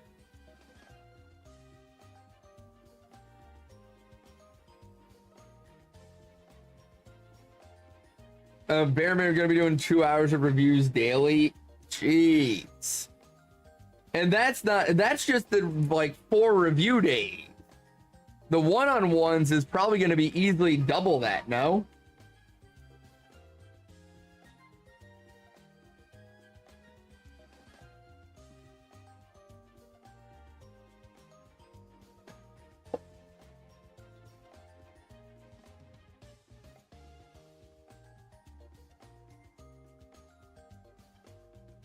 Bearman are gonna be doing 2 hours of reviews daily. Jeez. And that's just the like 4 review days. The one-on-ones is probably gonna be easily double that, no?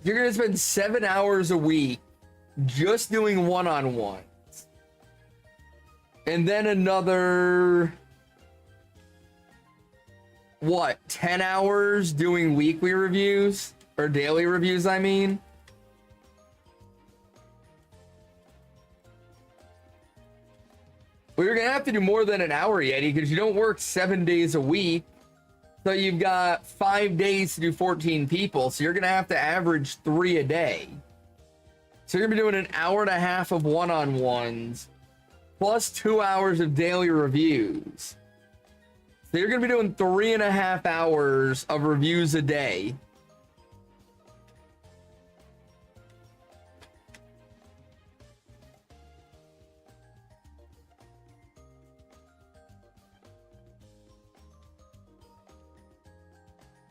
You're gonna spend 7 hours a week just doing one-on-ones. And then another, what, 10 hours doing weekly reviews? Or daily reviews, I mean. Well, you're gonna have to do more than an hour, Yeti, because you don't work 7 days a week. So you've got 5 days to do 14 people. So you're going to have to average 3 a day. So you're going to be doing an hour and a half of one-on-ones plus 2 hours of daily reviews. So you're going to be doing 3.5 hours of reviews a day.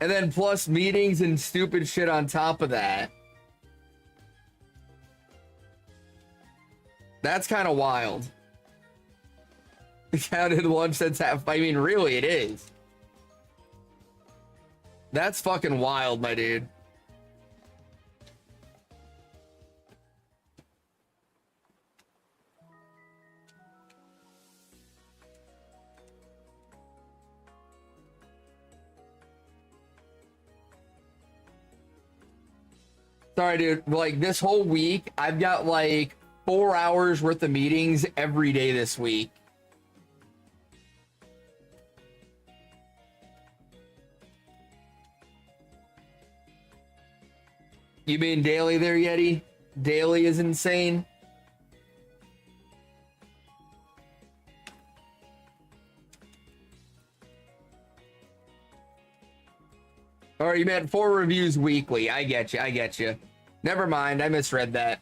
And then plus meetings and stupid shit on top of that. That's kind of wild. Counted lunch that's half. I mean, really, it is. That's fucking wild, my dude. Sorry, dude. Like, this whole week, I've got, like, 4 hours worth of meetings every day this week. You mean daily there, Yeti? Daily is insane. All right, you meant 4 reviews weekly. I get you. I get you. Never mind. I misread that.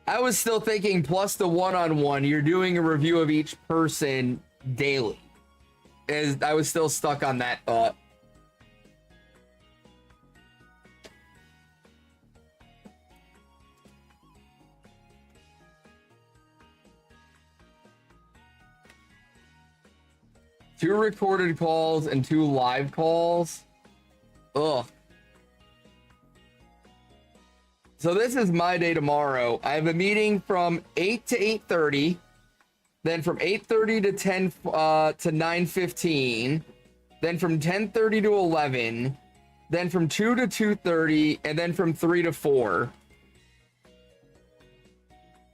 I was still thinking plus the one-on-one. You're doing a review of each person daily. As I was still stuck on that thought. Two recorded calls and 2 live calls. Ugh. So this is my day tomorrow. I have a meeting from 8 to 8:30, then from 8:30 to 10 to 9:15, then from 10:30 to 11, then from 2 to 2:30, and then from 3 to 4.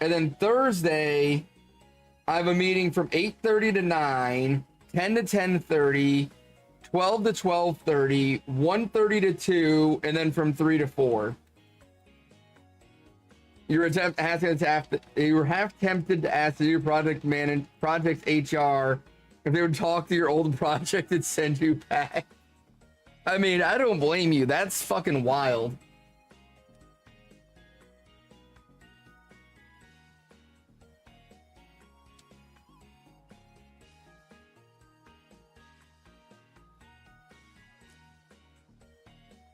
And then Thursday, I have a meeting from 8:30 to 9, 10 to 10:30, 12 to 12:30, 1:30 to 2, and then from 3 to 4. You were half tempted to ask your project HR if they would talk to your old project and send you back. I mean, I don't blame you. That's fucking wild.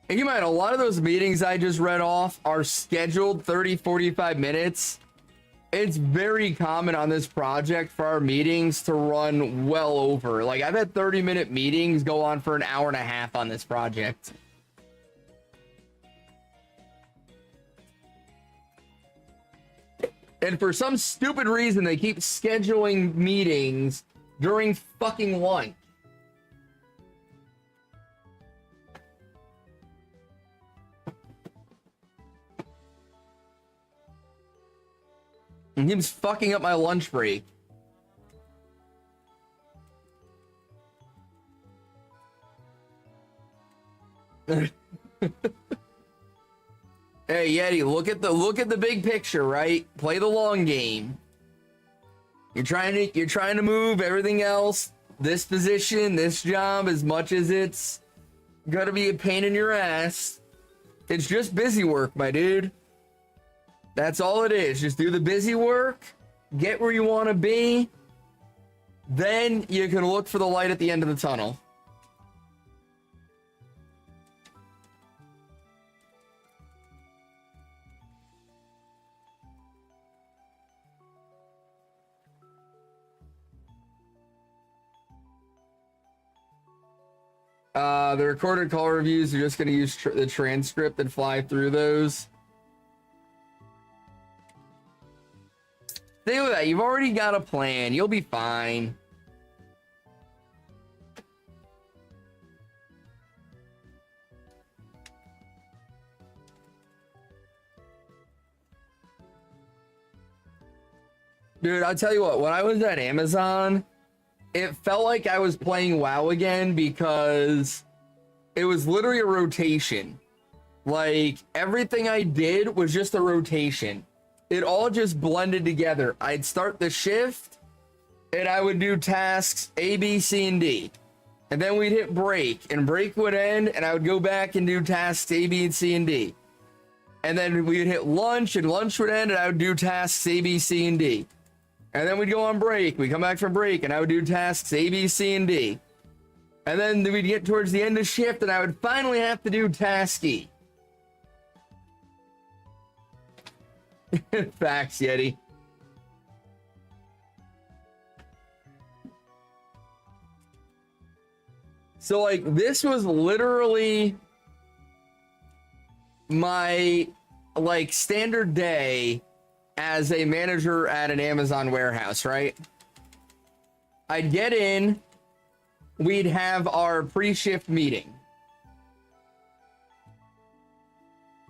And you mind, a lot of those meetings I just read off are scheduled 30, 45 minutes. It's very common on this project for our meetings to run well over. Like, I've had 30-minute meetings go on for an hour and a half on this project. And for some stupid reason, they keep scheduling meetings during fucking lunch. And he was fucking up my lunch break. Hey Yeti, look at the big picture, right? Play the long game. You're trying to move everything else, this position, this job, as much as it's gonna be a pain in your ass. It's just busy work, my dude. That's all it is. Just do the busy work, get where you want to be, then you can look for the light at the end of the tunnel. The recorded call reviews are just going to use the transcript and fly through those. Stay with that. You've already got a plan. You'll be fine. Dude, I'll tell you what, when I was at Amazon, it felt like I was playing WoW again because it was literally a rotation. Like, everything I did was just a rotation. It all just blended together. I'd start the shift, and I would do tasks A, B, C, and D. And then we'd hit break, and break would end, and I would go back and do tasks A, B, C, and D. And then we'd hit lunch, and lunch would end, and I would do tasks A, B, C, and D. And then we'd go on break. We'd come back from break, and I would do tasks A, B, C, and D. And then we'd get towards the end of shift, and I would finally have to do task E. Facts, Yeti. So, like, this was literally my, like, standard day as a manager at an Amazon warehouse, right? I'd get in, we'd have our pre-shift meeting.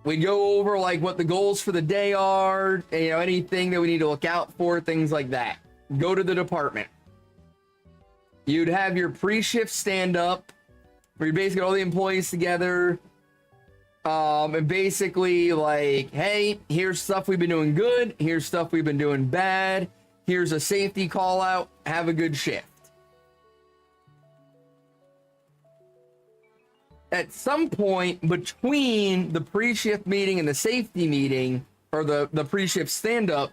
We go over like what the goals for the day are, you know, anything that we need to look out for, things like that. Go to the department. You'd have your pre-shift stand-up, where you basically get all the employees together, and basically like, hey, here's stuff we've been doing good, here's stuff we've been doing bad, here's a safety call out, have a good shift. At some point between the pre-shift meeting and the safety meeting, or the pre-shift stand-up,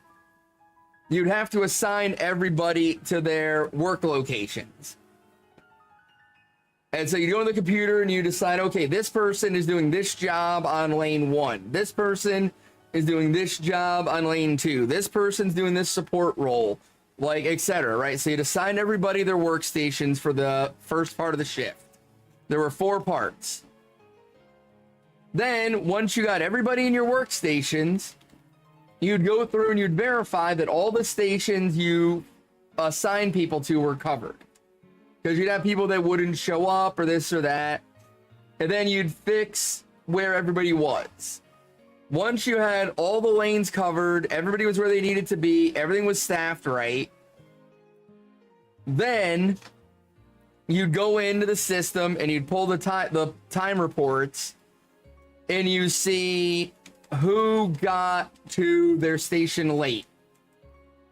you'd have to assign everybody to their work locations. And so you go on the computer and you decide, okay, this person is doing this job on lane 1. This person is doing this job on lane 2. This person's doing this support role, like, etc., right? So you'd assign everybody their workstations for the first part of the shift. There were 4 parts. Then, once you got everybody in your workstations, you'd go through and you'd verify that all the stations you assign people to were covered. Because you'd have people that wouldn't show up or this or that. And then you'd fix where everybody was. Once you had all the lanes covered, everybody was where they needed to be, everything was staffed right, then you'd go into the system and you'd pull the time reports, and you see who got to their station late.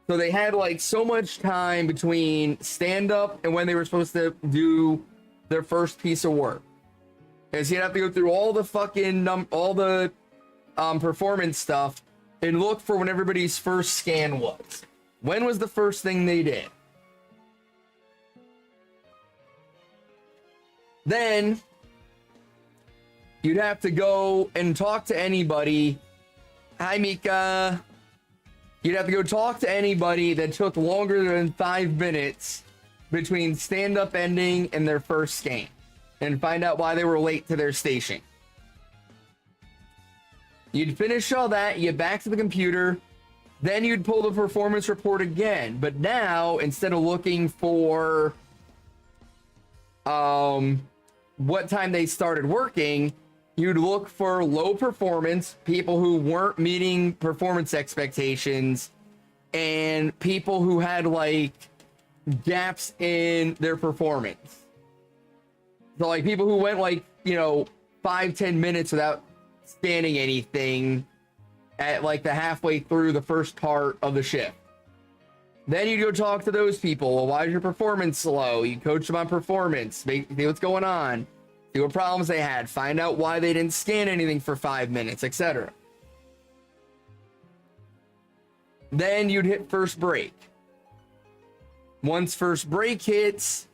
So they had like so much time between stand up and when they were supposed to do their first piece of work. And so you'd have to go through all the fucking performance stuff and look for when everybody's first scan was. When was the first thing they did? Then you'd have to go and talk to anybody. Hi, Mika. You'd have to go talk to anybody that took longer than 5 minutes between stand-up ending and their first scan and find out why they were late to their station. You'd finish all that, you get back to the computer, then you'd pull the performance report again. But now, instead of looking for what time they started working, you'd look for low performance, people who weren't meeting performance expectations, and people who had like gaps in their performance. So like people who went like, 5-10 minutes without scanning anything at like the halfway through the first part of the shift. Then you go talk to those people. Well, why is your performance slow? You coach them on performance, see what's going on, see what problems they had, find out why they didn't scan anything for 5 minutes, etc. Then you'd hit first break. Once first break hits,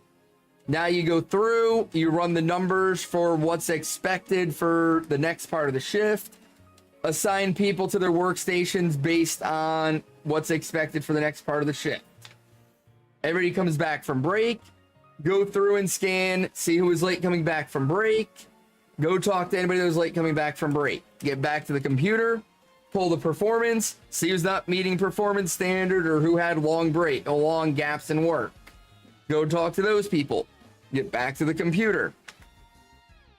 now you go through, you run the numbers for what's expected for the next part of the shift, assign people to their workstations based on what's expected for the next part of the shift. Everybody comes back from break, go through and scan, see who was late coming back from break, go talk to anybody that was late coming back from break, get back to the computer, pull the performance, see who's not meeting performance standard or who had long gaps in work. Go talk to those people, get back to the computer.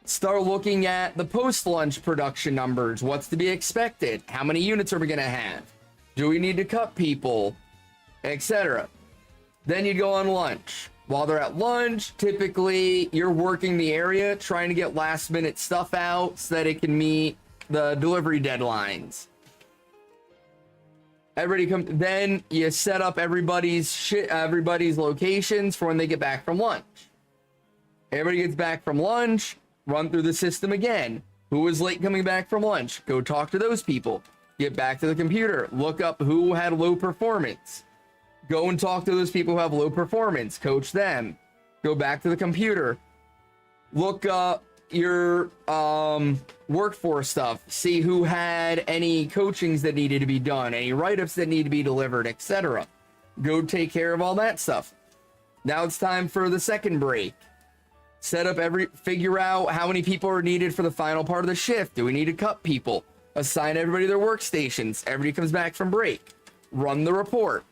Start looking at the post-lunch production numbers. What's to be expected? How many units are we going to have? Do we need to cut people? Etc. Then you go on lunch. While they're at lunch, typically you're working the area, trying to get last-minute stuff out so that it can meet the delivery deadlines. Then you set up everybody's locations for when they get back from lunch. Everybody gets back from lunch, run through the system again. Who was late coming back from lunch? Go talk to those people. Get back to the computer. Look up who had low performance. Go and talk to those people who have low performance. Coach them. Go back to the computer. Look up your workforce stuff. See who had any coachings that needed to be done, any write-ups that need to be delivered, etc. Go take care of all that stuff. Now it's time for the second break. Figure out how many people are needed for the final part of the shift. Do we need to cut people? Assign everybody their workstations. Everybody comes back from break. Run the report.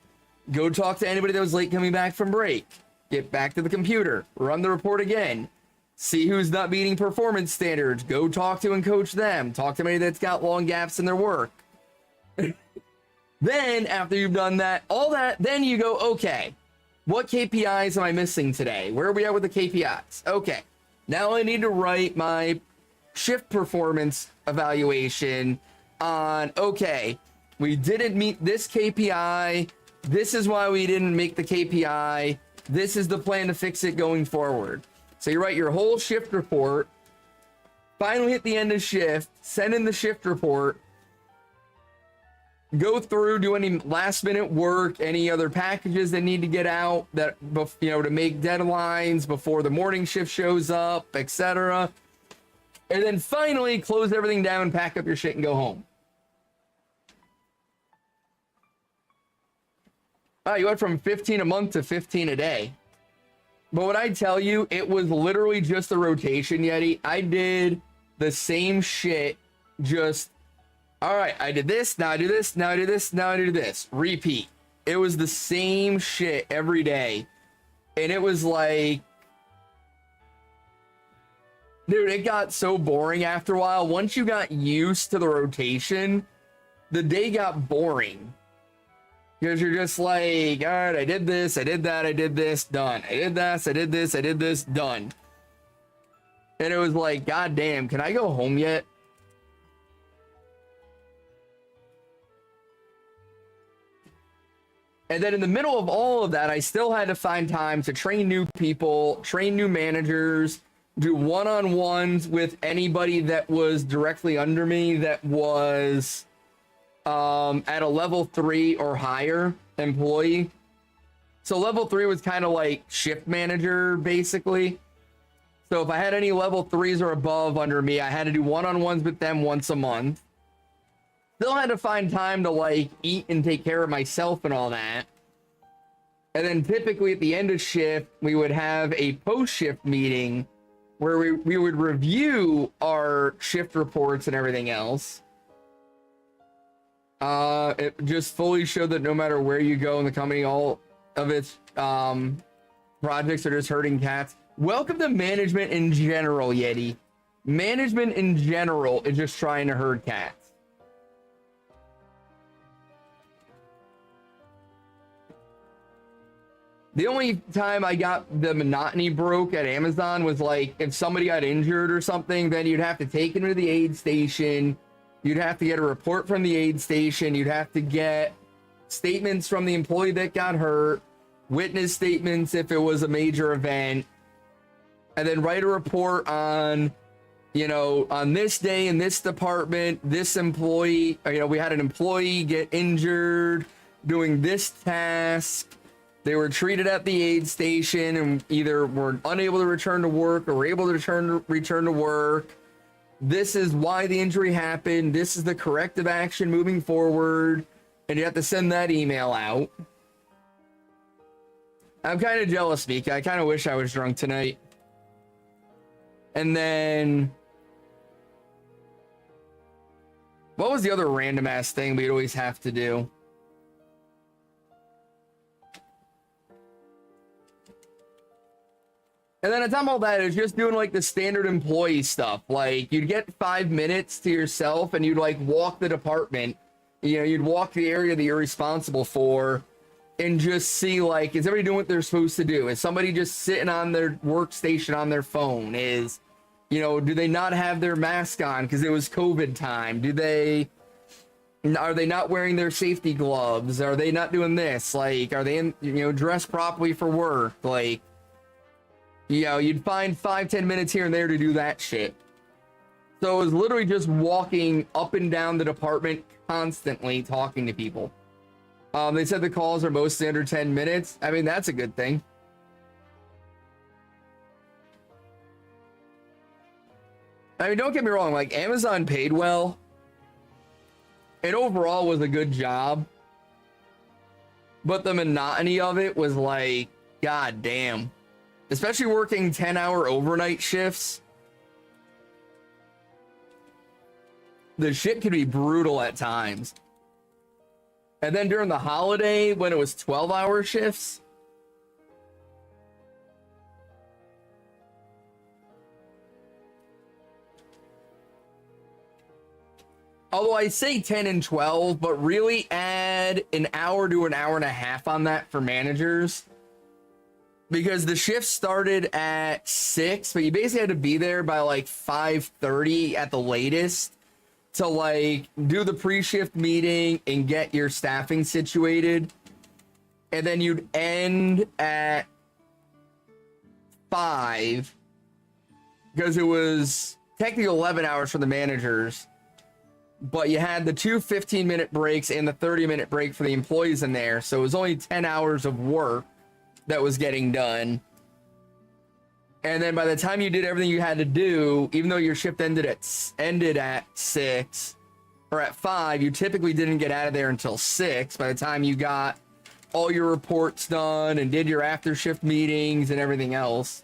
Go talk to anybody that was late coming back from break. Get back to the computer. Run the report again. See who's not meeting performance standards. Go talk to and coach them. Talk to anybody that's got long gaps in their work. Then, after you've done all that, then you go, okay, what KPIs am I missing today? Where are we at with the KPIs? Okay, now I need to write my shift performance evaluation on, okay, we didn't meet this KPI. This is why we didn't make the KPI. This is the plan to fix it going forward. So you write your whole shift report, finally hit the end of shift, send in the shift report, go through, do any last minute work, any other packages that need to get out that, to make deadlines before the morning shift shows up, etc. And then finally close everything down, pack up your shit and go home. Oh, you went from 15 a month to 15 a day. But what I tell you, it was literally just a rotation, Yeti. I did the same shit, just, all right, I did this, now I do this, now I do this, now I do this. Repeat. It was the same shit every day. And it was like, dude, it got so boring after a while. Once you got used to the rotation, the day got boring. Because you're just like, all right, I did this, I did that, I did this, done. I did this, I did this, I did this, done. And it was like, God damn, can I go home yet? And then in the middle of all of that, I still had to find time to train new people, train new managers, do one-on-ones with anybody that was directly under me that was at a level 3 or higher employee. So level 3 was kind of like shift manager, basically. So if I had any level 3s or above under me, I had to do one-on-ones with them once a month. Still had to find time to like eat and take care of myself and all that. And then typically at the end of shift, we would have a post-shift meeting where we would review our shift reports and everything else. It just fully showed that no matter where you go in the company, all of its projects are just hurting cats. Welcome to management in general, Yeti. Management in general is just trying to herd cats. The only time I got the monotony broke at Amazon was like if somebody got injured or something, then you'd have to take them to the aid station. You'd have to get a report from the aid station. You'd have to get statements from the employee that got hurt, witness statements if it was a major event, and then write a report on, you know, on this day in this department, this employee, you know, we had an employee get injured doing this task. They were treated at the aid station and either were unable to return to work or were able to return to work. This is why the injury happened. This is the corrective action moving forward. And you have to send that email out. I'm kind of jealous, Mika. I kind of wish I was drunk tonight. And then what was the other random ass thing we'd always have to do? And then on top of all that, it was just doing like the standard employee stuff. Like you'd get 5 minutes to yourself and you'd like walk the department. You know, you'd walk the area that you're responsible for and just see like, is everybody doing what they're supposed to do? Is somebody just sitting on their workstation on their phone? Is, you know, do they not have their mask on because it was COVID time? Are they not wearing their safety gloves? Are they not doing this? Like, are they dressed properly for work? Like, you know, you'd find 5-10 minutes here and there to do that shit. So it was literally just walking up and down the department constantly talking to people. They said the calls are mostly under 10 minutes. I mean, that's a good thing. I mean, don't get me wrong, like Amazon paid well. It overall was a good job. But the monotony of it was like, god damn. Especially working 10-hour overnight shifts. The shit could be brutal at times. And then during the holiday, when it was 12-hour shifts. Although I say 10 and 12, but really add an hour to an hour and a half on that for managers. Because the shift started at 6, but you basically had to be there by like 5:30 at the latest to like do the pre-shift meeting and get your staffing situated. And then you'd end at 5 because it was technically 11 hours for the managers, but you had the 2 15-minute breaks and the 30-minute break for the employees in there. So it was only 10 hours of work that was getting done. And then by the time you did everything you had to do, even though your shift ended at 6 or at 5, you typically didn't get out of there until 6. By the time you got all your reports done and did your after shift meetings and everything else.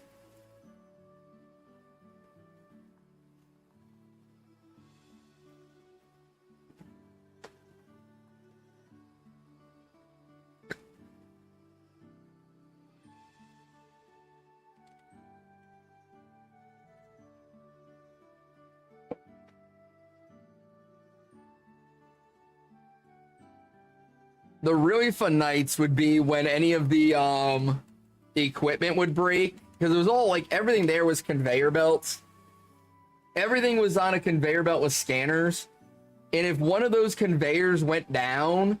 The really fun nights would be when any of the equipment would break, because it was all like everything there was conveyor belts. Everything was on a conveyor belt with scanners, and if one of those conveyors went down,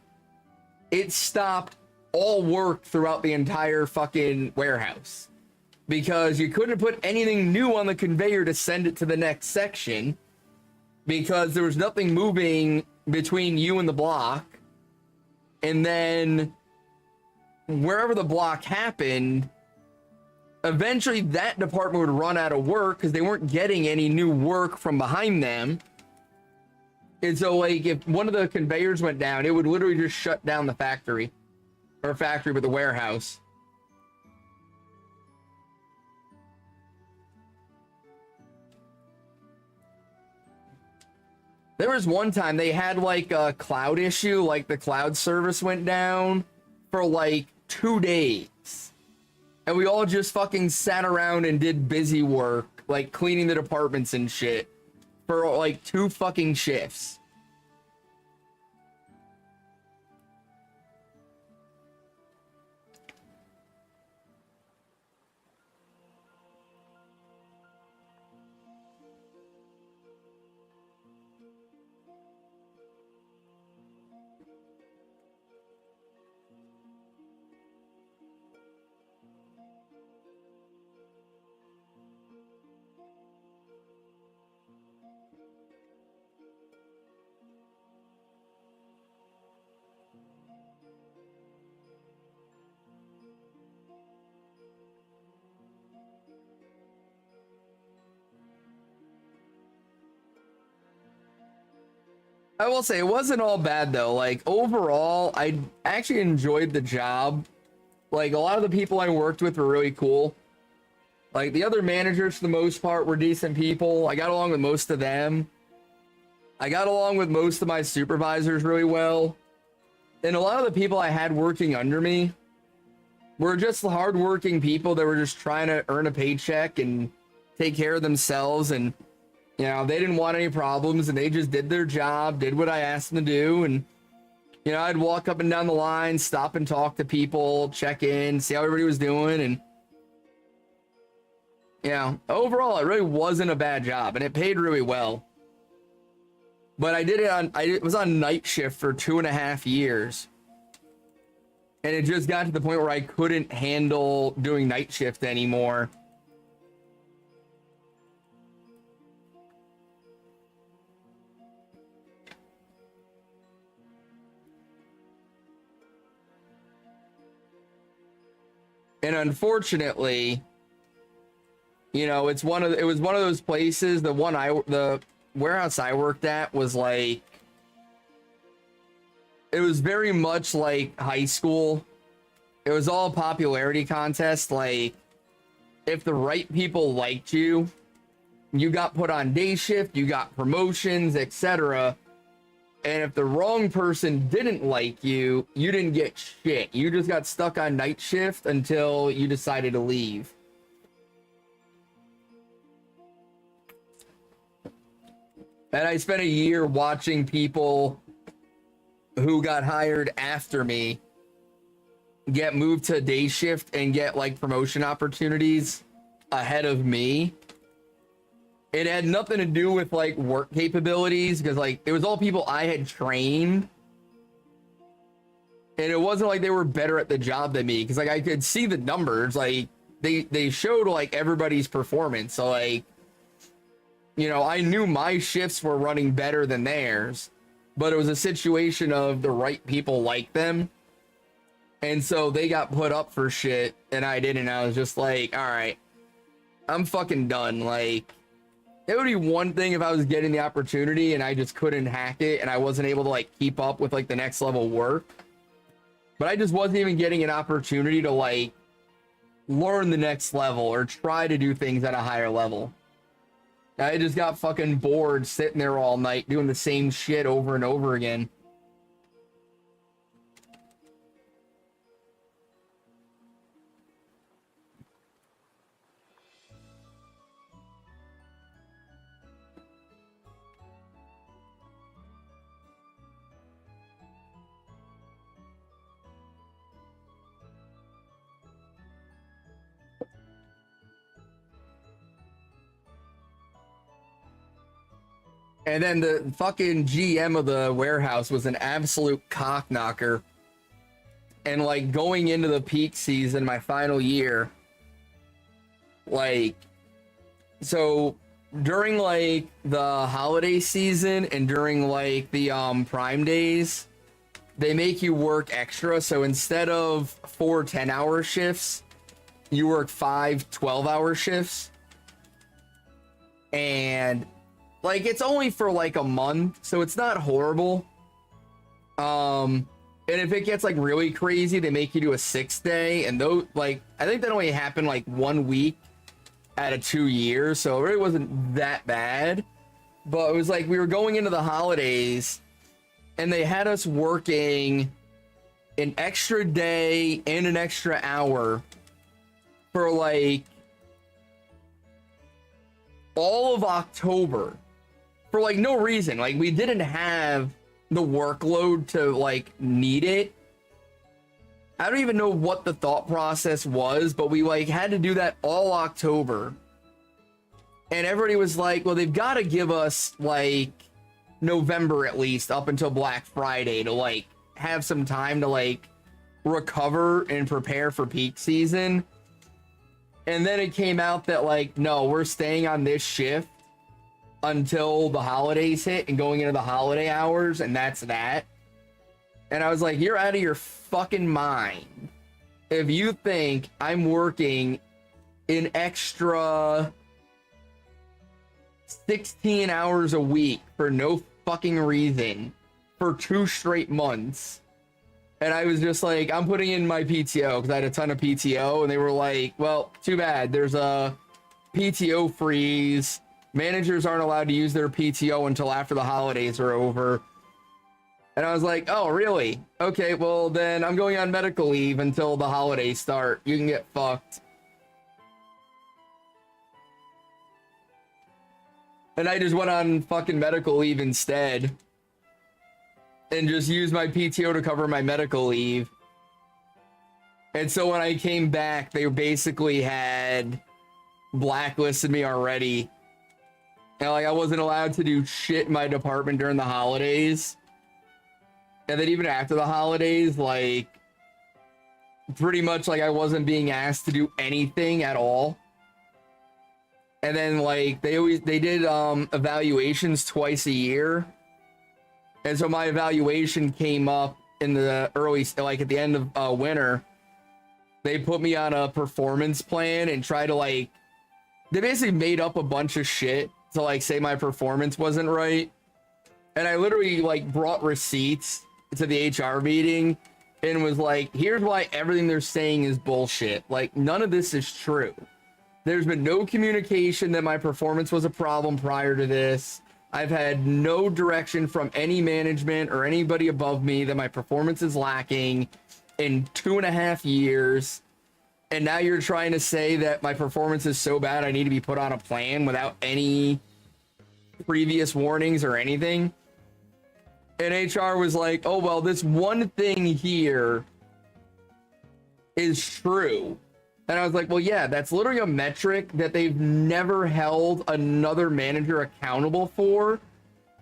it stopped all work throughout the entire fucking warehouse, because you couldn't put anything new on the conveyor to send it to the next section because there was nothing moving between you and the block. And then wherever the block happened, Eventually that department would run out of work because they weren't getting any new work from behind them. And so, like, if one of the conveyors went down, it would literally just shut down the factory. Or factory with the warehouse. There was one time they had, like, a cloud issue. Like, the cloud service went down for, like, 2 days. And we all just fucking sat around and did busy work. Like, cleaning the departments and shit. For, like, 2 fucking shifts. I will say it wasn't all bad though. Like overall, I actually enjoyed the job. Like a lot of the people I worked with were really cool. Like the other managers for the most part were decent people. I got along with most of them. I got along with most of my supervisors really well. And a lot of the people I had working under me were just hardworking people that were just trying to earn a paycheck and take care of themselves. And you know, they didn't want any problems and they just did their job, did what I asked them to do. And, you know, I'd walk up and down the line, stop and talk to people, check in, see how everybody was doing. And, you know, overall, it really wasn't a bad job and it paid really well. But I was on night shift for 2.5 years. And it just got to the point where I couldn't handle doing night shift anymore. And unfortunately, you know, it was one of those places. The warehouse I worked at was like, it was very much like high school. It was all a popularity contest. Like, if the right people liked you, you got put on day shift, you got promotions, etc. And if the wrong person didn't like you, you didn't get shit. You just got stuck on night shift until you decided to leave. And I spent a year watching people who got hired after me get moved to day shift and get like promotion opportunities ahead of me. It had nothing to do with like work capabilities because like it was all people I had trained. And it wasn't like they were better at the job than me because like I could see the numbers. Like they showed like everybody's performance. So like, you know, I knew my shifts were running better than theirs, but it was a situation of the right people like them. And so they got put up for shit and I didn't. I was just like, all right, I'm fucking done. Like, it would be one thing if I was getting the opportunity and I just couldn't hack it and I wasn't able to like keep up with like the next level work. But I just wasn't even getting an opportunity to like learn the next level or try to do things at a higher level. I just got fucking bored sitting there all night doing the same shit over and over again. And then the fucking GM of the warehouse was an absolute cock knocker. And like going into the peak season, my final year, like, so during like the holiday season and during like the Prime days, they make you work extra. So instead of 4 10-hour shifts, you work 5 12-hour shifts, and like it's only for like a month, so it's not horrible. And if it gets like really crazy, they make you do a 6th day, and though like I think that only happened like 1 week out of 2 years, so it really wasn't that bad. But it was like we were going into the holidays, and they had us working an extra day and an extra hour for like all of October for like no reason. Like we didn't have the workload to like need it. I don't even know what the thought process was, but we like had to do that all October. And everybody was like, well, they've got to give us like November at least up until Black Friday to like have some time to like recover and prepare for peak season. And then it came out that like, no, we're staying on this shift until the holidays hit and going into the holiday hours, and that's that. And I was like, you're out of your fucking mind if you think I'm working an extra 16 hours a week for no fucking reason for 2 straight months. And I was just like, I'm putting in my PTO because I had a ton of PTO, and they were like, well, too bad, there's a PTO freeze. Managers aren't allowed to use their PTO until after the holidays are over. And I was like, oh, really? Okay, well, then I'm going on medical leave until the holidays start. You can get fucked. And I just went on fucking medical leave instead. And just used my PTO to cover my medical leave. And so when I came back, they basically had blacklisted me already. And like I wasn't allowed to do shit in my department during the holidays. And then even after the holidays, like pretty much like I wasn't being asked to do anything at all. And then like they did evaluations twice a year. And so my evaluation came up in the early, like at the end of winter. They put me on a performance plan and try to like, they basically made up a bunch of shit to like say my performance wasn't right. And I literally like brought receipts to the HR meeting and was like, here's why everything they're saying is bullshit. Like none of this is true. There's been no communication that my performance was a problem prior to this. I've had no direction from any management or anybody above me that my performance is lacking in 2.5 years. And now you're trying to say that my performance is so bad I need to be put on a plan without any previous warnings or anything. And HR was like, oh, well, this one thing here is true. And I was like, well, yeah, that's literally a metric that they've never held another manager accountable for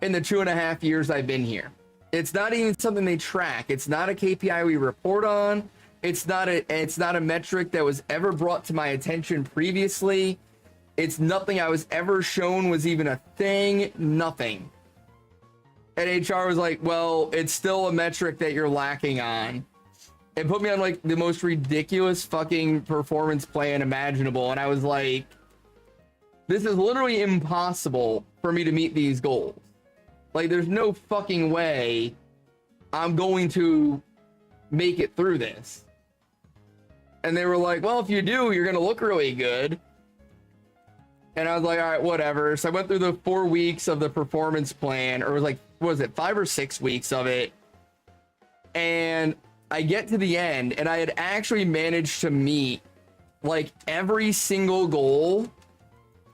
in the 2.5 years I've been here. It's not even something they track. It's not a KPI we report on. It's not a metric that was ever brought to my attention previously. It's nothing I was ever shown was even a thing, nothing. And HR was like, well, it's still a metric that you're lacking on. It put me on like the most ridiculous fucking performance plan imaginable. And I was like, this is literally impossible for me to meet these goals. Like there's no fucking way I'm going to make it through this. And they were like, well, if you do, you're going to look really good. And I was like, all right, whatever. So I went through the 4 weeks of the performance plan, or it was like, what was it, 5 or 6 weeks of it. And I get to the end, and I had actually managed to meet like every single goal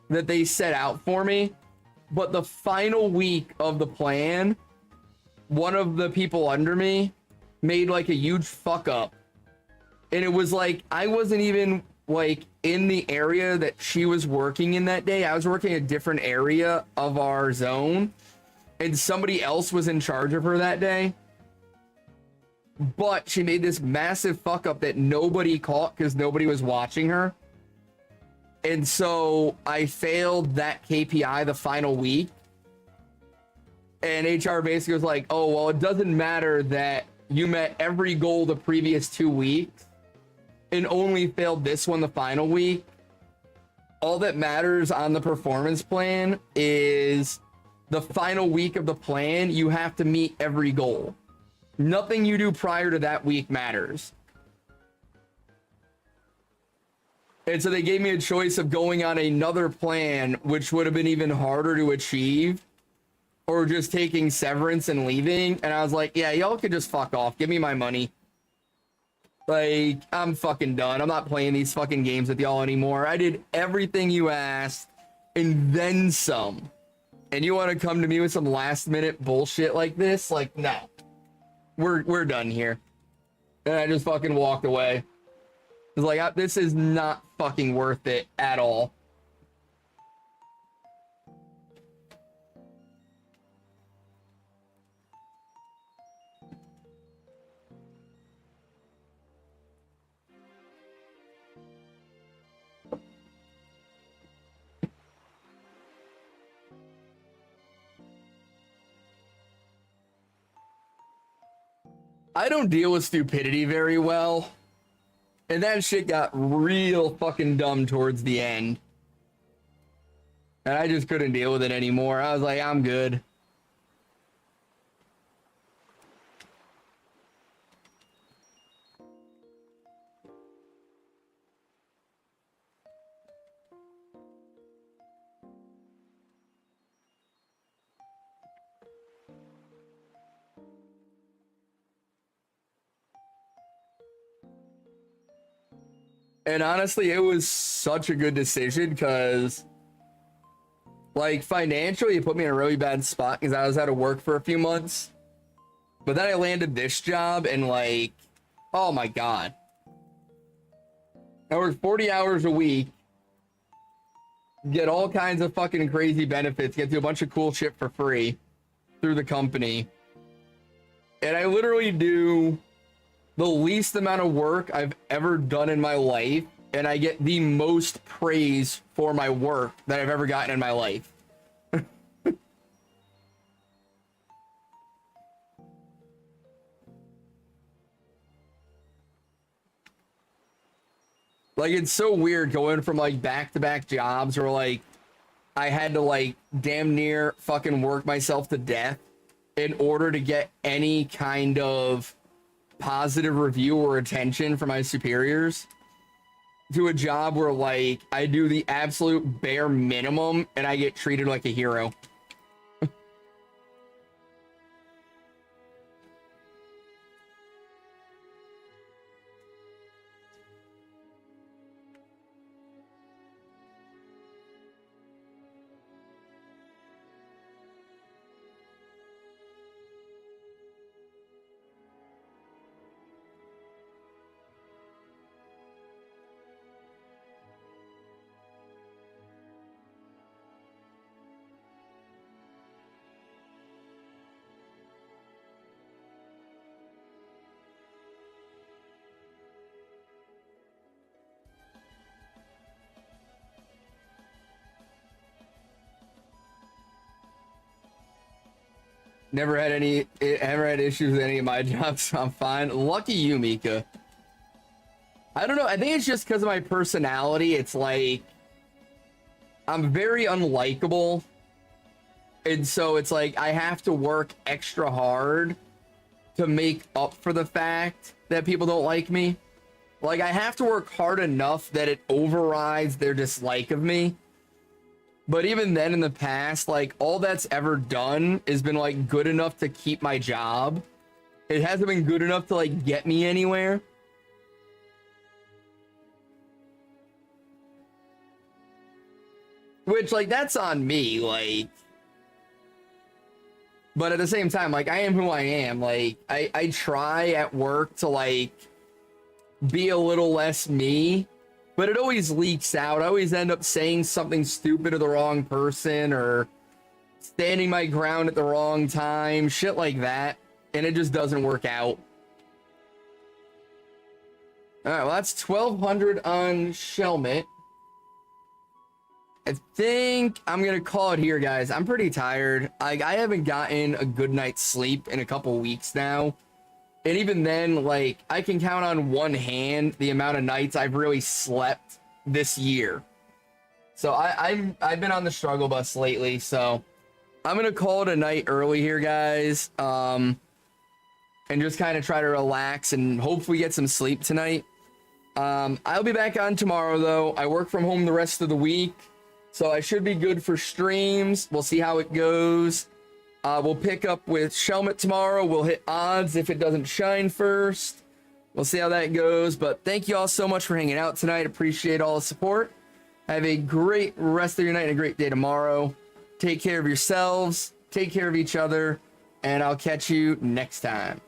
that they set out for me. But the final week of the plan, one of the people under me made like a huge fuck up. And it was like, I wasn't even like in the area that she was working in that day. I was working a different area of our zone, and somebody else was in charge of her that day. But she made this massive fuck up that nobody caught because nobody was watching her. And so I failed that KPI the final week. And HR basically was like, oh, well, it doesn't matter that you met every goal the previous 2 weeks. and only failed this one the final week, all that matters on the performance plan is the final week of the plan. You have to meet every goal. Nothing you do prior to that week matters. And so they gave me a choice of going on another plan, which would have been even harder to achieve, or just taking severance and leaving. And I was like, yeah, y'all could just fuck off. Give me my money. Like, I'm fucking done. I'm not playing these fucking games with y'all anymore. I did everything you asked and then some. And you want to come to me with some last minute bullshit like this? Like, no. We're done here. And I just fucking walked away. It's like, this is not fucking worth it at all. I don't deal with stupidity very well. And that shit got real fucking dumb towards the end. And I just couldn't deal with it anymore. I was like, I'm good. And honestly, it was such a good decision because, like, financially, it put me in a really bad spot because I was out of work for a few months. But then I landed this job and, like, oh my God. I work 40 hours a week, get all kinds of fucking crazy benefits, get to do a bunch of cool shit for free through the company. And I literally do the least amount of work I've ever done in my life, and I get the most praise for my work that I've ever gotten in my life. Like, it's so weird going from, like, back-to-back jobs where, like, I had to, like, damn near fucking work myself to death in order to get any kind of positive review or attention from my superiors, to a job where, like, I do the absolute bare minimum and I get treated like a hero. Never had issues with any of my jobs, so I'm fine. Lucky you, Mika. I don't know. I think it's just because of my personality. It's like, I'm very unlikable. And so it's like, I have to work extra hard to make up for the fact that people don't like me. Like, I have to work hard enough that it overrides their dislike of me. But even then, in the past, like, all that's ever done has been, like, good enough to keep my job. It hasn't been good enough to, like, get me anywhere. Which, like, that's on me, like. But at the same time, like, I am who I am. Like, I try at work to, like, be a little less me. But it always leaks out. I always end up saying something stupid to the wrong person or standing my ground at the wrong time, shit like that. And it just doesn't work out. All right, well, that's 1,200 on Shelmet. I think I'm going to call it here, guys. I'm pretty tired. I haven't gotten a good night's sleep in a couple weeks now. And even then, like, I can count on one hand the amount of nights I've really slept this year. So I've been on the struggle bus lately, so I'm gonna call it a night early here, guys. And just kind of try to relax and hopefully get some sleep tonight. I'll be back on tomorrow though. I work from home the rest of the week, so I should be good for streams. We'll see how it goes. We'll pick up with Shelmet tomorrow. We'll hit odds if it doesn't shine first. We'll see how that goes. But thank you all so much for hanging out tonight. Appreciate all the support. Have a great rest of your night and a great day tomorrow. Take care of yourselves. Take care of each other. And I'll catch you next time.